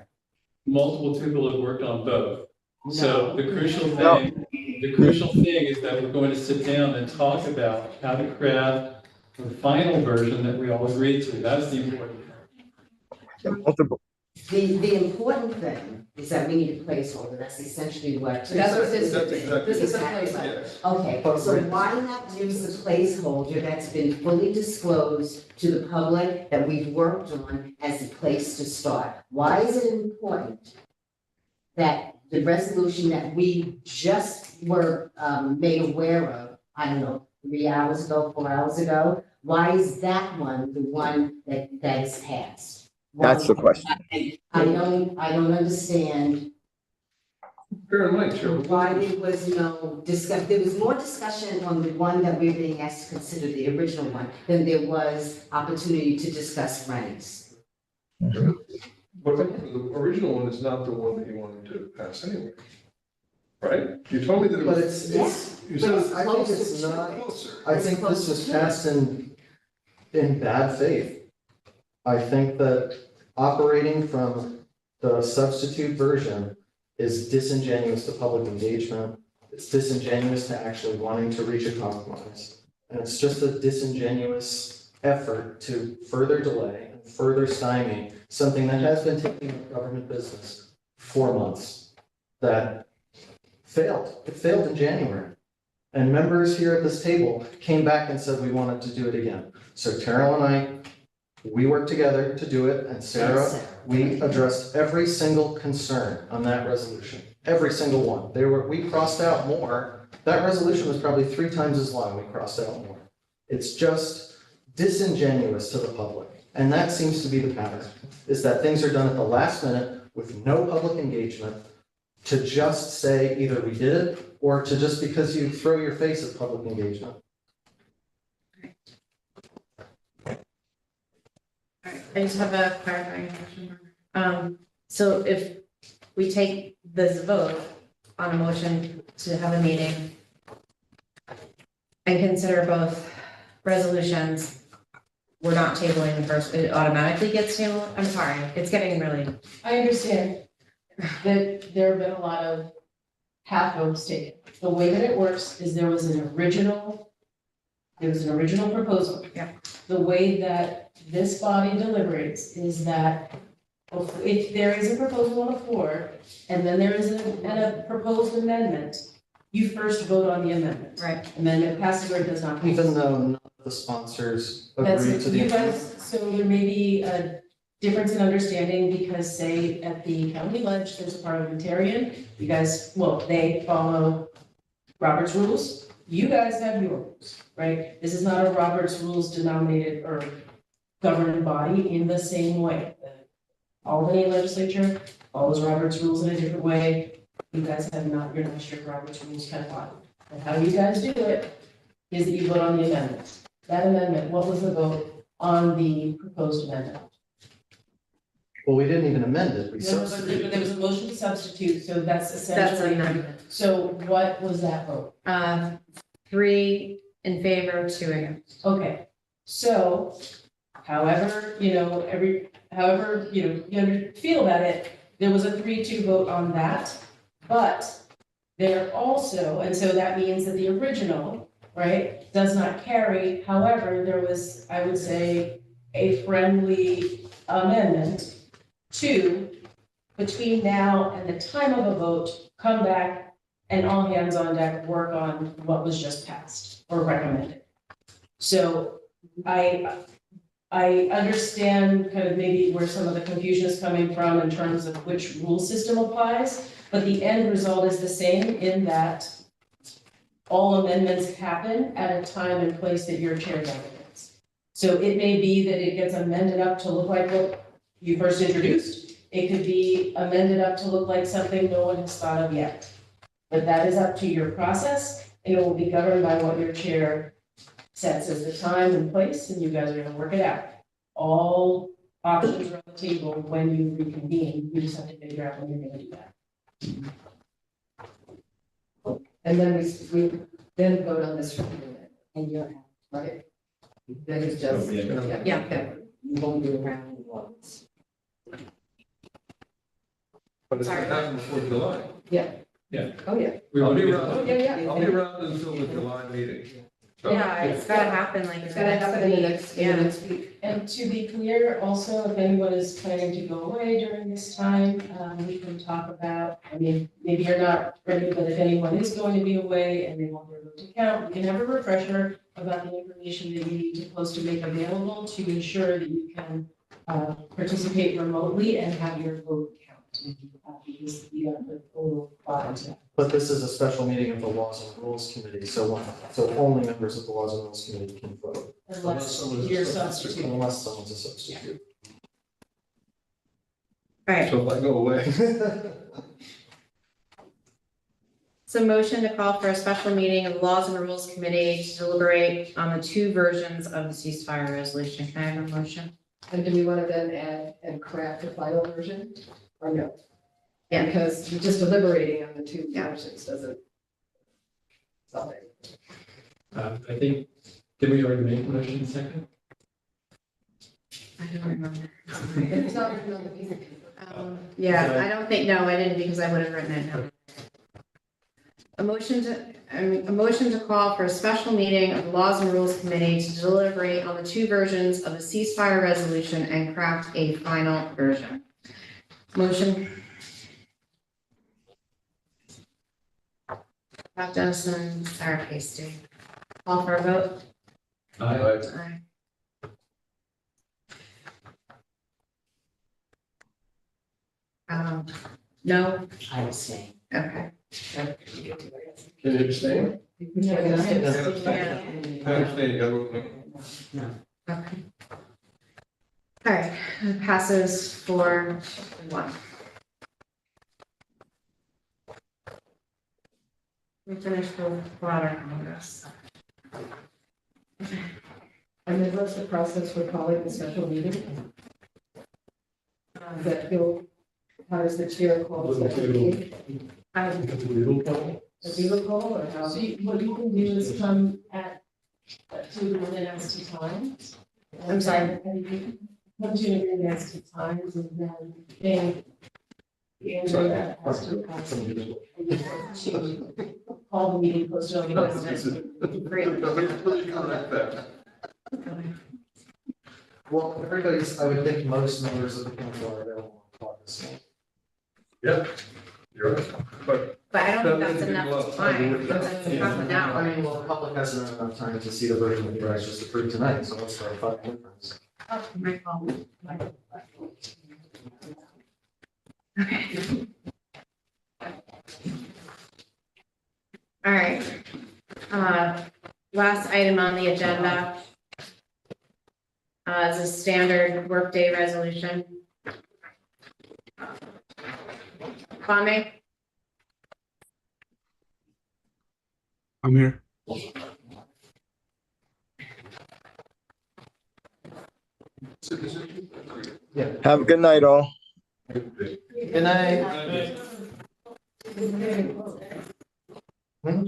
Multiple people have worked on both. So the crucial No. thing is that we're going to sit down and talk about how to craft the final version that we all agreed to. That's the important part. Multiple, The important thing is that we need a placeholder, that's essentially what. That's what this That's is. exactly. This is a Exactly. placeholder. Yes. Okay, so why not use the placeholder that's been fully disclosed to the public that we've worked on as a place to start? Why is it important that the resolution that we just were made aware of, I don't know, 3 hours ago, 4 hours ago? Why is that one the one that is passed? that's the question. I don't understand Bear in mind, Chair. why there was no there was more discussion on the one that we're being asked to consider, the original one, than there was opportunity to discuss Rennie's. But the original one is not the one that you wanted to pass anyway. Right? You told me that it But was. You said But it's I think it's not, closer. I think this was passed in bad faith. I think that operating from the substitute version is disingenuous to public engagement. It's disingenuous to actually wanting to reach a compromise. And it's just a disingenuous effort to further delay and further stymie something that has been taking up government business for 4 months that failed. It failed in January. And members here at this table came back and said we wanted to do it again. So Terrell and I, we worked together to do it, and Sarah, we addressed every single concern on that resolution, every single one. We crossed out more. That resolution was probably 3 times as long, we crossed out more. It's just disingenuous to the public. And that seems to be the pattern, is that things are done at the last minute with no public engagement to just say either we did it or to just because you throw your face at public engagement. I just have a clarifying question. So if we take this vote on a motion to have a meeting and consider both resolutions, we're not tabling the first, it automatically gets tabled? I'm sorry, it's getting really. I understand that there have been a lot of half votes taken. The way that it works is there was an original proposal. Yeah. The way that this body deliberates is that if there is a proposal on the floor and then there is a proposed amendment, you first vote on the amendment. Right. Amendment passes or it does not. pass. Even though none of the sponsors That's agree it. to the You amendment. guys, so there may be a difference in understanding because say at the county lunch, there's a parliamentarian. You guys, well, they follow Robert's rules. You guys have your rules, right? This is not a Robert's rules denominated or governing body in the same way. The Albany legislature follows Robert's rules in a different way. You guys have not, you're not strict Robert's rules kind of body. And how you guys do it is that you vote on the amendment. That amendment, what was the vote on the proposed amendment? Well, we didn't even amend it, we There was substituted. a motion to substitute, so that's That's essentially. an amendment. So what was that vote? 3 in favor, 2 against. Okay, so however, however, you feel about it, there was a 3-2 vote on that. But there also, and so that means that the original, right, does not carry. However, there was, I would say, a friendly amendment to, between now and the time of a vote, come back and all hands on deck work on what was just passed or recommended. So I understand kind of maybe where some of the confusion is coming from in terms of which rule system applies, but the end result is the same in that all amendments happen at a time and place that your chair delegates. So it may be that it gets amended up to look like what you first introduced. It could be amended up to look like something no one has thought of yet. But that is up to your process, and it will be governed by what your chair sets as the time and place, and you guys are gonna work it out. All options are on the table when you reconvene, you just have to figure out when you're gonna do that. And then we then vote on this. And you're, Right? That is just. Yeah. Okay. you won't be around once. But it's gonna happen before July. Yeah. Yeah. Oh, yeah. We I'll want to be get around, Yeah, yeah. I'll be around until the July meeting. So- Yeah, it's gotta happen like. It's gonna happen in the next, in the next week. And to be clear, also, if anyone is planning to go away during this time, we can talk about, I mean, maybe you're not ready, but if anyone is going to be away and they want their vote to count, we can have a refresher about the information that you need to post to make available to ensure that you can participate remotely and have your vote count. Because you got the total bottom. But this is a special meeting of the Laws and Rules Committee, so only members of the Laws and Rules Committee can vote. Unless someone's a you're substitute. substituting. Unless someone's a substitute. All right, So if I go away. so motion to call for a special meeting of the Laws and Rules Committee to deliberate on the 2 versions of the ceasefire resolution. Can I have a motion? And do we want to then add and craft the final version or no? Yeah. Because just deliberating on the 2 Yeah. versions doesn't. Solve it. I think, did we already make the motion second? I don't remember. It's not written on the piece of paper. Yeah, I don't think, no, I didn't because I would have written it down. A motion to call for a special meeting of the Laws and Rules Committee to deliberate on the 2 versions of the ceasefire resolution and craft a final version. Motion, Bob Dennison, Sarah Hasty. Call for a vote? Aye. No? I abstain. Okay. Can you abstain? Yeah. I abstain, I vote no. Okay. All right, it passes 4-1. We finished the water Congress. And then what's the process for calling the special meeting? That Bill, how does the chair call the special meeting? A legal call or how? So what you can do is come at, to an agreement as to times. I'm sorry. Come to an agreement as to times and then Andrea has to call the meeting posted on the website. Well, everybody's, I would think most members of the council are available on call this one. Yep, you're right, but. But I don't think that's enough time. That's half an I hour. mean, well, the public hasn't had enough time to see the version that you guys just approved tonight, so what's the fucking difference? Oh, my phone. Okay. All right. Last item on the agenda is a standard workday resolution. Kwame? I'm here. Have a good night, all. Good night. No,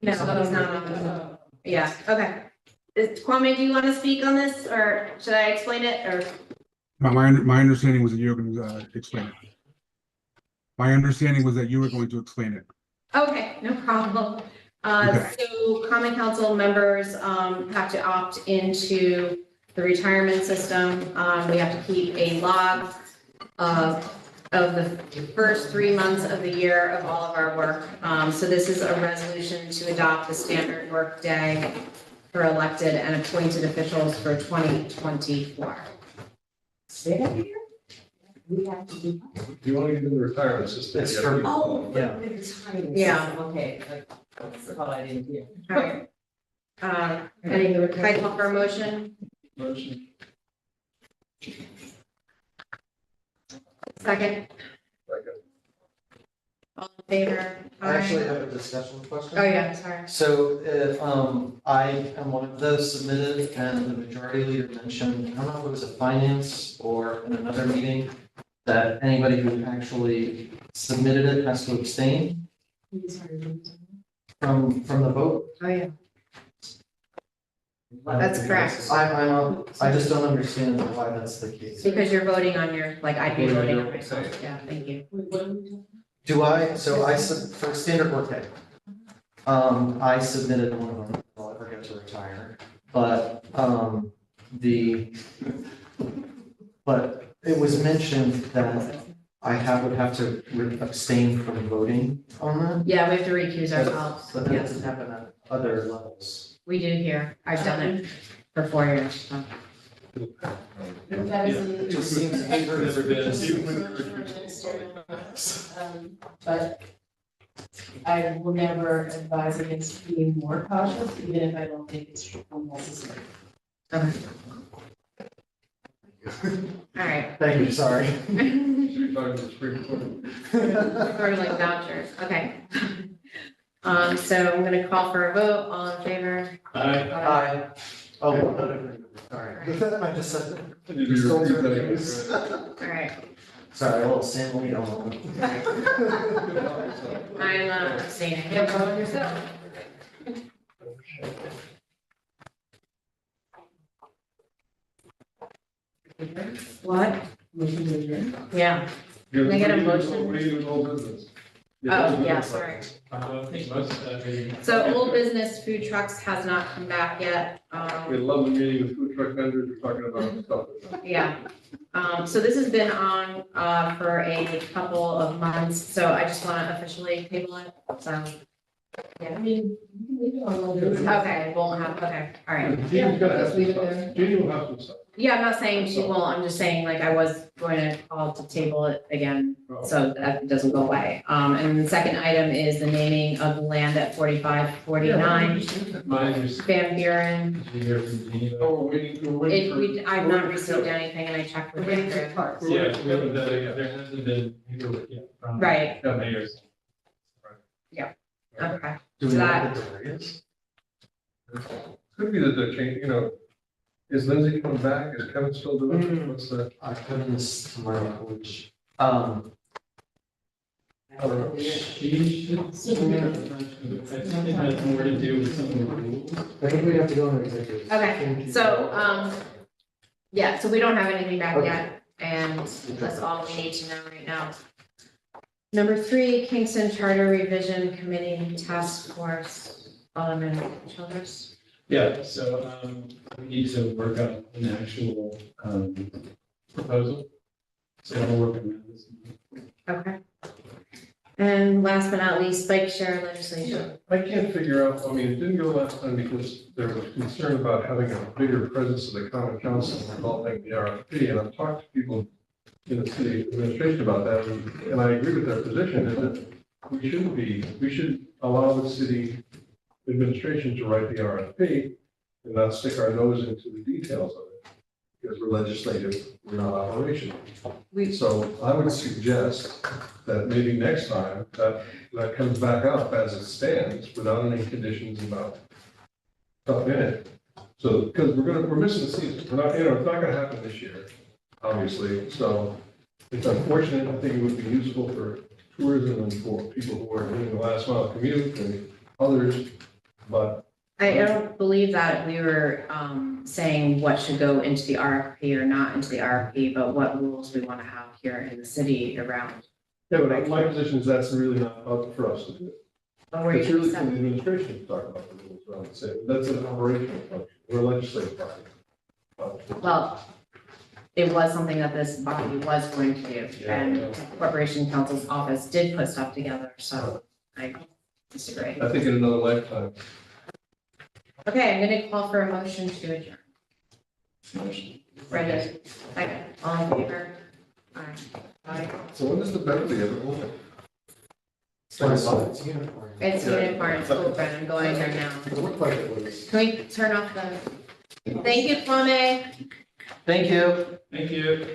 he's not on the, yeah, okay. Kwame, do you want to speak on this, or should I explain it, or? My understanding was that you were going to explain it. My understanding was that you were going to explain it. Okay, no problem. Okay. So common council members have to opt into the retirement system. We have to keep a log of the first 3 months of the year of all of our work. So this is a resolution to adopt the standard work day for elected and appointed officials for 2024. Say that here? We have to do. Do you want to get into the retirement system? It's for- Oh, Yeah. Yeah. Okay, that's what I didn't hear. All right. Can I call for a motion? Motion. Second, all in favor? I actually have a discussion question. Oh, yeah, sorry. So if, I am one of those submitted and the majority leader mentioned, I don't know if it was a finance or in another meeting, that anybody who actually submitted it has to abstain from the vote. Oh, yeah. That's correct. I just don't understand why that's the case. Because you're voting on your, like, I'd be voting on myself. Yeah, thank you. Do I, for standard workday, I submitted one of them, I'll ever get to retire, but, but it was mentioned that I would have to abstain from voting on that. Yeah, we have to recuse ourselves. But that Yes, doesn't happen at other levels. we do here. I've done it for 4 years. So. It just seems But I will never advise against being more cautious, even if I don't think it's necessary. Okay. All right. Thank you, sorry. Sort of like vouchers. Okay. So I'm gonna call for a vote. All in favor? Aye. Oh, no, sorry. I just said. All right. Sorry, a little San Leon. I'm abstaining. Yeah, vote on yourself. What? Yeah. Can I get a motion? What do you do in old business? Oh, yeah, sorry. I think most of that meeting. So old business food trucks has not come back yet. We had a lovely meeting with food truck vendors, we're talking about stuff. Yeah, so this has been on, for a couple of months, so I just wanna officially table it, so. Yeah, I mean, we can leave it on all day. okay, won't have, okay, all right. Jeannie's gonna have Just some leave it stuff. there. Jeannie will have some stuff. Yeah, I'm not saying she won't, I'm just saying, like, I was going to call to table it again, so that it doesn't go away. And the second item is the naming of the land at 4549 Van Buren. Oh, we're waiting for. I've not received anything, and I checked with Waiting for Andrew. parts. Yeah, we haven't done it yet. There hasn't been, yeah. Right. Yeah, mayors. Okay, Do we know what Could be that they're changing, you know, is Lindsay coming back? Is Kevin still doing it? What's the? Kevin's tomorrow, which, I don't know. She should. I think it has more to do with some of the rules. I think we have to go into executive. Okay, so, yeah, so we don't have anything back yet, and that's all we need to know right now. Number 3, Kingston Charter Revision Committee Task Force, Alderman Childress. Yeah, so, we need to work out an actual, proposal. So we'll work on this. Okay. And last but not least, bike share legislation. I can't figure out, I mean, it didn't go last time because there was concern about having a bigger presence of the common council involving the RFP, and I've talked to people in the city administration about that, and I agree with their position, is that we should allow the city administration to write the RFP and not stick our nose into the details of it, because we're legislative, we're not operational. So I would suggest that maybe next time that comes back up as it stands without any conditions about stuff in it. So, because we're missing the season. We're not, it's not gonna happen this year, obviously. So it's unfortunate. I think it would be useful for tourism and for people who are doing the last mile commute and others, but I don't believe that we were saying what should go into the RFP or not into the RFP, but what rules we want to have here in the city around. yeah, but my position is that's really not up for us to do. But we're It's really for the using some- administration to talk about the rules around the city. That's an operational function. We're a legislative body. Well, it was something that this body was going to do, and the Corporation Counsel's office did put stuff together, so I disagree. I think in another lifetime. Okay, I'm gonna call for a motion to adjourn. Brenda, second, all in favor? Aye. So when does the Beverly ever open? It's uniform, it's open, I'm going there now. It looked like it was. Can we turn off the, thank you, Kwame. Thank you. Thank you.